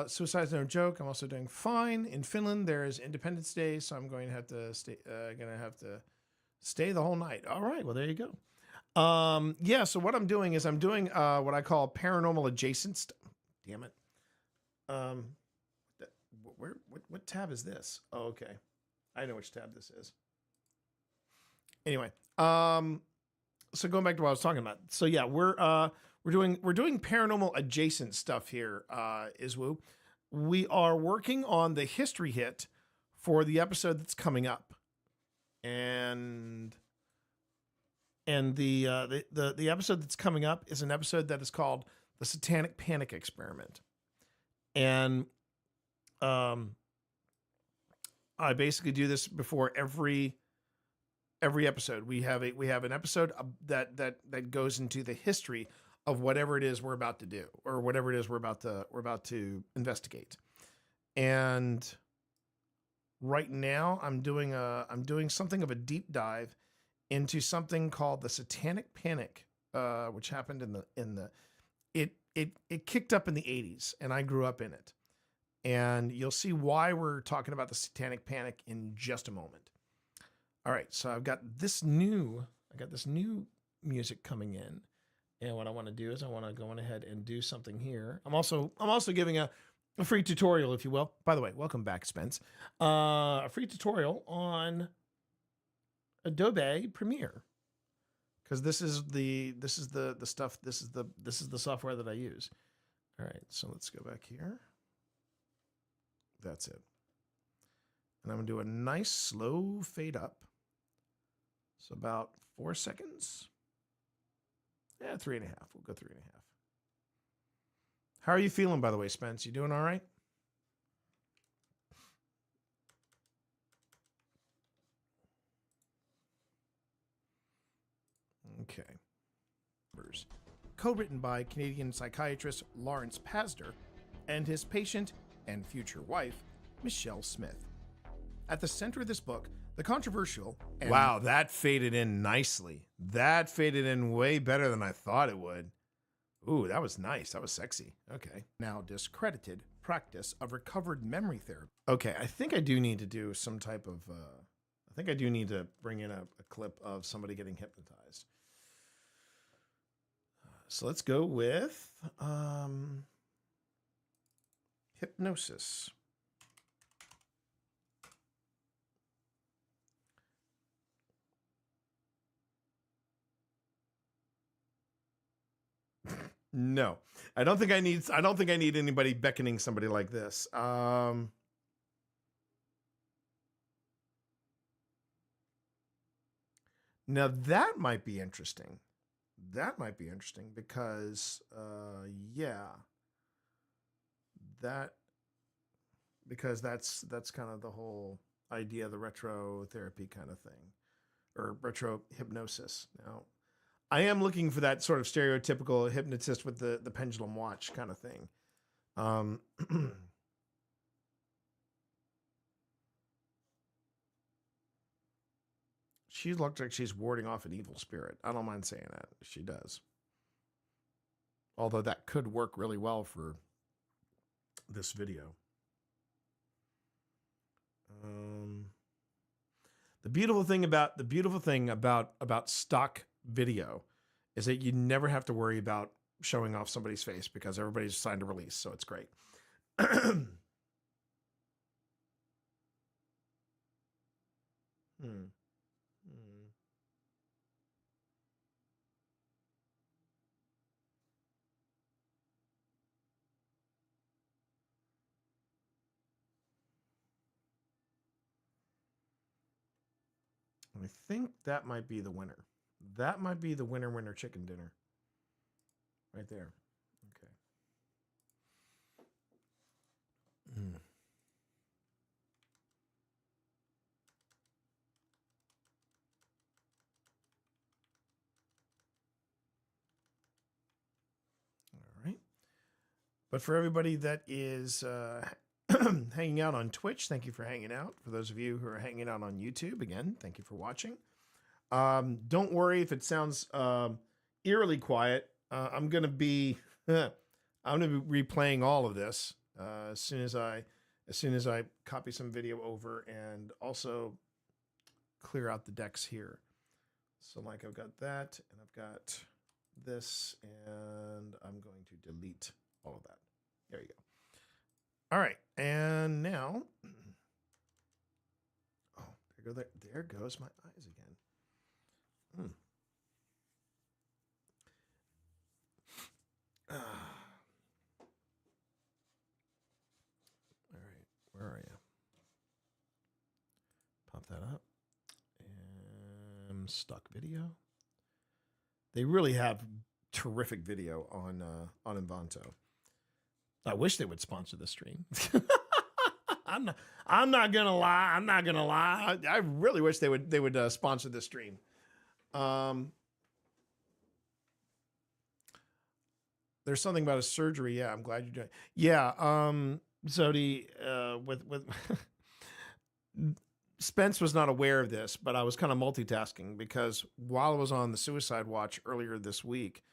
Suicide's no joke. I'm also doing fine. In Finland, there is Independence Day, so I'm going to have to stay. Stay the whole night. All right. Well, there you go. Yeah. So what I'm doing is I'm doing what I call paranormal adjacent stuff. Damn it. What tab is this? Oh, okay. I know which tab this is. Anyway, so going back to what I was talking about. So yeah, we're doing paranormal adjacent stuff here, Iswoo. We are working on the history hit for the episode that's coming up. And the episode that's coming up is an episode that is called the Satanic Panic Experiment. And I basically do this before every episode. We have an episode that goes into the history of whatever it is we're about to do, or whatever it is we're about to investigate. And right now I'm doing something of a deep dive into something called the Satanic Panic, which happened it kicked up in the 80s, and I grew up in it. And you'll see why we're talking about the Satanic Panic in just a moment. All right, so I got this new music coming in, and what I want to do is I want to go on ahead and do something here. I'm also giving a free tutorial, if you will. By the way, welcome back, Spence. A free tutorial on Adobe Premiere, because this is the stuff. This is the software that I use. All right, so let's go back here. That's it. And I'm going to do a nice slow fade up. So about 4 seconds. Yeah, 3.5. We'll go 3.5. How are you feeling, by the way, Spence? You doing all right? Okay. Co-written by Canadian psychiatrist Lawrence Pasder and his patient and future wife, Michelle Smith. At the center of this book, the controversial and... Wow, that faded in nicely. That faded in way better than I thought it would. Ooh, that was nice. That was sexy. Okay. Now discredited practice of recovered memory therapy. Okay, I think I do need to do some type of... I think I do need to bring in a clip of somebody getting hypnotized. So let's go with hypnosis. No, I don't think I need anybody beckoning somebody like this. Now that might be interesting. That might be interesting because, because that's kind of the whole idea of the retro therapy kind of thing, or retro hypnosis. Now, I am looking for that sort of stereotypical hypnotist with the pendulum watch kind of thing. She looks like she's warding off an evil spirit. I don't mind saying that. She does. Although that could work really well for this video. The beautiful thing about stock video is that you never have to worry about showing off somebody's face because everybody's signed a release, so it's great. I think that might be the winner. That might be the winner chicken dinner. Right there. Okay. All right. But for everybody that is hanging out on Twitch, thank you for hanging out. For those of you who are hanging out on YouTube, again, thank you for watching. Don't worry if it sounds eerily quiet. I'm gonna be replaying all of this as soon as I copy some video over and also clear out the decks here. So like I've got that, and I've got this, and I'm going to delete all of that. There you go. All right, and now, oh, there goes my eyes again. All right, where are you? Pop that up. And stock video. They really have terrific video on Envanto. I wish they would sponsor the stream. I'm not gonna lie. I really wish they would sponsor the stream. There's something about a surgery. Yeah, I'm glad you're doing. Yeah, Zodi, with Spence was not aware of this, but I was kind of multitasking because while I was on the suicide watch earlier this week,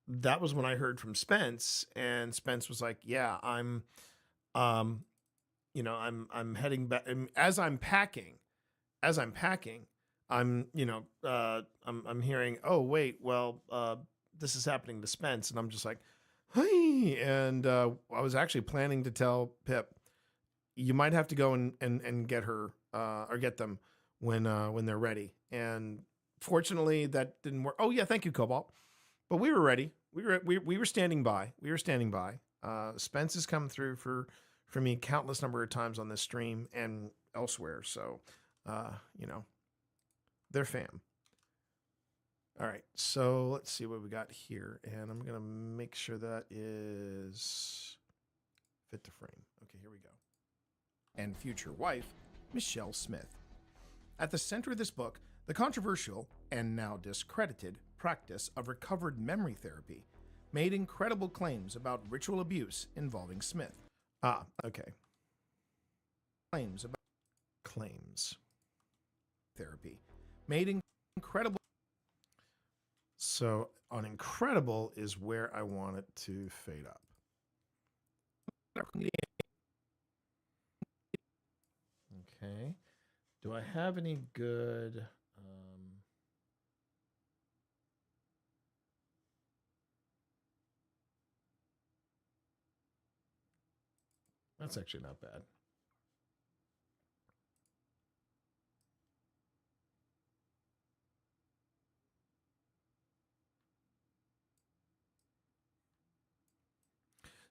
that was when I heard from Spence, and Spence was like, "Yeah, I'm heading back as I'm packing, I'm hearing, oh wait, well, this is happening to Spence," and I'm just like, "Hey," and I was actually planning to tell Pip, you might have to go and get her or get them when they're ready. And fortunately, that didn't work. Oh yeah, thank you, Cobalt. But we were ready. We were standing by. Spence has come through for me countless number of times on this stream and elsewhere. So, they're fam. All right, so let's see what we got here, and I'm gonna make sure that is fit to frame. Okay, here we go. And future wife, Michelle Smith. At the center of this book, the controversial and now discredited practice of recovered memory therapy made incredible claims about ritual abuse involving Smith. Ah, okay. Claims. Therapy made incredible. So on incredible is where I want it to fade up. Okay. Do I have any good... That's actually not bad.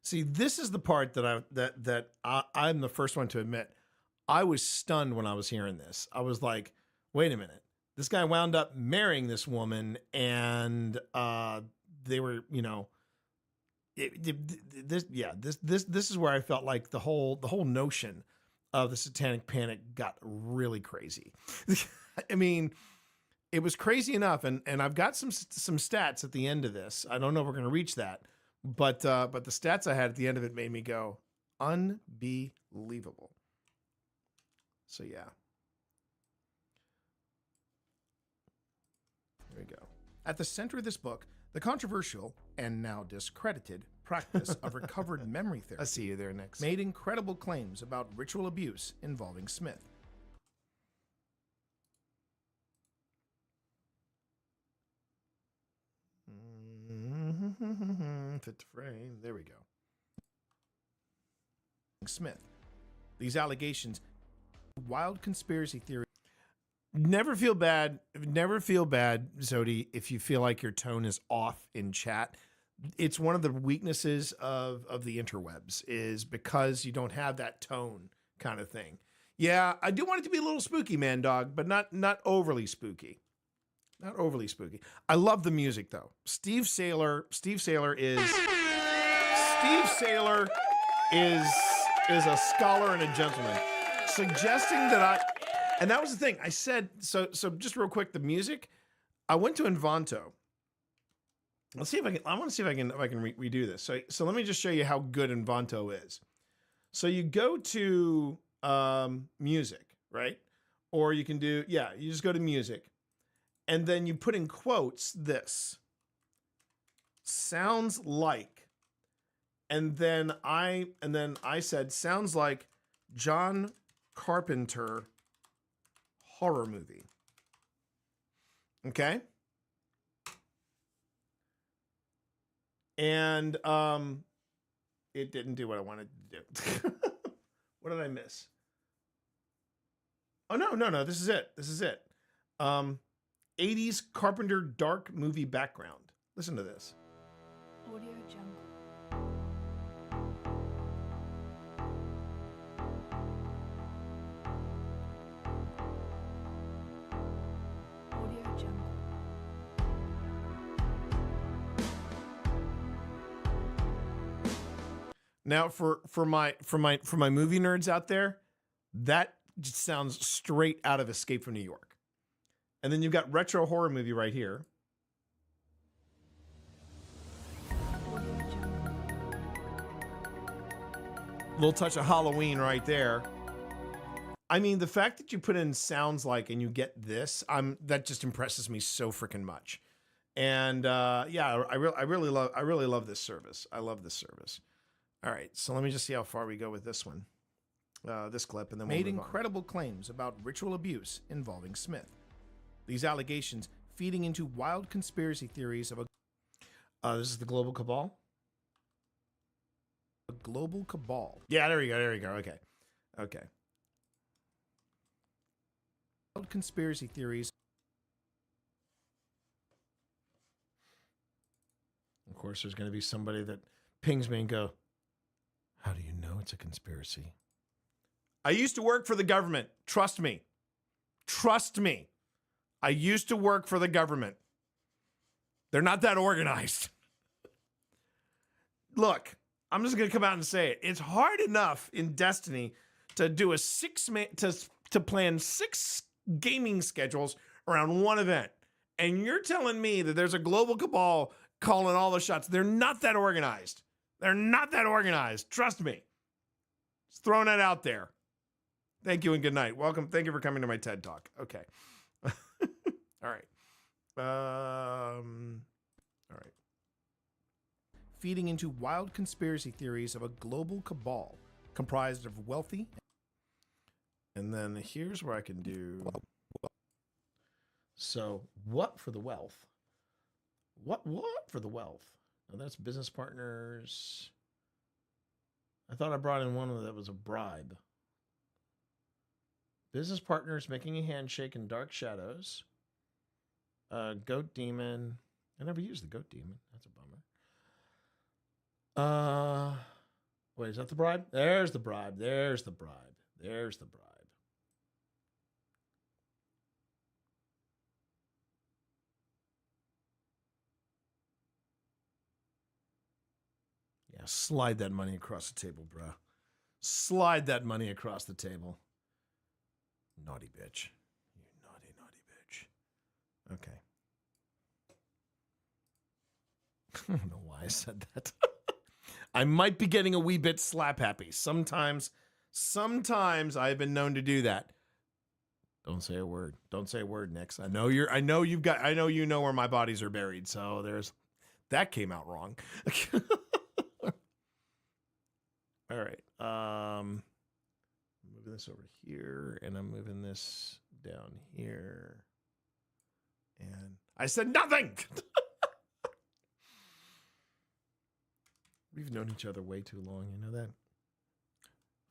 See, this is the part that I'm the first one to admit. I was stunned when I was hearing this. I was like, wait a minute. This guy wound up marrying this woman, and they were, this is where I felt like the whole notion of the Satanic Panic got really crazy. I mean, it was crazy enough, and I've got some stats at the end of this. I don't know if we're going to reach that, but the stats I had at the end of it made me go, unbelievable. So yeah. There we go. At the center of this book, the controversial and now discredited practice of recovered memory therapy. I'll see you there next. Made incredible claims about ritual abuse involving Smith. Fit to frame. There we go. Smith. These allegations, wild conspiracy theory. Never feel bad, Zodi, if you feel like your tone is off in chat. It's one of the weaknesses of the interwebs is because you don't have that tone kind of thing. Yeah, I do want it to be a little spooky, man dog, but not overly spooky. Not overly spooky. I love the music though. Steve Saylor is a scholar and a gentleman. Suggesting that and that was the thing. I said, so just real quick, the music, I went to Envanto. Let's see if I want to see if I can redo this. So let me just show you how good Envanto is. So you go to music, right? Or you can do, you just go to music. And then you put in quotes this. Sounds like. And then I said, sounds like John Carpenter horror movie. Okay. And it didn't do what I wanted to do. What did I miss? Oh, no. This is it. 80s Carpenter dark movie background. Listen to this. Audio Jungle. Audio Jungle. Now, for my movie nerds out there, that just sounds straight out of Escape from New York. And then you've got retro horror movie right here. Audio Jungle. Little touch of Halloween right there. I mean, the fact that you put in sounds like and you get this, that just impresses me so freaking much. And yeah, I really love this service. I love this service. All right, so let me just see how far we go with this one, this clip, and then we'll Made move on. incredible claims about ritual abuse involving Smith. These allegations feeding into wild conspiracy theories of This is the Global Cabal. a global cabal. Yeah, there we go. Okay. Wild conspiracy theories. Of course, there's going to be somebody that pings me and go, "How do you know it's a conspiracy?" I used to work for the government. Trust me. I used to work for the government. They're not that organized. Look, I'm just going to come out and say it. It's hard enough in Destiny to do a to plan 6 gaming schedules around one event. And you're telling me that there's a global cabal calling all the shots. They're not that organized. Trust me. Just throwing that out there. Thank you and good night. Welcome. Thank you for coming to my TED Talk. Okay. All right. All right. Feeding into wild conspiracy theories of a global cabal comprised of wealthy. And then here's where I can do. So, what for the wealth? What for the wealth? Now that's business partners. I thought I brought in one that was a bribe. Business partners making a handshake in dark shadows. Goat demon. I never used the goat demon. That's a bummer. Wait, is that the bribe? There's the bribe. Yeah, slide that money across the table, bro. Slide that money across the table. Naughty bitch. You naughty bitch. Okay. I don't know why I said that. I might be getting a wee bit slap happy. Sometimes I've been known to do that. Don't say a word. Don't say a word, Nix. I know you know where my bodies are buried. So that came out wrong. All right. I'm moving this over here, and I'm moving this down here. And I said nothing. We've known each other way too long. You know that?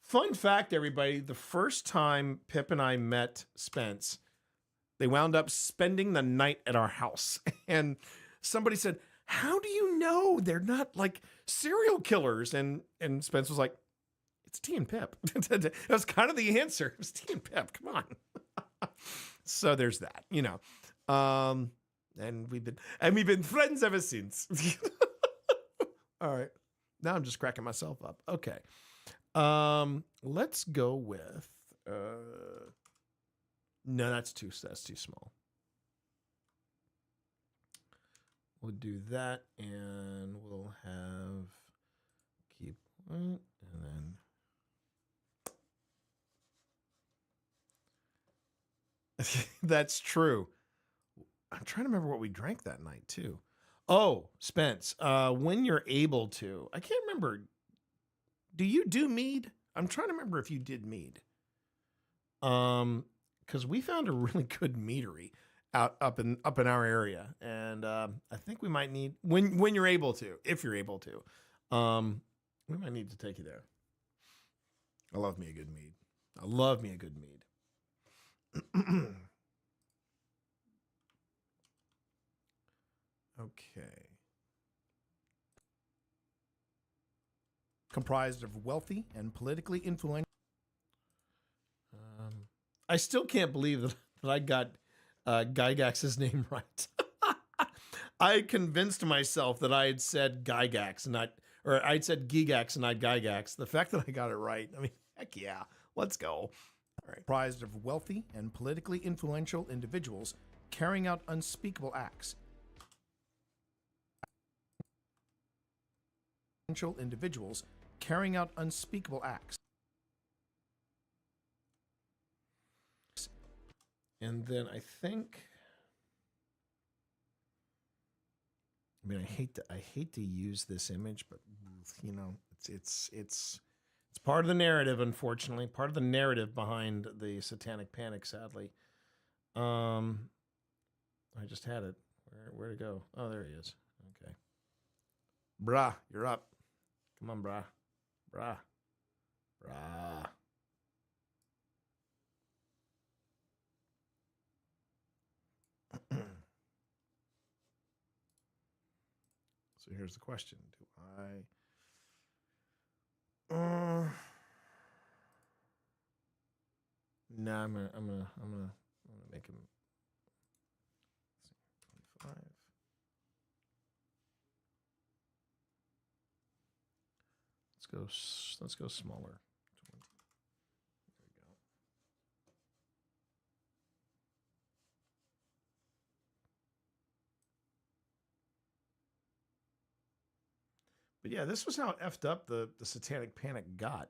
Fun fact, everybody. The first time Pip and I met Spence, they wound up spending the night at our house. And somebody said, "How do you know they're not like serial killers?" And Spence was like, "It's T and Pip." That was kind of the answer. It was T and Pip. Come on. So there's that, you know. And we've been friends ever since. All right. Now I'm just cracking myself up. Okay. Let's go with no, that's too small. We'll do that, and we'll have keep and then that's true. I'm trying to remember what we drank that night too. Oh, Spence, when you're able to, I can't remember. Do you do mead? I'm trying to remember if you did mead. Because we found a really good meadery up in our area, and I think we might need when you're able to, if you're able to, we might need to take you there. I love me a good mead. I love me a good mead. Okay. Comprised of wealthy and politically influential. I still can't believe that I got Gygax's name right. I convinced myself that I had said Gygax, or I'd said Gigax and not Gygax. The fact that I got it right, I mean, heck yeah, let's go. All right. Comprised of wealthy and politically influential individuals carrying out unspeakable acts. Individuals carrying out unspeakable acts. And then I think, I mean, I hate to use this image, but you know, it's part of the narrative, unfortunately, part of the narrative behind the Satanic Panic, sadly. I just had it. Where'd it go? Oh, there he is. Okay. Brah, you're up. Come on, brah. Brah. Brah. So here's the question: do I? No, I'm gonna make him 25. Let's go smaller. 20. There we go. But yeah, this was how effed up the Satanic Panic got.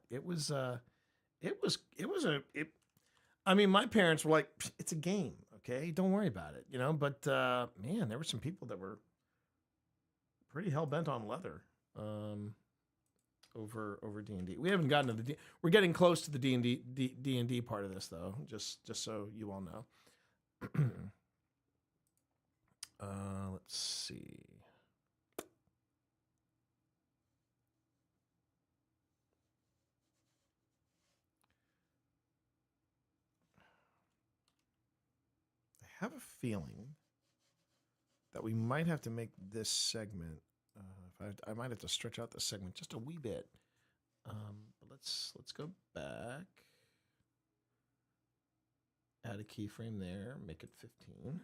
I mean, my parents were like, it's a game, okay? Don't worry about it, you know? But man, there were some people that were pretty hell-bent on leather over D&D. We haven't gotten to the we're getting close to the D&D part of this, though, just so you all know. Let's see. I have a feeling that we might have to make this segment. I might have to stretch out this segment just a wee bit. But let's go back. Add a keyframe there. Make it 15. Okay.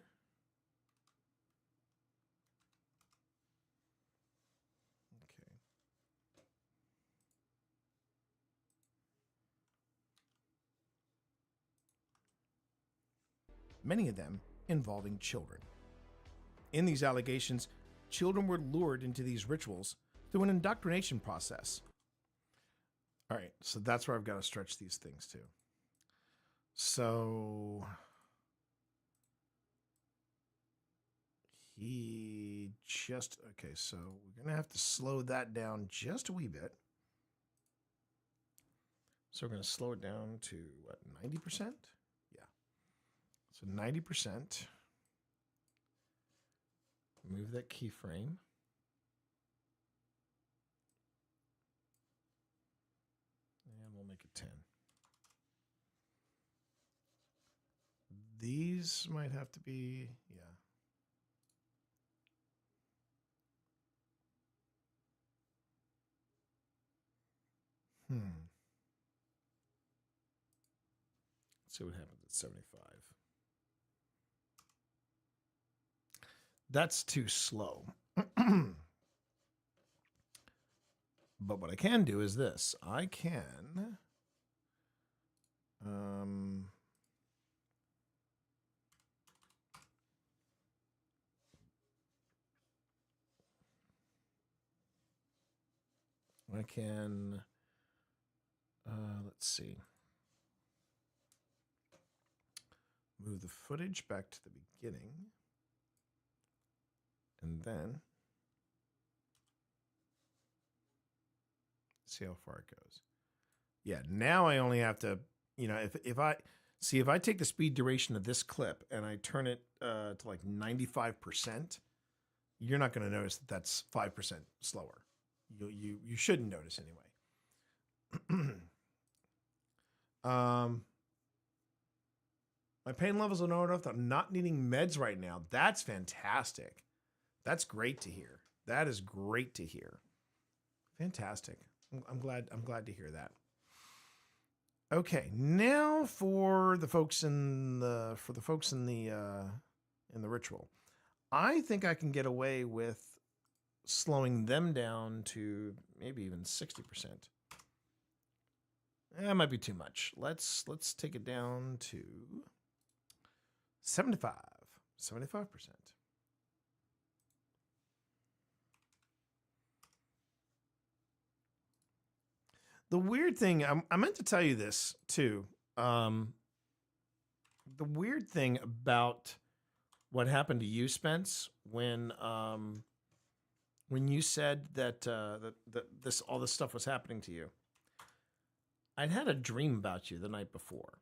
Many of them involving children. In these allegations, children were lured into these rituals through an indoctrination process. All right, so that's where I've got to stretch these things to. So okay, so we're going to have to slow that down just a wee bit. So we're going to slow it down to what, 90%? Yeah. So 90%. Move that keyframe. And we'll make it 10. These might have to be, yeah. Let's see what happens at 75. That's too slow. But what I can do is this. I can let's see. Move the footage back to the beginning. And then see how far it goes. Yeah, now I only have to, you know, if I, See, if I take the speed duration of this clip and I turn it to like 95%, you're not going to notice that that's 5% slower. You shouldn't notice anyway. My pain levels are low enough that I'm not needing meds right now. That's fantastic. That's great to hear. That is great to hear. Fantastic. I'm glad to hear that. Okay, now for the folks in the ritual. I think I can get away with slowing them down to maybe even 60%. That might be too much. Let's take it down to 75%. The weird thing, I meant to tell you this too. The weird thing about what happened to you, Spence, when you said that all this stuff was happening to you, I'd had a dream about you the night before,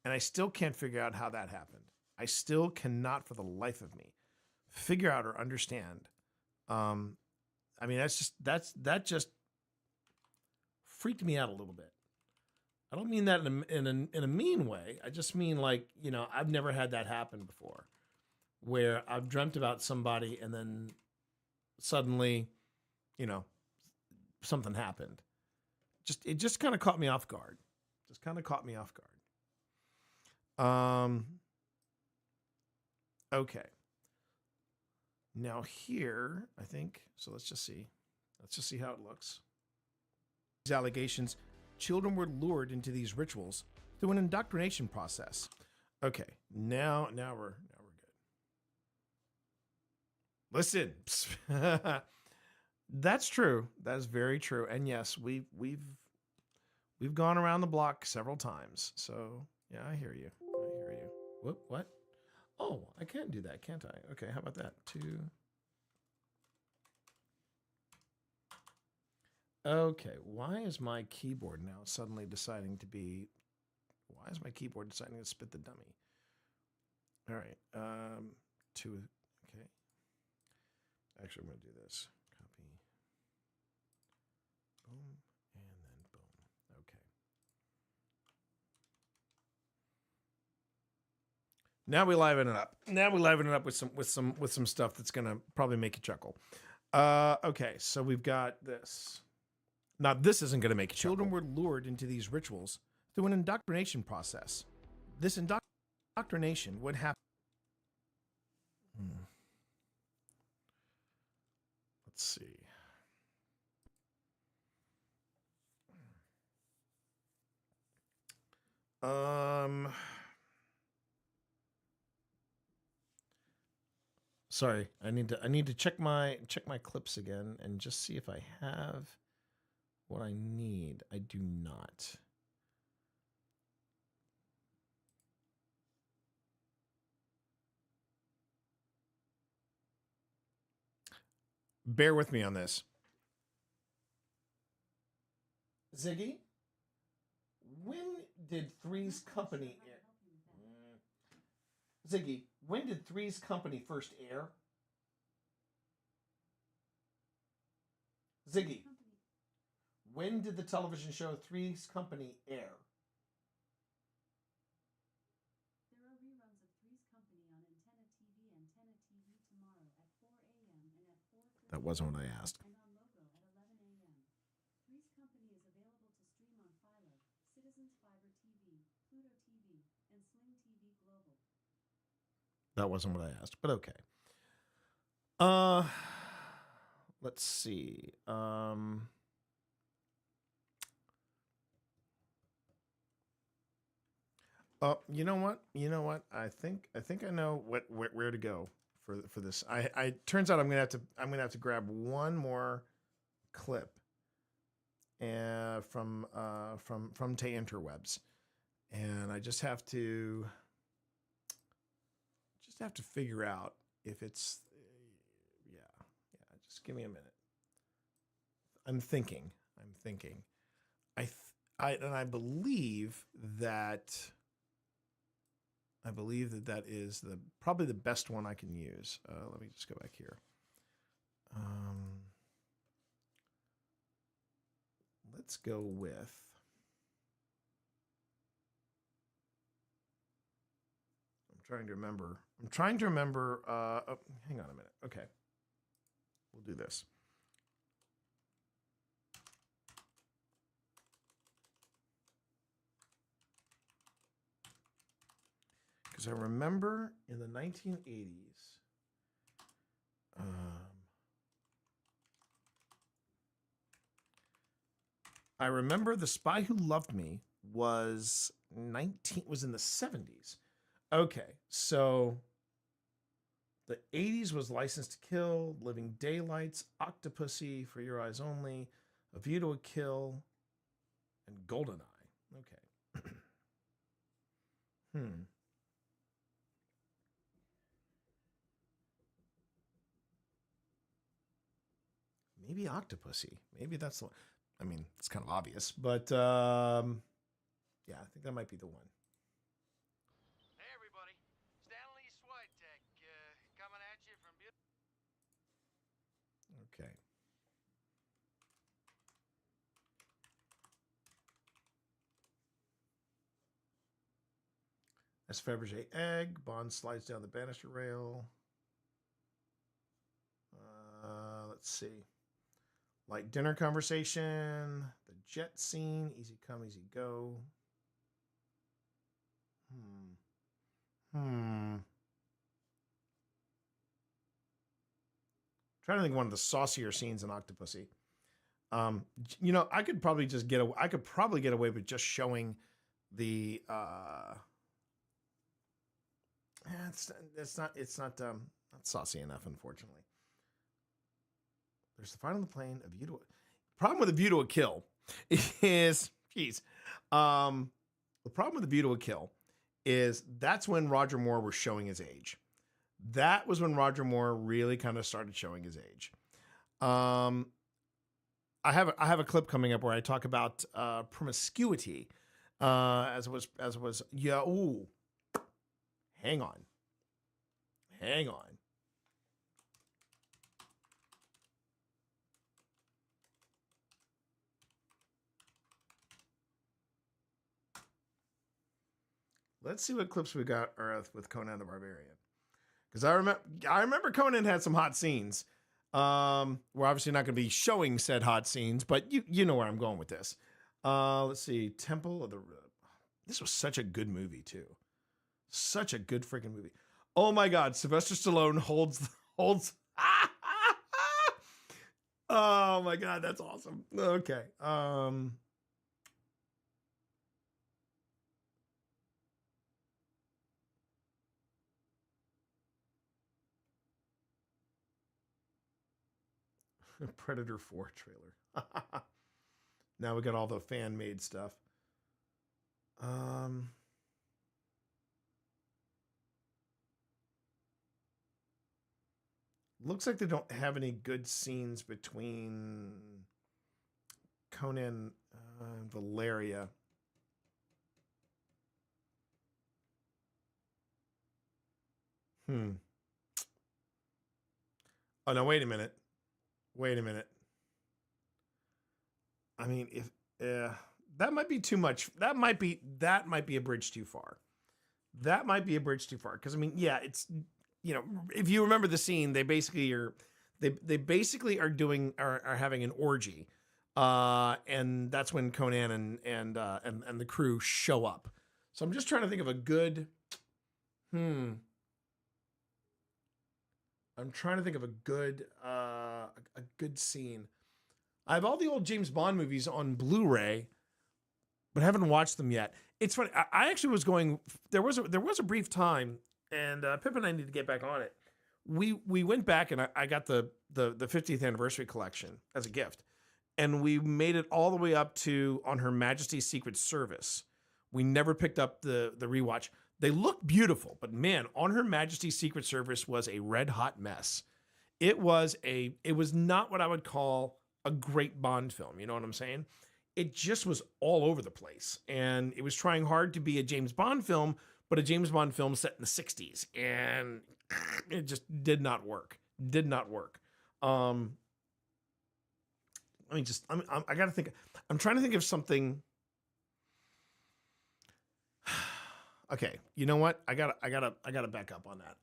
and I still can't figure out how that happened. I still cannot, for the life of me, figure out or understand. I mean, that just freaked me out a little bit. I don't mean that in a mean way. I just mean, like, you know, I've never had that happen before, where I've dreamt about somebody and then suddenly, you know, something happened. It just kind of caught me off guard. Okay. Now here, I think, so let's just see how it looks. These allegations, children were lured into these rituals through an indoctrination process. Okay, now we're good. Listen, that's true. That is very true. And yes, we've gone around the block several times. So yeah, I hear you. Whoop, what? Oh, I can't do that, can't I? Okay, how about that? 2. Okay, why is my keyboard now suddenly deciding to be... Why is my keyboard deciding to spit the dummy? All right, 2, okay. Actually, I'm going to do this. Copy. Boom, and then boom. Okay. Now we liven it up. With some stuff that's going to probably make you chuckle. Okay, so we've got this. Now, this isn't going to make you chuckle. Children were lured into these rituals through an indoctrination process. This indoctrination would happen. Let's see. Sorry, I need to check my clips again and just see if I have what I need. I do not. Bear with me on this. Ziggy, when did Three's Company air? Ziggy, when did Three's Company first air? Ziggy, when did the television show Three's Company air? There are reruns of Three's Company on Antenna TV tomorrow at 4 a.m. and at 4:30 That wasn't what I asked. and on Logo at 11 a.m. Three's Company is available to stream on Philo, Citizens Fiber TV, Pluto TV, and Sling TV Global. That wasn't what I asked, but okay. Let's see. You know what? I think I know where to go for this. I turns out I'm gonna have to grab one more clip from Tay Interwebs, and I just have to figure out if it's yeah. Just give me a minute. I'm thinking. I believe that I believe that is probably the best one I can use. Let me just go back here. Let's go with. I'm trying to remember. Oh, hang on a minute. Okay. We'll do this. Because I remember in the 1980s, I remember The Spy Who Loved Me was in the 70s. Okay, so the 80s was License to Kill, Living Daylights, Octopussy, For Your Eyes Only, A View to a Kill, and Goldeneye. Okay. Maybe Octopussy. Maybe that's the one. I mean, it's kind of obvious, but yeah, I think that might be the one. Hey, everybody. Stanley Switek, coming at you from Okay. As Fabergé egg, Bond slides down the banister rail. Let's see. Light dinner conversation, the jet scene, easy come, easy go. Trying to think of one of the saucier scenes in Octopussy. I could probably just get away with just showing the it's not saucy enough, unfortunately. There's the fight on the plane. Problem with A View to a Kill is, the problem with A View to a Kill is that's when Roger Moore was showing his age. That was when Roger Moore really kind of started showing his age. I have a clip coming up where I talk about promiscuity, as it was. Yeah. Ooh. Hang on. Let's see what clips we got with Conan the Barbarian. Because I remember Conan had some hot scenes. We're obviously not going to be showing said hot scenes, but you know where I'm going with this. Let's see. Temple of the... This was such a good movie, too. Such a good freaking movie. Oh, my God. Sylvester Stallone holds... Oh, my God. That's awesome. Okay. Predator 4 trailer. Now we got all the fan-made stuff. Looks like they don't have any good scenes between Conan and Valeria. Oh, no, wait a minute. I mean, if that might be too much. That might be a bridge too far. Because I mean, yeah, it's, if you remember the scene, they basically are having an orgy, and that's when Conan and the crew show up. So I'm just trying to think of a good. I'm trying to think of a good scene. I have all the old James Bond movies on Blu-ray, but haven't watched them yet. It's funny. I actually was going. There was a brief time, and Pip and I need to get back on it. We went back, and I got the 50th anniversary collection as a gift, and we made it all the way up to On Her Majesty's Secret Service. We never picked up the rewatch. They look beautiful, but man, On Her Majesty's Secret Service was a red hot mess. It was not what I would call a great Bond film. You know what I'm saying? It just was all over the place, and it was trying hard to be a James Bond film, but a James Bond film set in the 60s, and it just did not work. Did not work. I gotta think. I'm trying to think of something. Okay, you know what? I gotta back up on that.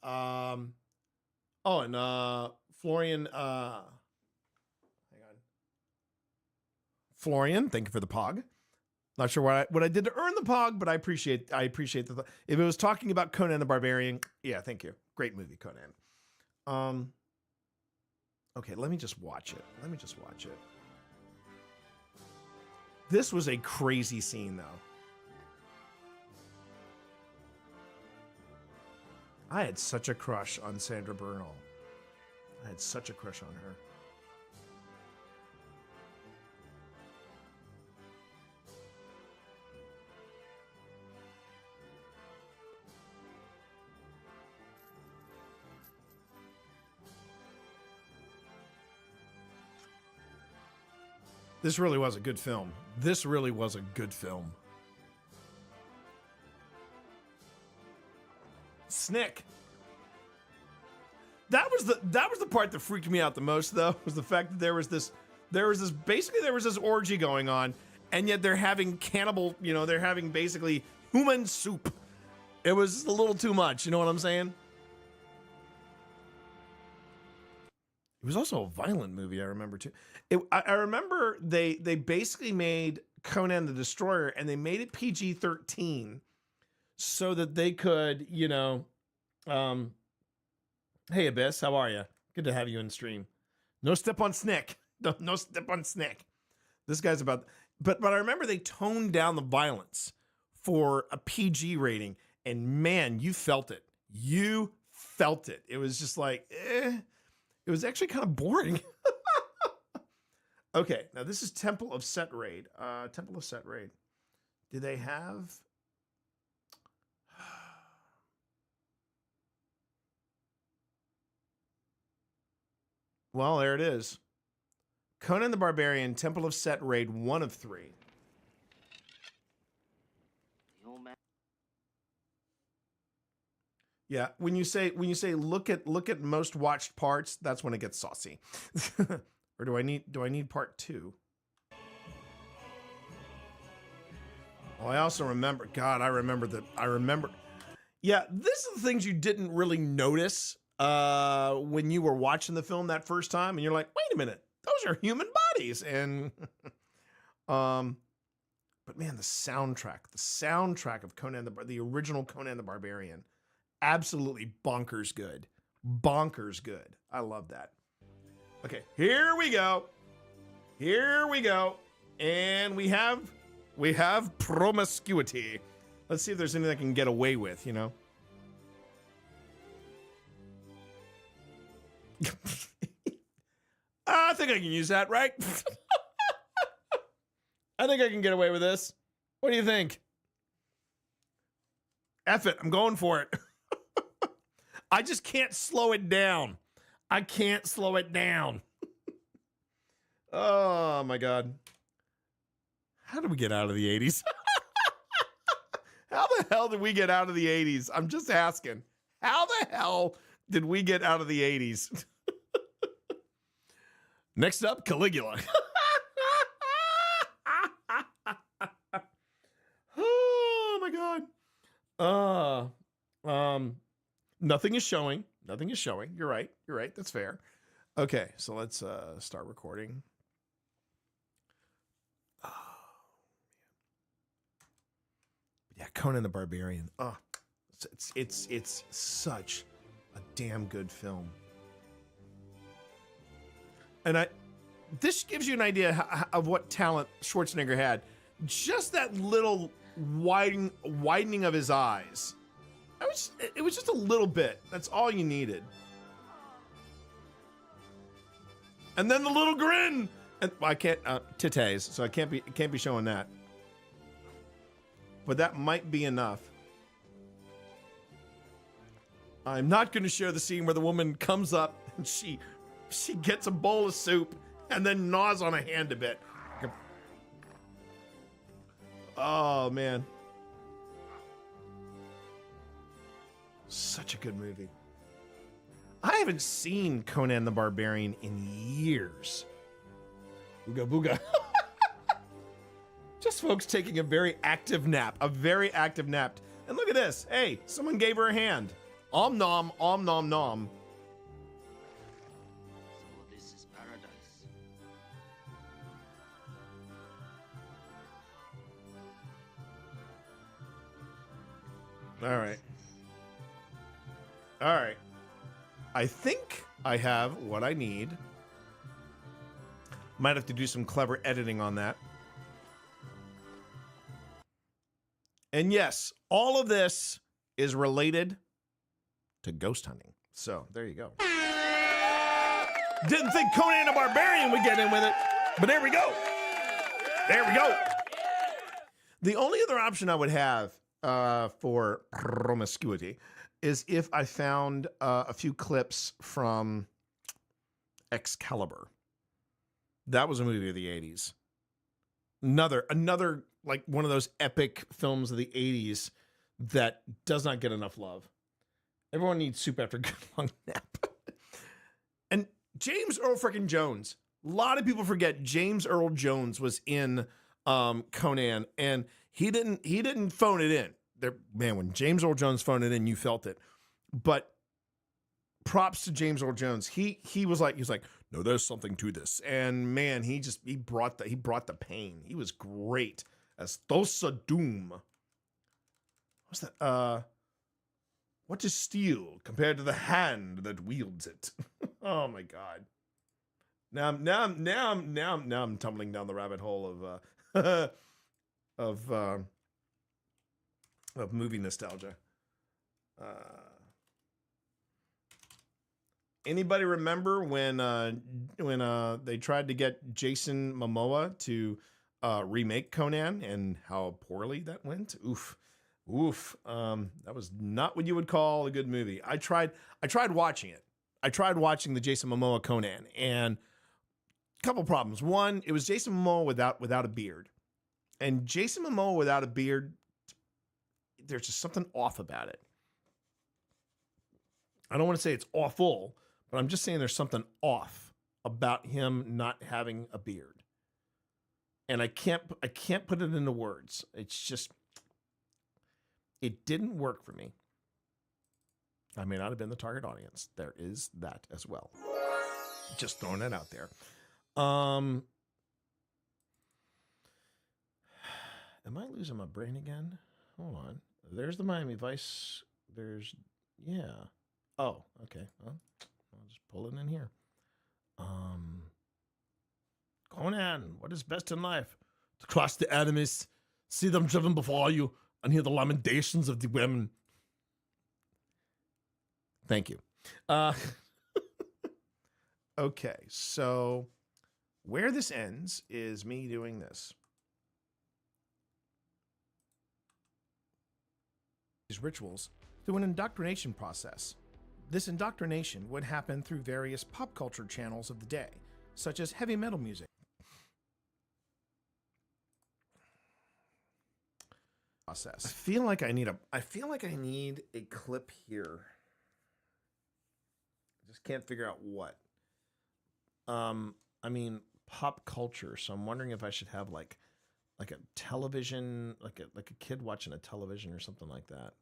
Florian. Hang on. Florian, thank you for the pog. Not sure what I did to earn the pog, but I appreciate the. If it was talking about Conan the Barbarian, yeah, thank you. Great movie, Conan. Okay, let me just watch it. This was a crazy scene, though. I had such a crush on Sandra Bernal. I had such a crush on her. This really was a good film. Snick. That was the part that freaked me out the most, though, was the fact that there was this orgy going on, and yet they're having they're having basically human soup. It was a little too much, you know what I'm saying? It was also a violent movie, I remember too. I remember they basically made Conan the Destroyer, and they made it PG-13 so that they could, hey Abyss, how are you? Good to have you in the stream. No step on Snick. No step on Snick. This guy's about, but I remember they toned down the violence for a PG rating, and man, you felt it. It was just like, It was actually kind of boring. Okay, now this is Temple of Set Raid. Temple of Set Raid. Do they have? Well, there it is. Conan the Barbarian, Temple of Set Raid, 1 of 3. Yeah, when you say look at most watched parts, that's when it gets saucy. Or do I need part 2? Oh, I also remember. God, I remember. Yeah, this is the things you didn't really notice when you were watching the film that first time, and you're like, wait a minute, those are human bodies. And but man, the soundtrack of Conan the original Conan the Barbarian. Absolutely bonkers good. I love that. Okay, here we go. And we have promiscuity. Let's see if there's anything I can get away with, I think I can use that, right? I think I can get away with this. What do you think? F it, I'm going for it. I just can't slow it down. Oh my God. How did we get out of the 80s? How the hell did we get out of the 80s? I'm just asking. How the hell did we get out of the 80s? Next up, Caligula. Oh my God. Nothing is showing. You're right. That's fair. Okay, so let's start recording. Oh, yeah, Conan the Barbarian. Oh, it's such a damn good film. And this gives you an idea of what talent Schwarzenegger had. Just that little widening of his eyes. It was just a little bit. That's all you needed. And then the little grin. And I can't titties, so I can't be showing that. But that might be enough. I'm not going to show the scene where the woman comes up and she gets a bowl of soup and then gnaws on a hand a bit. Oh man. Such a good movie. I haven't seen Conan the Barbarian in years. Booga booga. Just folks taking a very active nap. A very active nap. And look at this. Hey, someone gave her a hand. Om nom, om nom nom. So this is paradise. All right. All right. I think I have what I need. Might have to do some clever editing on that. And yes, all of this is related to ghost hunting. So there you go. Didn't think Conan the Barbarian would get in with it, but there we go. There we go. The only other option I would have for promiscuity is if I found a few clips from Excalibur. That was a movie of the 80s. Another like one of those epic films of the 80s that does not get enough love. Everyone needs soup after a good long nap. And James Earl freaking Jones. A lot of people forget James Earl Jones was in Conan, and he didn't phone it in. Man, when James Earl Jones phoned it in, you felt it. But props to James Earl Jones. He was like, no, there's something to this. And man, he brought the pain. He was great as Thulsa Doom. What's that? What is steel compared to the hand that wields it? Oh my God. Now I'm tumbling down the rabbit hole of movie nostalgia. Anybody remember when they tried to get Jason Momoa to remake Conan and how poorly that went? Oof. That was not what you would call a good movie. I tried watching it. I tried watching the Jason Momoa Conan, and a couple problems. One, it was Jason Momoa without a beard. And Jason Momoa without a beard, there's just something off about it. I don't want to say it's awful, but I'm just saying there's something off about him not having a beard. And I can't put it into words. It's just, it didn't work for me. I may not have been the target audience. There is that as well. Just throwing that out there. Am I losing my brain again? Hold on. There's the Miami Vice. Yeah. Oh, okay. Well, I'll just pull it in here. Conan, what is best in life? To crush the enemies, see them driven before you, and hear the lamentations of the women. Thank you. Okay, so where this ends is me doing this. These rituals through an indoctrination process. This indoctrination would happen through various pop culture channels of the day, such as heavy metal music. Process. I feel like I need a clip here. I just can't figure out what. I mean, pop culture. So I'm wondering if I should have like a television, like a kid watching a television or something like that.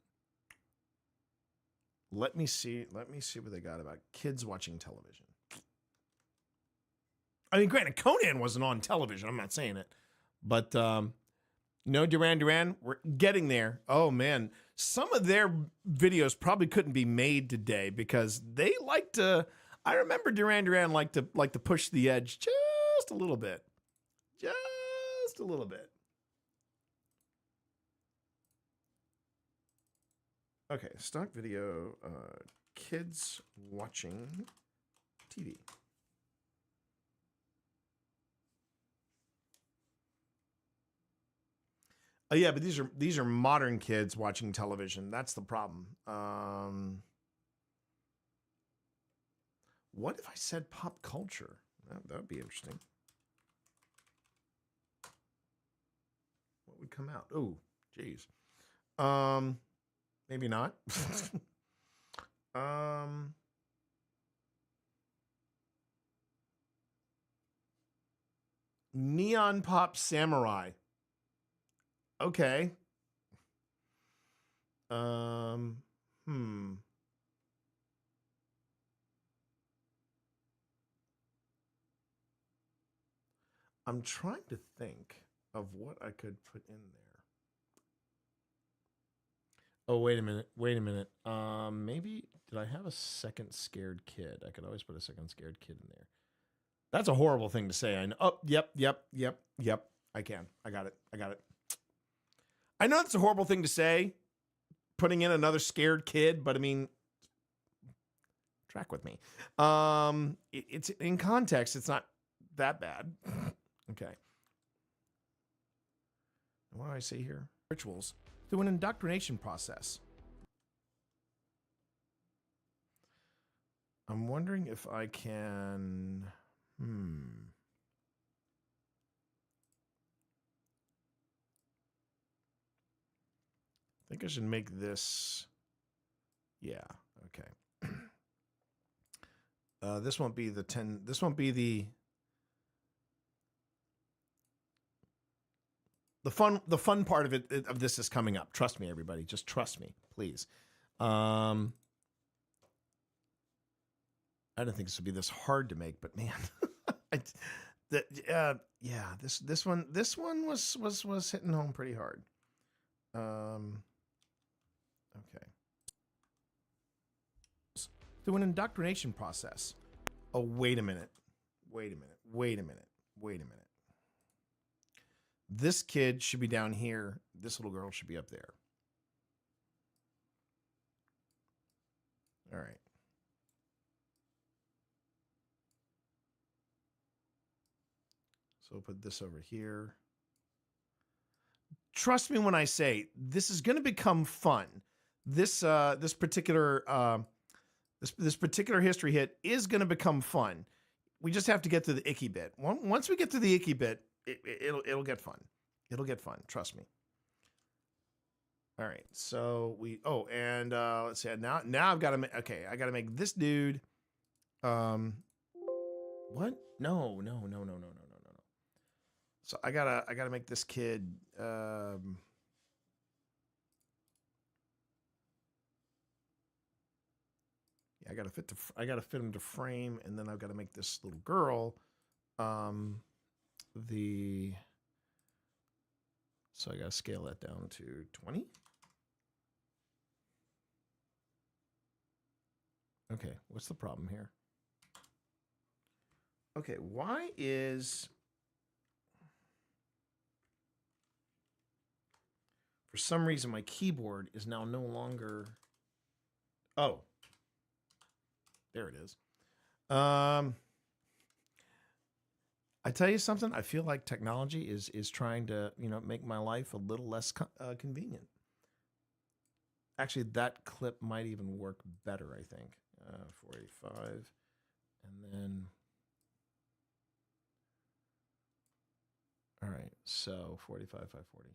Let me see what they got about kids watching television. I mean, granted, Conan wasn't on television. I'm not saying it, but no, Duran Duran, we're getting there. Oh man, some of their videos probably couldn't be made today because they like to. I remember Duran Duran like to push the edge just a little bit, just a little bit. Okay, stock video, kids watching TV. Oh yeah, but these are modern kids watching television. That's the problem. What if I said pop culture? That would be interesting. What would come out? Oh, geez. Maybe not. Neon Pop Samurai. Okay. Hmm. I'm trying to think of what I could put in there. Oh, wait a minute. Wait a minute. Maybe did I have a second scared kid? I could always put a second scared kid in there. That's a horrible thing to say. I know. Oh, yep. I can. I got it. I know it's a horrible thing to say, putting in another scared kid, but I mean, track with me. It's in context. It's not that bad. Okay. What do I say here? Rituals through an indoctrination process. I'm wondering if I can. I think I should make this. Yeah. Okay. This won't be the 10. This won't be the fun part of it of this is coming up. Trust me, everybody. Just trust me, please. I didn't think this would be this hard to make, but man, this one was hitting home pretty hard. Okay. Through an indoctrination process. Oh, wait a minute. This kid should be down here. This little girl should be up there. All right. So we'll put this over here. Trust me when I say this is going to become fun. This particular history hit is going to become fun. We just have to get through the icky bit. Once we get through the icky bit, it'll get fun. It'll get fun. Trust me. All right. So let's see. Now I've got to make. Okay, I got to make this dude. What? No. So I gotta make this kid. I gotta fit him to frame, and then I've got to make this little girl. So I gotta scale that down to 20. Okay, what's the problem here? Okay, why is for some reason my keyboard is now no longer. Oh, there it is. I tell you something. I feel like technology is trying to make my life a little less convenient. Actually, that clip might even work better. I think 485, and then all right. So 45, 540,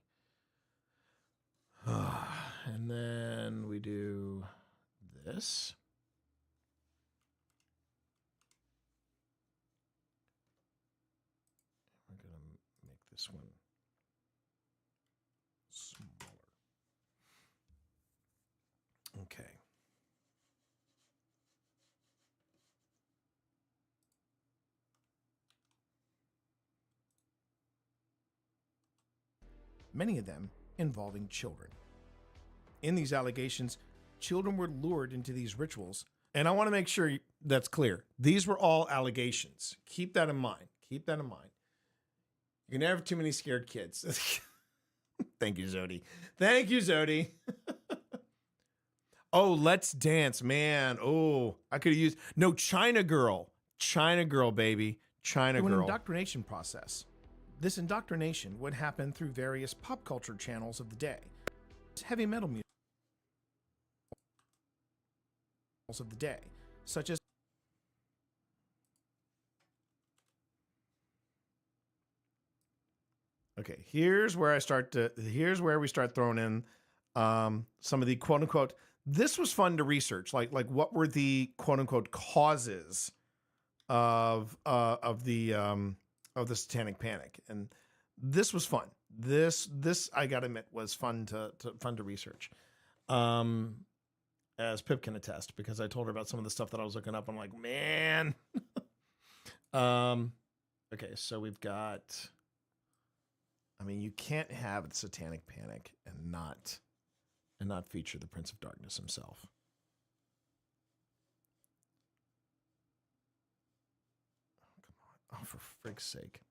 and then we do this. This one smaller. Okay. Many of them involving children. In these allegations, children were lured into these rituals. And I want to make sure that's clear. These were all allegations. Keep that in mind. You can never have too many scared kids. Thank you, Zodi. Oh, Let's Dance, man. Oh, I could have used China Girl, baby, China Through an Girl. indoctrination process. This indoctrination would happen through various pop culture channels of the day. Heavy metal music of the day, such as Okay, here's where we start throwing in some of the quote unquote this was fun to research. Like what were the quote unquote causes of the Satanic Panic, and this was fun. This I gotta admit was fun to research. As Pip can attest, because I told her about some of the stuff that I was looking up. I'm like, man. Okay, so we've got. I mean, you can't have the Satanic Panic and not feature the Prince of Darkness himself. Oh, come on! Oh, for frig's sake!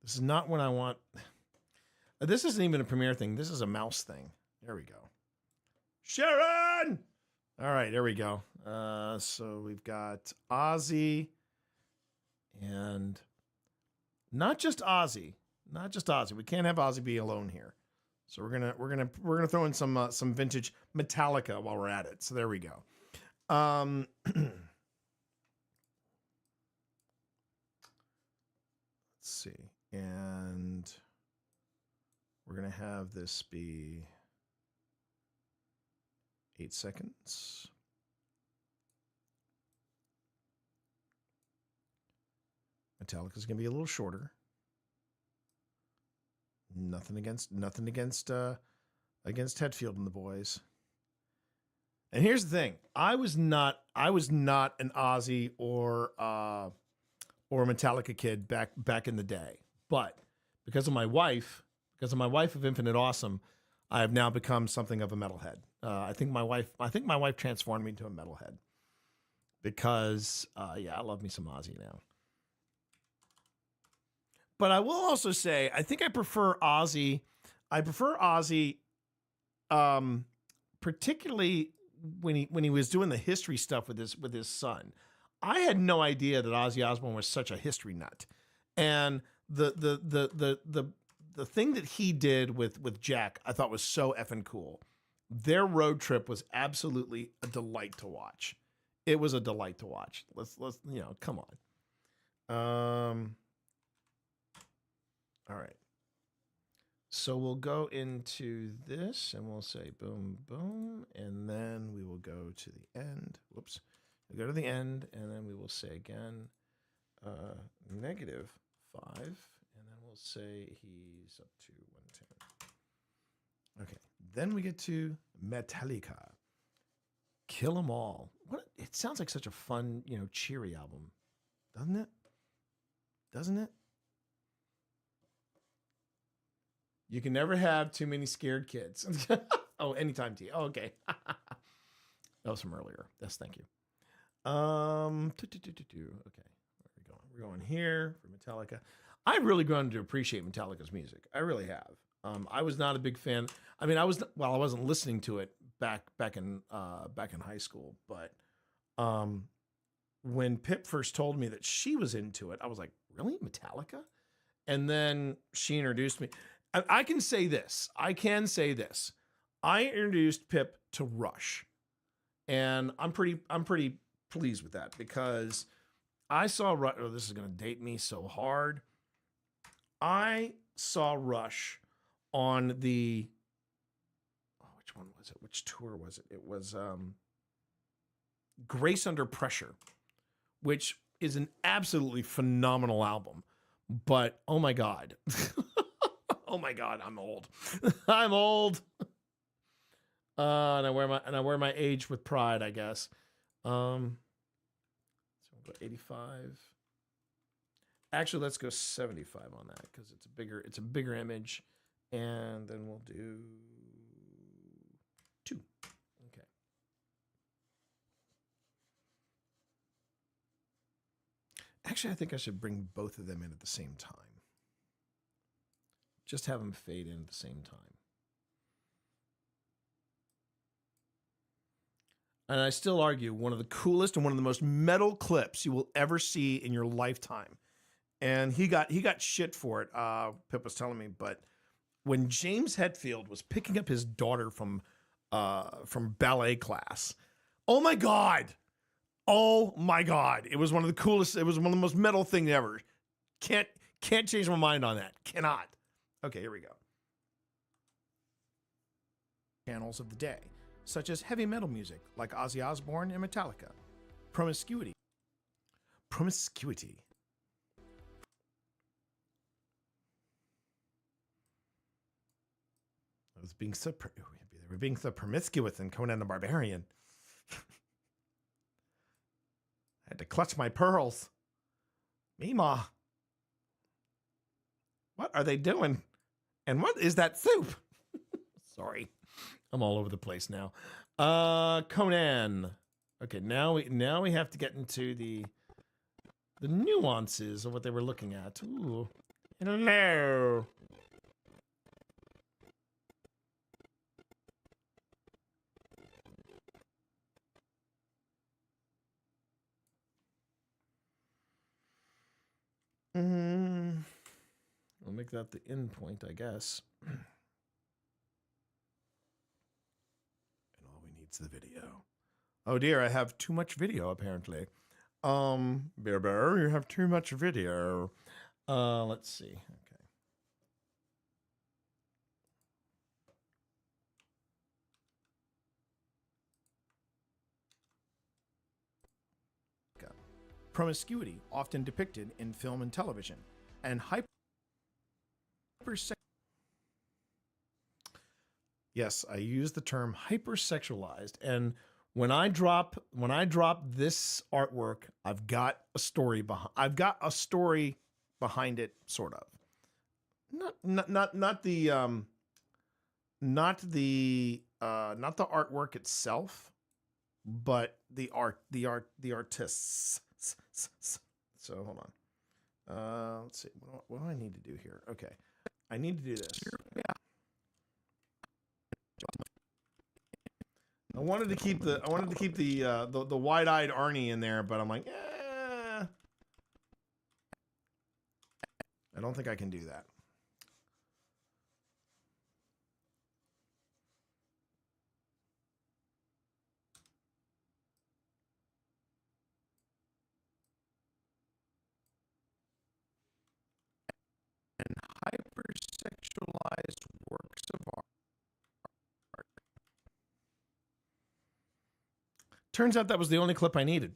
This is not what I want. This isn't even a premiere thing. This is a mouse thing. There we go. Sharon! All right, there we go. So we've got Ozzy and not just Ozzy. We can't have Ozzy be alone here. So we're gonna throw in some vintage Metallica while we're at it. So there we go. Let's see. And we're going to have this be 8 seconds. Metallica's going to be a little shorter. Nothing against Hetfield and the boys. And here's the thing. I was not an Ozzy or Metallica kid back in the day. But because of my wife of Infinite Awesome, I have now become something of a metalhead. I think my wife transformed me into a metalhead because I love me some Ozzy now. But I will also say I think I prefer Ozzy. Particularly when he was doing the history stuff with his son. I had no idea that Ozzy Osbourne was such a history nut, and the thing that he did with Jack, I thought was so effing cool. Their road trip was absolutely a delight to watch. It was a delight to watch. Let's come on. All right. So we'll go into this and we'll say boom, boom, and then we will go to the end. Whoops. We'll go to the end and then we will say again, -5. And then we'll say he's up to 110. Okay. Then we get to Metallica. Kill 'Em All. It sounds like such a fun, cheery album. Doesn't it? Doesn't it? You can never have too many scared kids. Oh, anytime T. Oh, okay. That was from earlier. Yes, thank you. Okay. Where are we going? We're going here for Metallica. I've really grown to appreciate Metallica's music. I really have. I was not a big fan. I mean, I wasn't listening to it back in high school, but when Pip first told me that she was into it, I was like, really? Metallica? And then she introduced me. I can say this. I introduced Pip to Rush, and I'm pretty pleased with that because I saw Rush. Oh, this is going to date me so hard. I saw Rush on the. Oh, which one was it? Which tour was it? It was Grace Under Pressure, which is an absolutely phenomenal album. But oh my God. Oh my God, I'm old. I'm old. And I wear my age with pride, I guess. So we'll go 85. Actually, let's go 75 on that because it's a bigger image. And then we'll do 2. Okay. Actually, I think I should bring both of them in at the same time. Just have them fade in at the same time. And I still argue one of the coolest and one of the most metal clips you will ever see in your lifetime. And he got shit for it. Pip was telling me, but when James Hetfield was picking up his daughter from ballet class, oh my God, it was one of the coolest. It was one of the most metal things ever. Can't Can't change my mind on that. Cannot. Okay, here we go. Channels of the day, such as heavy metal music like Ozzy Osbourne and Metallica, promiscuity, Promiscuity. I was being so they were being so promiscuous in Conan the Barbarian. I had to clutch my pearls. Mima. What are they doing? And what is that soup? Sorry. I'm all over the place now. Conan. Okay, now we have to get into the nuances of what they were looking at. Ooh. Hello. We'll make that the end point, I guess. And all we need is the video. Oh dear, I have too much video apparently. Bear, you have too much video. Let's see. Okay. promiscuity, often depicted in film and television, and hypersexuality. Yes, I use the term hypersexualized, and when I drop this artwork, I've got a story behind it, sort of. Not the artwork itself, but the artists. So hold on. Let's see. What do I need to do here? Okay, I need to do this. I wanted to keep the wide-eyed Arnie in there, but I'm like, I don't think I can do that. And hypersexualized works of art. Turns out that was the only clip I needed.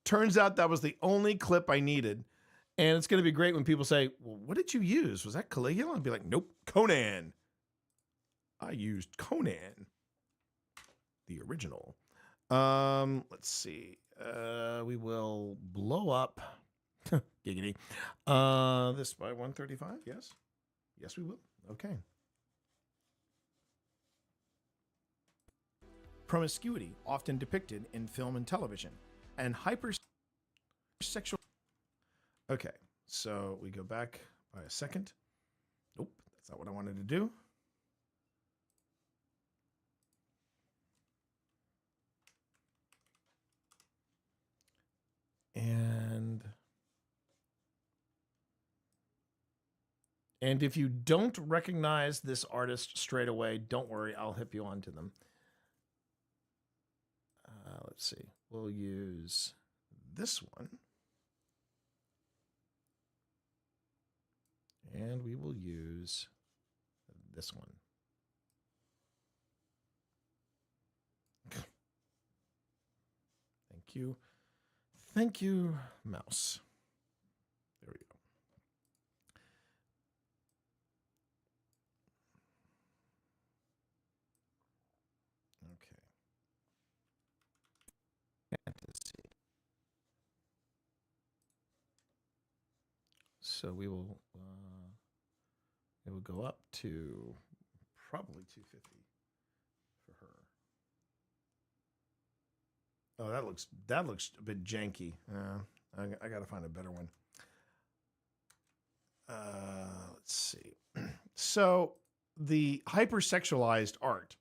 Turns out that was the only clip I needed. And it's going to be great when people say, well, what did you use? Was that Caligula? I'd be like, nope, Conan. I used Conan, the original. Let's see. We will blow up. Giggity. This by 135? Yes? Yes, we will. Okay. Promiscuity, often depicted in film and television, and hypersexual. Okay, so we go back by a second. Nope, that's not what I wanted to do. And if you don't recognize this artist straight away, don't worry, I'll hip you onto them. Let's see. We'll use this one. And we will use this one. Thank you. Thank you, mouse. There we go. Okay. Fantasy. So we will go up to probably 250 for her. Oh, that looks a bit janky. I got to find a better one. Let's see. So the hypersexualized art.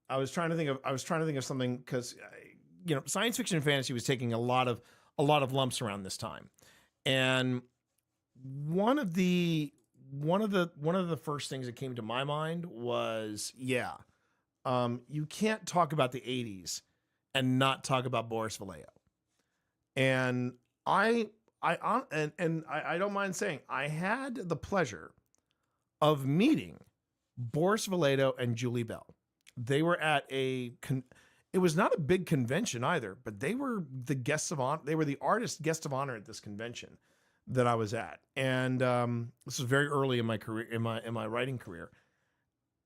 I was trying to think of something because science fiction and fantasy was taking a lot of lumps around this time, and one of the first things that came to my mind was you can't talk about the 80s and not talk about Boris Vallejo. And I I don't mind saying I had the pleasure of meeting Boris Vallejo and Julie Bell. They were at it was not a big convention either, but they were the guests of honor. They were the artist guest of honor at this convention that I was at. And this was very early in my career, in my writing career.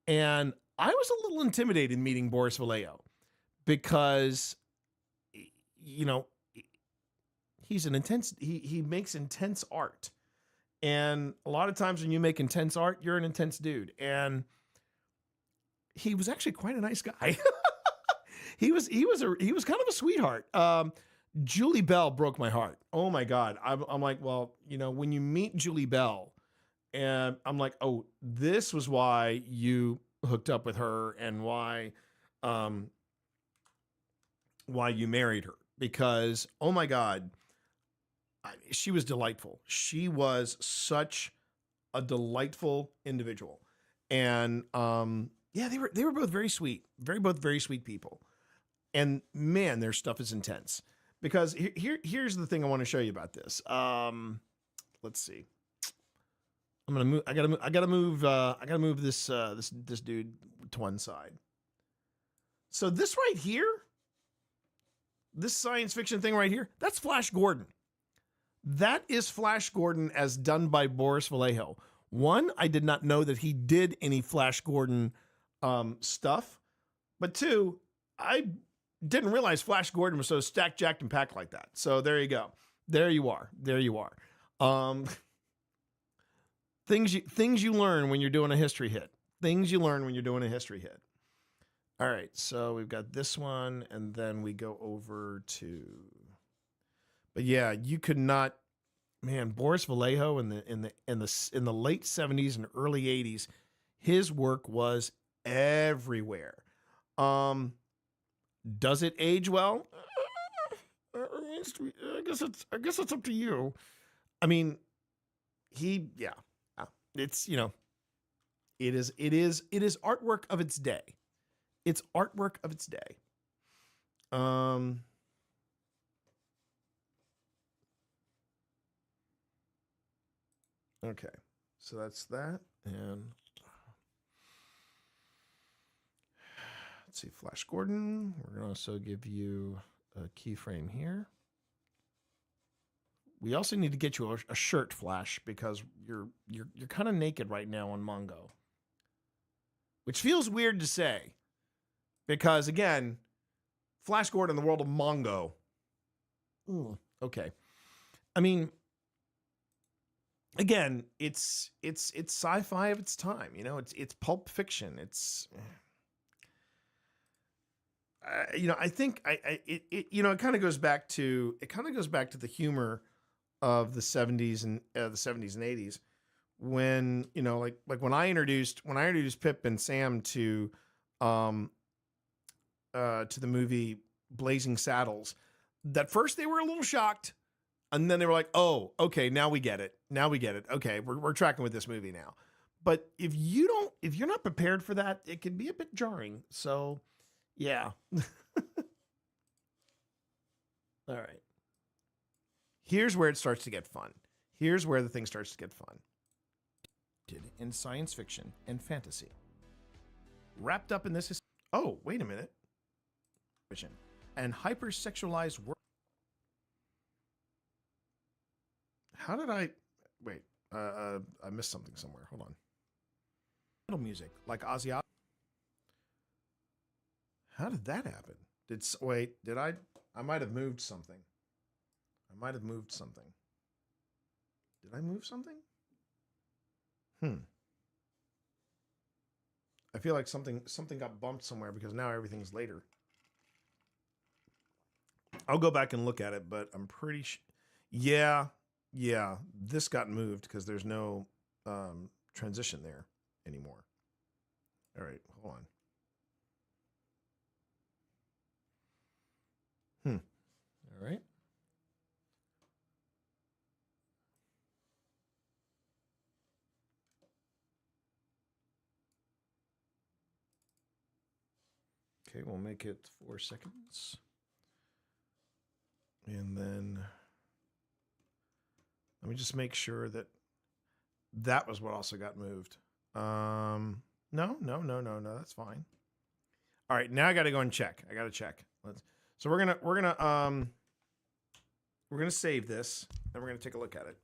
And I was a little intimidated meeting Boris Vallejo because, you know, he's an intense, he makes intense art. And a lot of times when you make intense art, you're an intense dude. And he was actually quite a nice guy. he was kind of a sweetheart. Julie Bell broke my heart. Oh my God. I'm like, well, you know, when you meet Julie Bell, and I'm like, oh, this was why you hooked up with her and why you married her. Because, oh my God, she was delightful. She was such a delightful individual. And yeah, they were both very sweet, both very sweet people. And man, their stuff is intense. Because here's the thing I want to show you about this. Let's see. I'm gonna move. I gotta move this dude to one side. So this right here, this science fiction thing right here, that's Flash Gordon. That is Flash Gordon as done by Boris Vallejo. One, I did not know that he did any Flash Gordon stuff. But two, I didn't realize Flash Gordon was so stacked, jacked, and packed like that. So there you go. There you are. Things you learn when you're doing a history hit. All right, so we've got this one, and then we go over to. But yeah, you could not, man. Boris Vallejo in the late '70s and early '80s, his work was everywhere. Does it age well? I guess it's up to you. I mean, it's, you know, it is artwork of its day. It's artwork of its day. Okay, so that's that, and let's see, Flash Gordon. We're gonna also give you a keyframe here. We also need to get you a shirt, Flash, because you're kind of naked right now on Mongo, which feels weird to say, because again, Flash Gordon in the world of Mongo. Ooh, okay, I mean, again, it's sci-fi of its time. You know, it's pulp fiction. It's you know, I think it kind of goes back to the humor of the 70s and the 70s and 80s, when, you know, like when I introduced Pip and Sam to the movie Blazing Saddles, that first they were a little shocked, and then they were like, oh, okay, now we get it. Okay, we're tracking with this movie now. But if you're not prepared for that, it can be a bit jarring. So yeah. All right. Here's where it starts to get fun. Here's where the thing starts to get fun. In science fiction and fantasy. Wrapped up in this. Oh, wait a minute. And hypersexualized work. How did I. Wait. I missed something somewhere. Hold on. Metal music, like Ozzy Osbourne. How did that happen? Did I might have moved something. Did I move something? I feel like something got bumped somewhere, because now everything's later. I'll go back and look at it, but I'm pretty sure. Yeah, this got moved because there's no transition there anymore. All right, hold on. All right. Okay, we'll make it 4 seconds. And then Let me just make sure that that was what also got moved. No, that's fine. All right, now I got to go and check. I got to check. So we're gonna save this, and we're gonna take a look at it.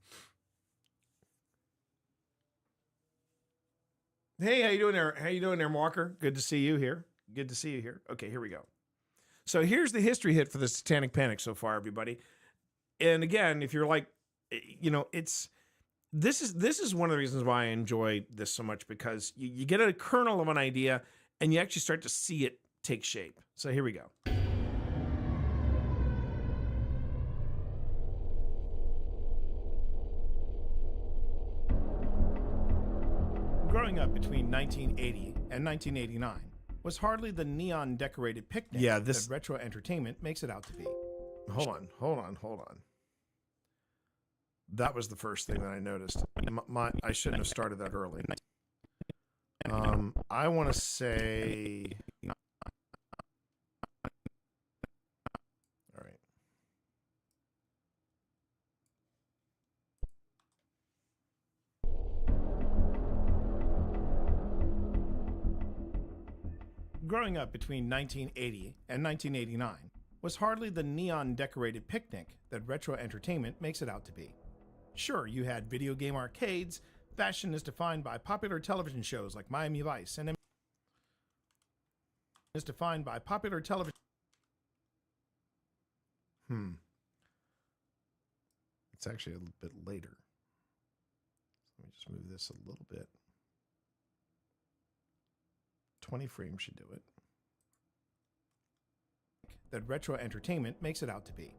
Hey, how you doing there? How you doing there, Walker? Good to see you here. Good to see you here. Okay, here we go. So here's the history hit for the Satanic Panic so far, everybody. And again, if you're like, this is one of the reasons why I enjoy this so much, because you get a kernel of an idea and you actually start to see it take shape. So here we go. Growing up between 1980 and 1989 was hardly the neon-decorated picnic that retro entertainment makes it out to be. Hold on. That was the first thing that I noticed. I shouldn't have started that early. I want to say... All right. Growing up between 1980 and 1989 was hardly the neon-decorated picnic that retro entertainment makes it out to be. Sure, you had video game arcades, fashion is defined by popular television shows like Miami Vice, and is defined by popular television. It's actually a little bit later. Let me just move this a little bit. 20 frames should do it. That retro entertainment makes it out to be.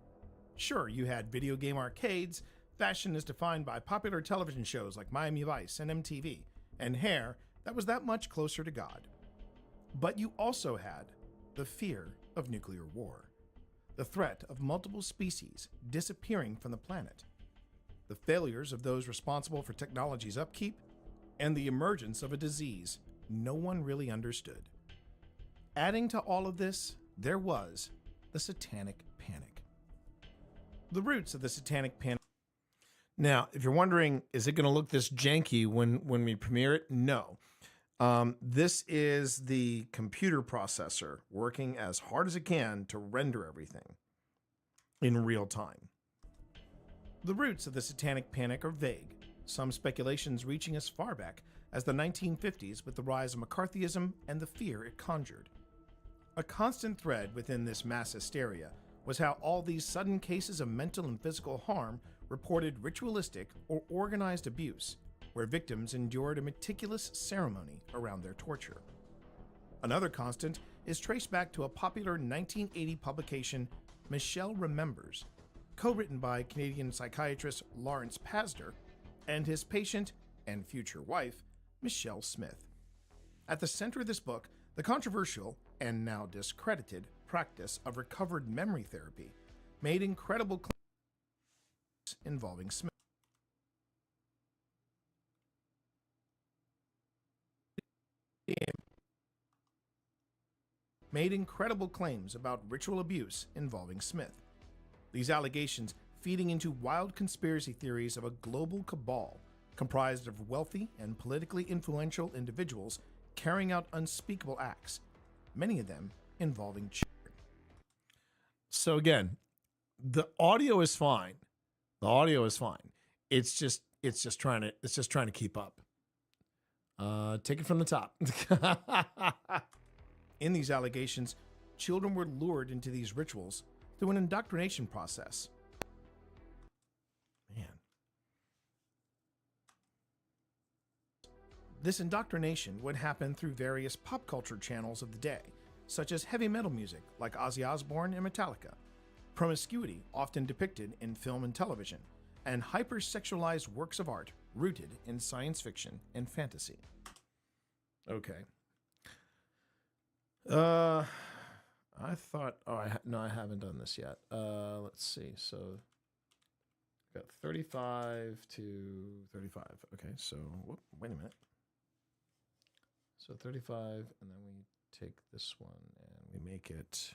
Sure, you had video game arcades, fashion is defined by popular television shows like Miami Vice and MTV, and hair that was that much closer to God. But you also had the fear of nuclear war, the threat of multiple species disappearing from the planet, the failures of those responsible for technology's upkeep, and the emergence of a disease no one really understood. Adding to all of this, there was the Satanic Panic. The roots of the Satanic Panic. Now, if you're wondering, is it going to look this janky when we premiere it? No. This is the computer processor working as hard as it can to render everything in real time. The roots of the Satanic Panic are vague, some speculations reaching as far back as the 1950s with the rise of McCarthyism and the fear it conjured. A constant thread within this mass hysteria was how all these sudden cases of mental and physical harm reported ritualistic or organized abuse, where victims endured a meticulous ceremony around their torture. Another constant is traced back to a popular 1980 publication, Michelle Remembers, co-written by Canadian psychiatrist Lawrence Pasder and his patient and future wife, Michelle Smith. At the center of this book, the controversial and now discredited practice of recovered memory therapy made incredible claims involving Smith. Made incredible claims about ritual abuse involving Smith. These allegations feeding into wild conspiracy theories of a global cabal comprised of wealthy and politically influential individuals carrying out unspeakable acts, many of them involving children. So again, the audio is fine. The audio is fine. It's just trying to keep up. Take it from the top. In these allegations, children were lured into these rituals through an indoctrination process. Man. This indoctrination would happen through various pop culture channels of the day, such as heavy metal music like Ozzy Osbourne and Metallica, promiscuity often depicted in film and television, and hypersexualized works of art rooted in science fiction and fantasy. Okay. I thought. Oh, I haven't done this yet. Let's see. So, got 35 to 35. Okay. So, wait a minute. So 35, and then we take this one and we make it.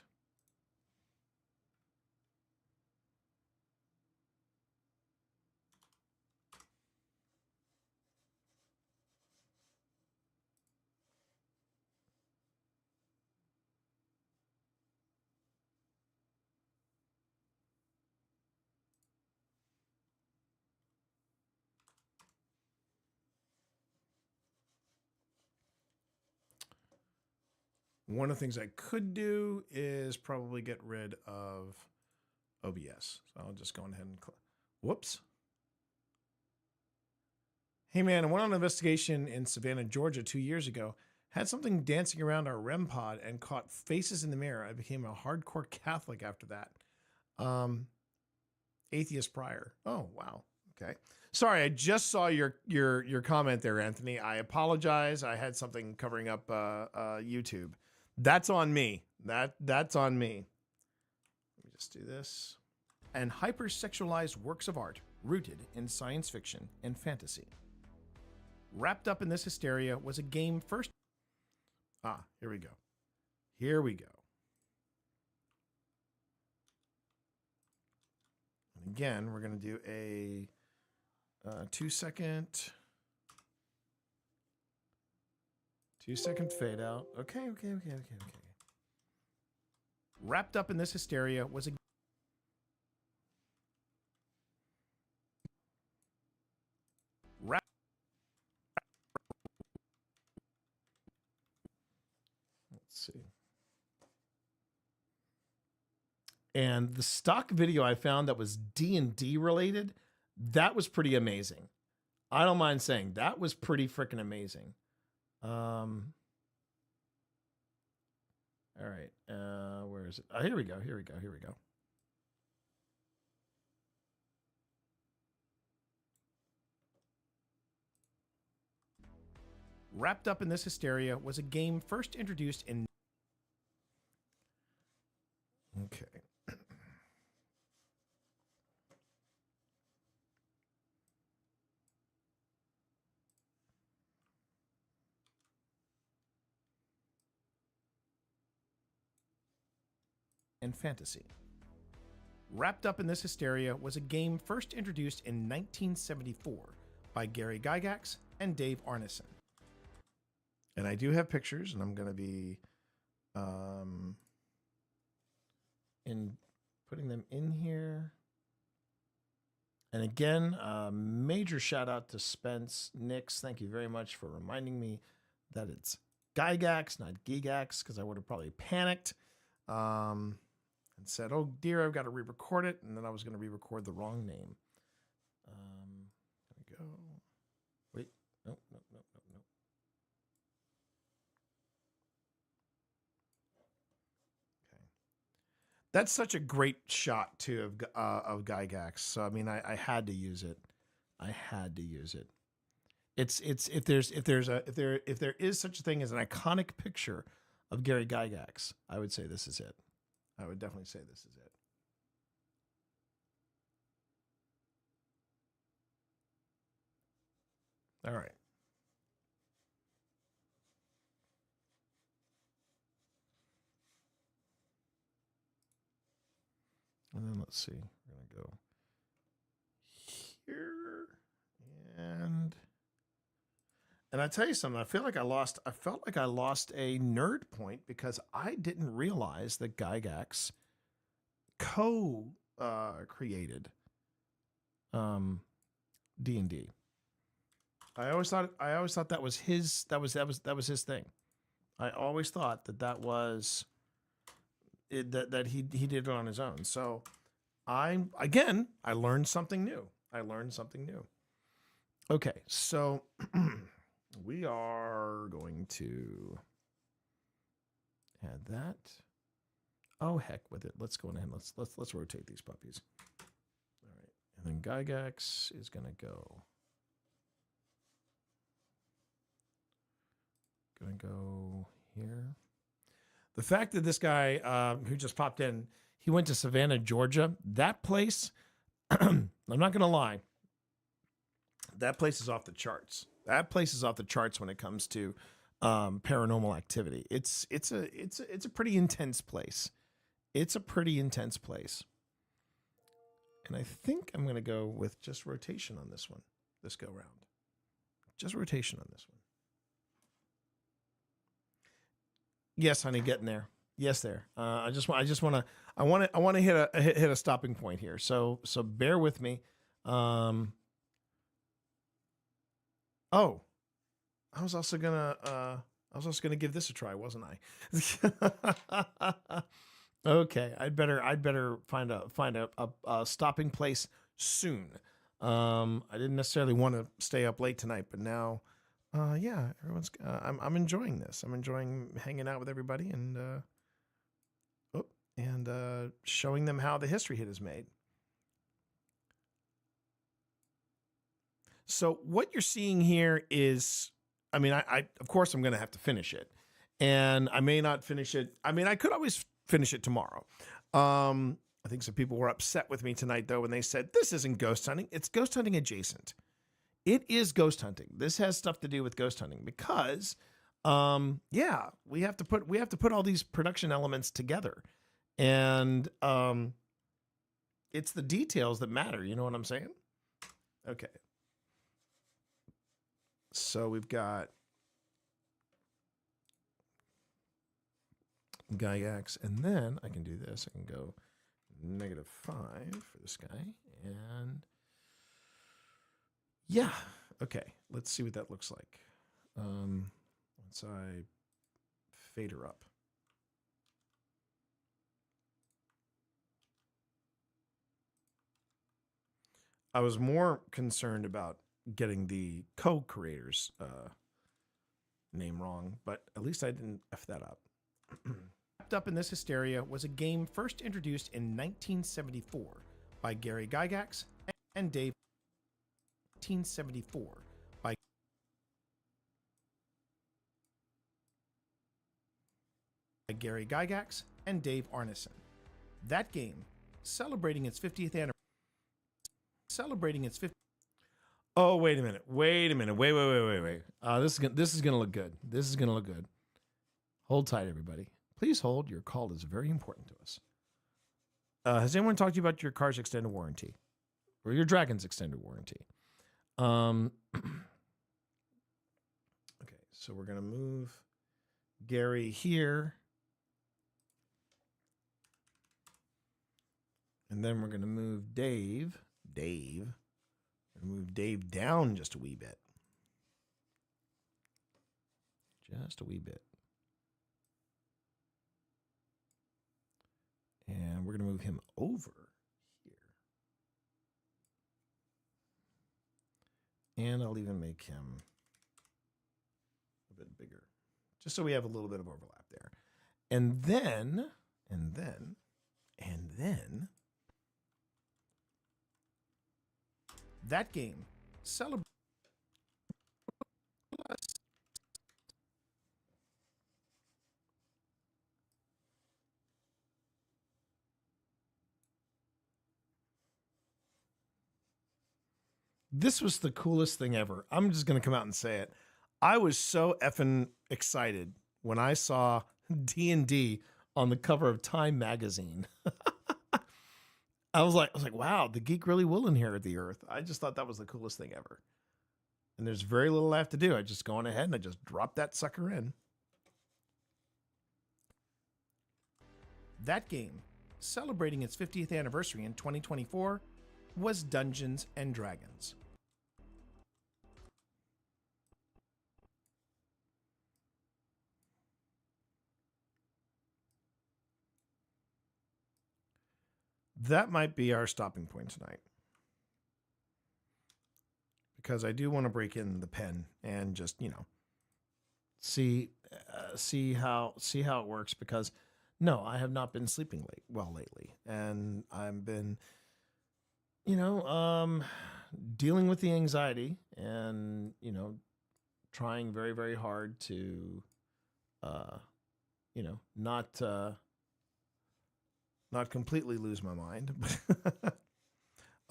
One of the things I could do is probably get rid of OBS. So I'll just go ahead and whoops. Hey man, I went on an investigation in Savannah, Georgia 2 years ago. Had something dancing around our REM pod and caught faces in the mirror. I became a hardcore Catholic after that. Atheist prior. Oh, wow. Okay. Sorry, I just saw your comment there, Anthony. I apologize. I had something covering up YouTube. That's on me. That's on me. Let me just do this. And hypersexualized works of art rooted in science fiction and fantasy. Wrapped up in this hysteria was a game first. Here we go. Here we go. And again, we're going to do a 2-second fade out. Okay. Wrapped up in this hysteria was a see. And the stock video I found that was D&D related, that was pretty amazing. I don't mind saying that was pretty freaking amazing. All right. Where is it? Oh, here we go. Wrapped up in this hysteria was a game first introduced in... Okay. And fantasy. Wrapped up in this hysteria was a game first introduced in 1974 by Gary Gygax and Dave Arneson. And I do have pictures, and I'm going to be in putting them in here. And again, major shout out to Spence Nix. Thank you very much for reminding me that it's Gygax, not Gigax, because I would have probably panicked and said, oh dear, I've got to re-record it. And then I was going to re-record the wrong name. There we go. Wait, no. That's such a great shot too of Gygax. So I mean, I had to use it. It's if there is such a thing as an iconic picture of Gary Gygax, I would say this is it. I would definitely say this is it. All right. And then let's see, we're going to go here and I tell you something, I felt like I lost a nerd point because I didn't realize that Gygax created D&D. I always thought that was his his thing. I always thought that was that he did it on his own. So I learned something new. Okay, so we are going to add that. Oh heck with it. Let's go ahead and let's rotate these puppies. All right, and then Gygax is gonna go. Gonna go here. The fact that this guy who just popped in, he went to Savannah, Georgia. That place, I'm not going to lie, that place is off the charts. That place is off the charts when it comes to paranormal activity. It's a pretty intense place. And I think I'm going to go with just rotation on this one. This go round. Just rotation on this one. Yes, honey, getting there. Yes, there. I want to hit a stopping point here. So bear with me. I was also gonna I was just going to give this a try, wasn't I? Okay, I'd better find a stopping place soon. I didn't necessarily want to stay up late tonight, but now, yeah, everyone's. I'm enjoying this. I'm enjoying hanging out with everybody and showing them how the history hit is made. So what you're seeing here is, I mean, I of course I'm going to have to finish it, and I may not finish it. I mean, I could always finish it tomorrow. I think some people were upset with me tonight though when they said this isn't ghost hunting. It's ghost hunting adjacent. It is ghost hunting. This has stuff to do with ghost hunting because, yeah, we have to put all these production elements together, and it's the details that matter. You know what I'm saying? Okay. So we've got Gygax, and then I can do this. I can go -5 for this guy, and yeah, okay. Let's see what that looks like. Once I fade her up. I was more concerned about getting the co-creator's name wrong, but at least I didn't F that up. Wrapped up in this hysteria was a game first introduced in 1974 by Gary Gygax and Dave. 1974 by Gary Gygax and Dave Arneson. That game, celebrating its 50th anniversary. Oh, wait a minute. Wait. This is gonna look good. This is gonna look good. Hold tight, everybody. Please hold. Your call is very important to us. Has anyone talked to you about your car's extended warranty or your Dragon's extended warranty? Okay, so we're gonna move Gary here, and then we're gonna move Dave. Move Dave down just a wee bit. Just a wee bit. And we're going to move him over here. And I'll even make him a bit bigger, just so we have a little bit of overlap there. And then that game, celebrate. This was the coolest thing ever. I'm just going to come out and say it. I was so effing excited when I saw D&D on the cover of Time magazine. I was like, wow, the geek really will inherit the earth. I just thought that was the coolest thing ever. And there's very little I have to do. I just go on ahead and I just drop that sucker in. That game, celebrating its 50th anniversary in 2024, was Dungeons and Dragons. That might be our stopping point tonight, because I do want to break in the pen and just, see how it works, because no, I have not been sleeping lately, and I've been, dealing with the anxiety and, trying very, very hard to, not completely lose my mind.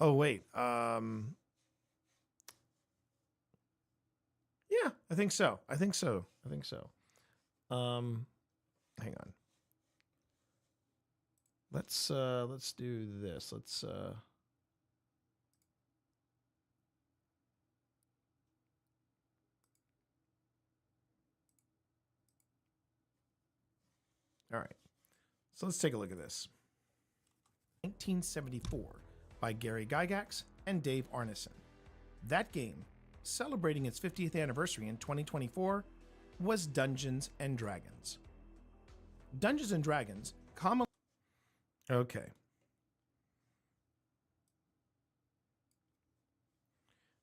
Oh, wait. Yeah, I think so. Hang on. Let's do this. All right. So let's take a look at this. 1974 by Gary Gygax and Dave Arneson. That game, celebrating its 50th anniversary in 2024, was Dungeons and Dragons. Dungeons and Dragons commonly... Okay.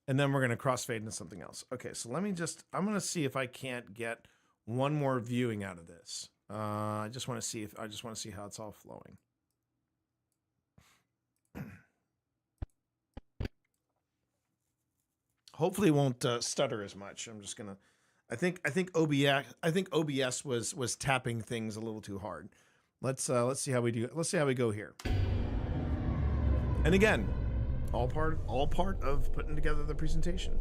And then we're going to crossfade into something else. Okay, so let me just... I'm going to see if I can't get one more viewing out of this. I just want to see how it's all flowing. Hopefully it won't stutter as much. I'm just gonna. I think OBS was tapping things a little too hard. Let's see how we do. Let's see how we go here. And again, all part of putting together the presentation.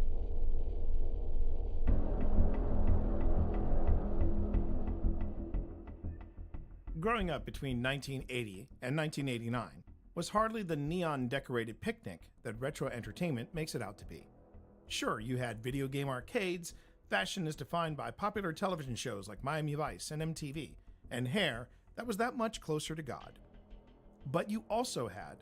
Growing up between 1980 and 1989 was hardly the neon-decorated picnic that retro entertainment makes it out to be. Sure, you had video game arcades, fashion is defined by popular television shows like Miami Vice and MTV, and hair that was that much closer to God. But you also had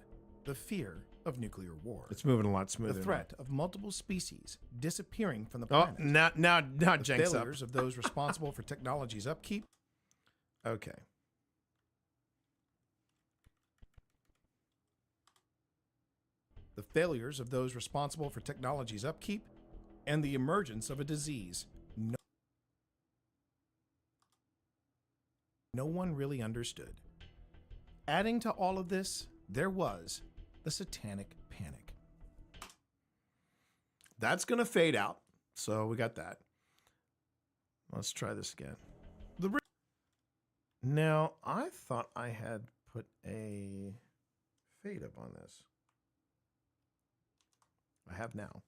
the fear of nuclear war. It's moving a lot smoother. The threat of multiple species disappearing from the Oh, planet. now The Jenks up. failures of those responsible for technology's upkeep. Okay. The failures of those responsible for technology's upkeep, and the emergence of a disease no one really understood. Adding to all of this, there was the Satanic Panic. That's going to fade out, so we got that. Let's try this again. Now, I thought I had put a fade up on this. I have now.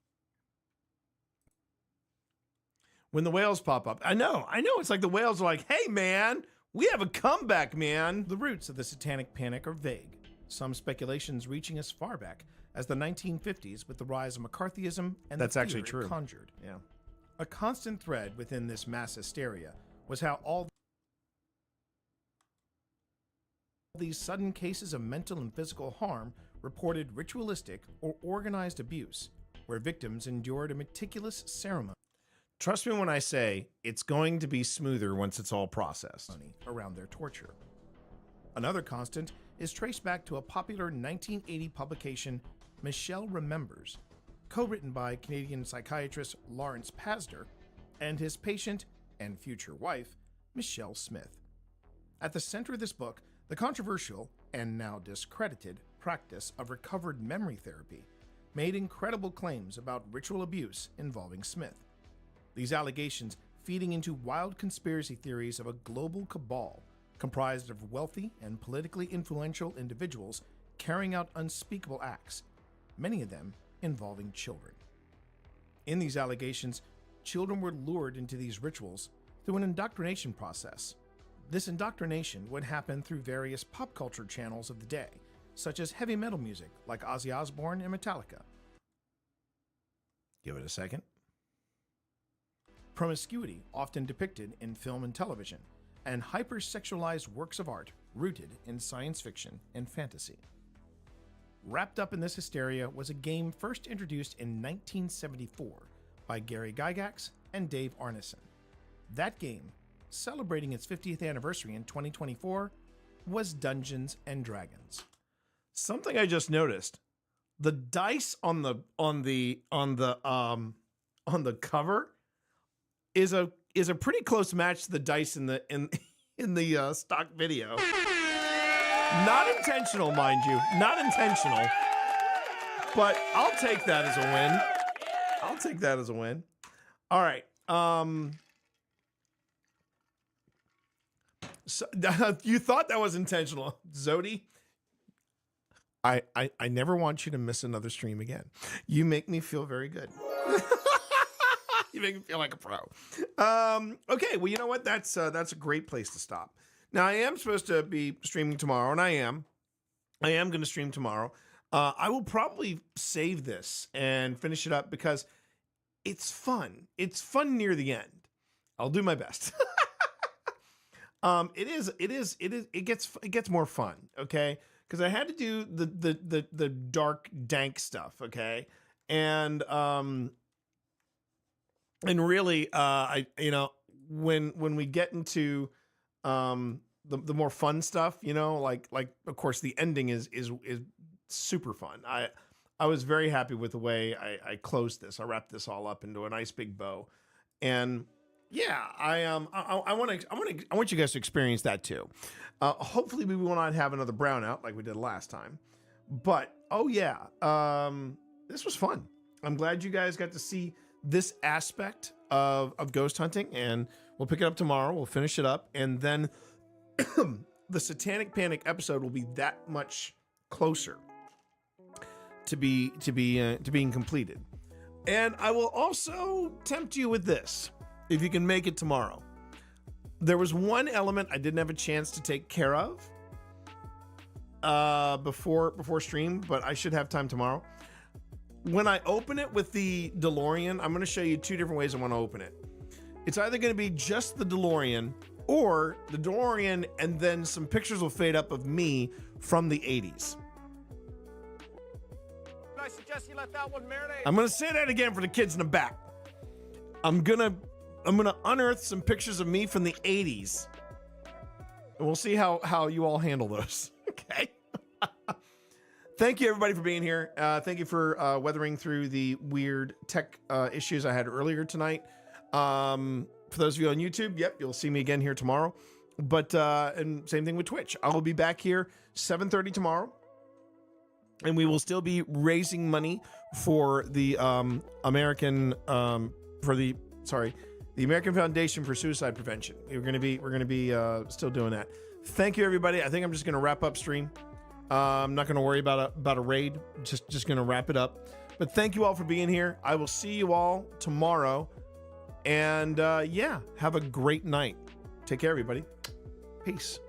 When the whales pop up, I know. It's like the whales are like, hey, man, we have a comeback, man. The roots of the Satanic Panic are vague. Some speculations reaching as far back as the 1950s with the rise of McCarthyism and That's the actually fear it true. conjured. Yeah. A constant thread within this mass hysteria was how all these sudden cases of mental and physical harm reported ritualistic or organized abuse, where victims endured a meticulous ceremony Trust me when I say it's going to be smoother once it's all processed. around their torture. Another constant is traced back to a popular 1980 publication, Michelle Remembers, co-written by Canadian psychiatrist Lawrence Pasder and his patient and future wife, Michelle Smith. At the center of this book, the controversial and now discredited practice of recovered memory therapy made incredible claims about ritual abuse involving Smith. These allegations feeding into wild conspiracy theories of a global cabal comprised of wealthy and politically influential individuals carrying out unspeakable acts, many of them involving children. In these allegations, children were lured into these rituals through an indoctrination process. This indoctrination would happen through various pop culture channels of the day, such as heavy metal music like Ozzy Osbourne and Metallica. Give it a second. Promiscuity often depicted in film and television, and hypersexualized works of art rooted in science fiction and fantasy. Wrapped up in this hysteria was a game first introduced in 1974 by Gary Gygax and Dave Arneson. That game, celebrating its 50th anniversary in 2024, was Dungeons and Dragons. Something I just noticed: the dice on the cover is a pretty close match to the dice in the stock video. Not intentional, mind you. Not intentional. But I'll take that as a win. All right. So, you thought that was intentional, Zodi? I never want you to miss another stream again. You make me feel very good. You make me feel like a pro. Okay, well, you know what? That's a great place to stop. Now, I am supposed to be streaming tomorrow, and I am going to stream tomorrow. I will probably save this and finish it up because it's fun. It's fun near the end. I'll do my best. It gets more fun, okay? Because I had to do the dark, dank stuff, okay? And really, when we get into the more fun stuff, you know, like of course the ending is super fun. I was very happy with the way I closed this. I wrapped this all up into a nice big bow, and yeah, I want you guys to experience that too. Hopefully we will not have another brownout like we did last time, but oh yeah, this was fun. I'm glad you guys got to see this aspect of ghost hunting, and we'll pick it up tomorrow. We'll finish it up, and then the Satanic Panic episode will be that much closer to being completed. And I will also tempt you with this, if you can make it tomorrow. There was one element I didn't have a chance to take care of before stream, but I should have time tomorrow. When I open it with the DeLorean, I'm going to show you two different ways I want to open it. It's either going to be just the DeLorean, or the DeLorean and then some pictures will fade up of me from the 80s. I suggest you let that one marinate. I'm going to say that again for the kids in the back. I'm going to unearth some pictures of me from the 80s. And we'll see how you all handle those. Okay. Thank you, everybody, for being here. Thank you for weathering through the weird tech issues I had earlier tonight. For those of you on YouTube, yep, you'll see me again here tomorrow. But and same thing with Twitch. I will be back here 7:30 tomorrow, and we will still be raising money for the American Foundation for Suicide Prevention. We're gonna be still doing that. Thank you, everybody. I think I'm just gonna wrap up stream. I'm not going to worry about a raid. Just going to wrap it up. But thank you all for being here. I will see you all tomorrow. And yeah, have a great night. Take care, everybody. Peace.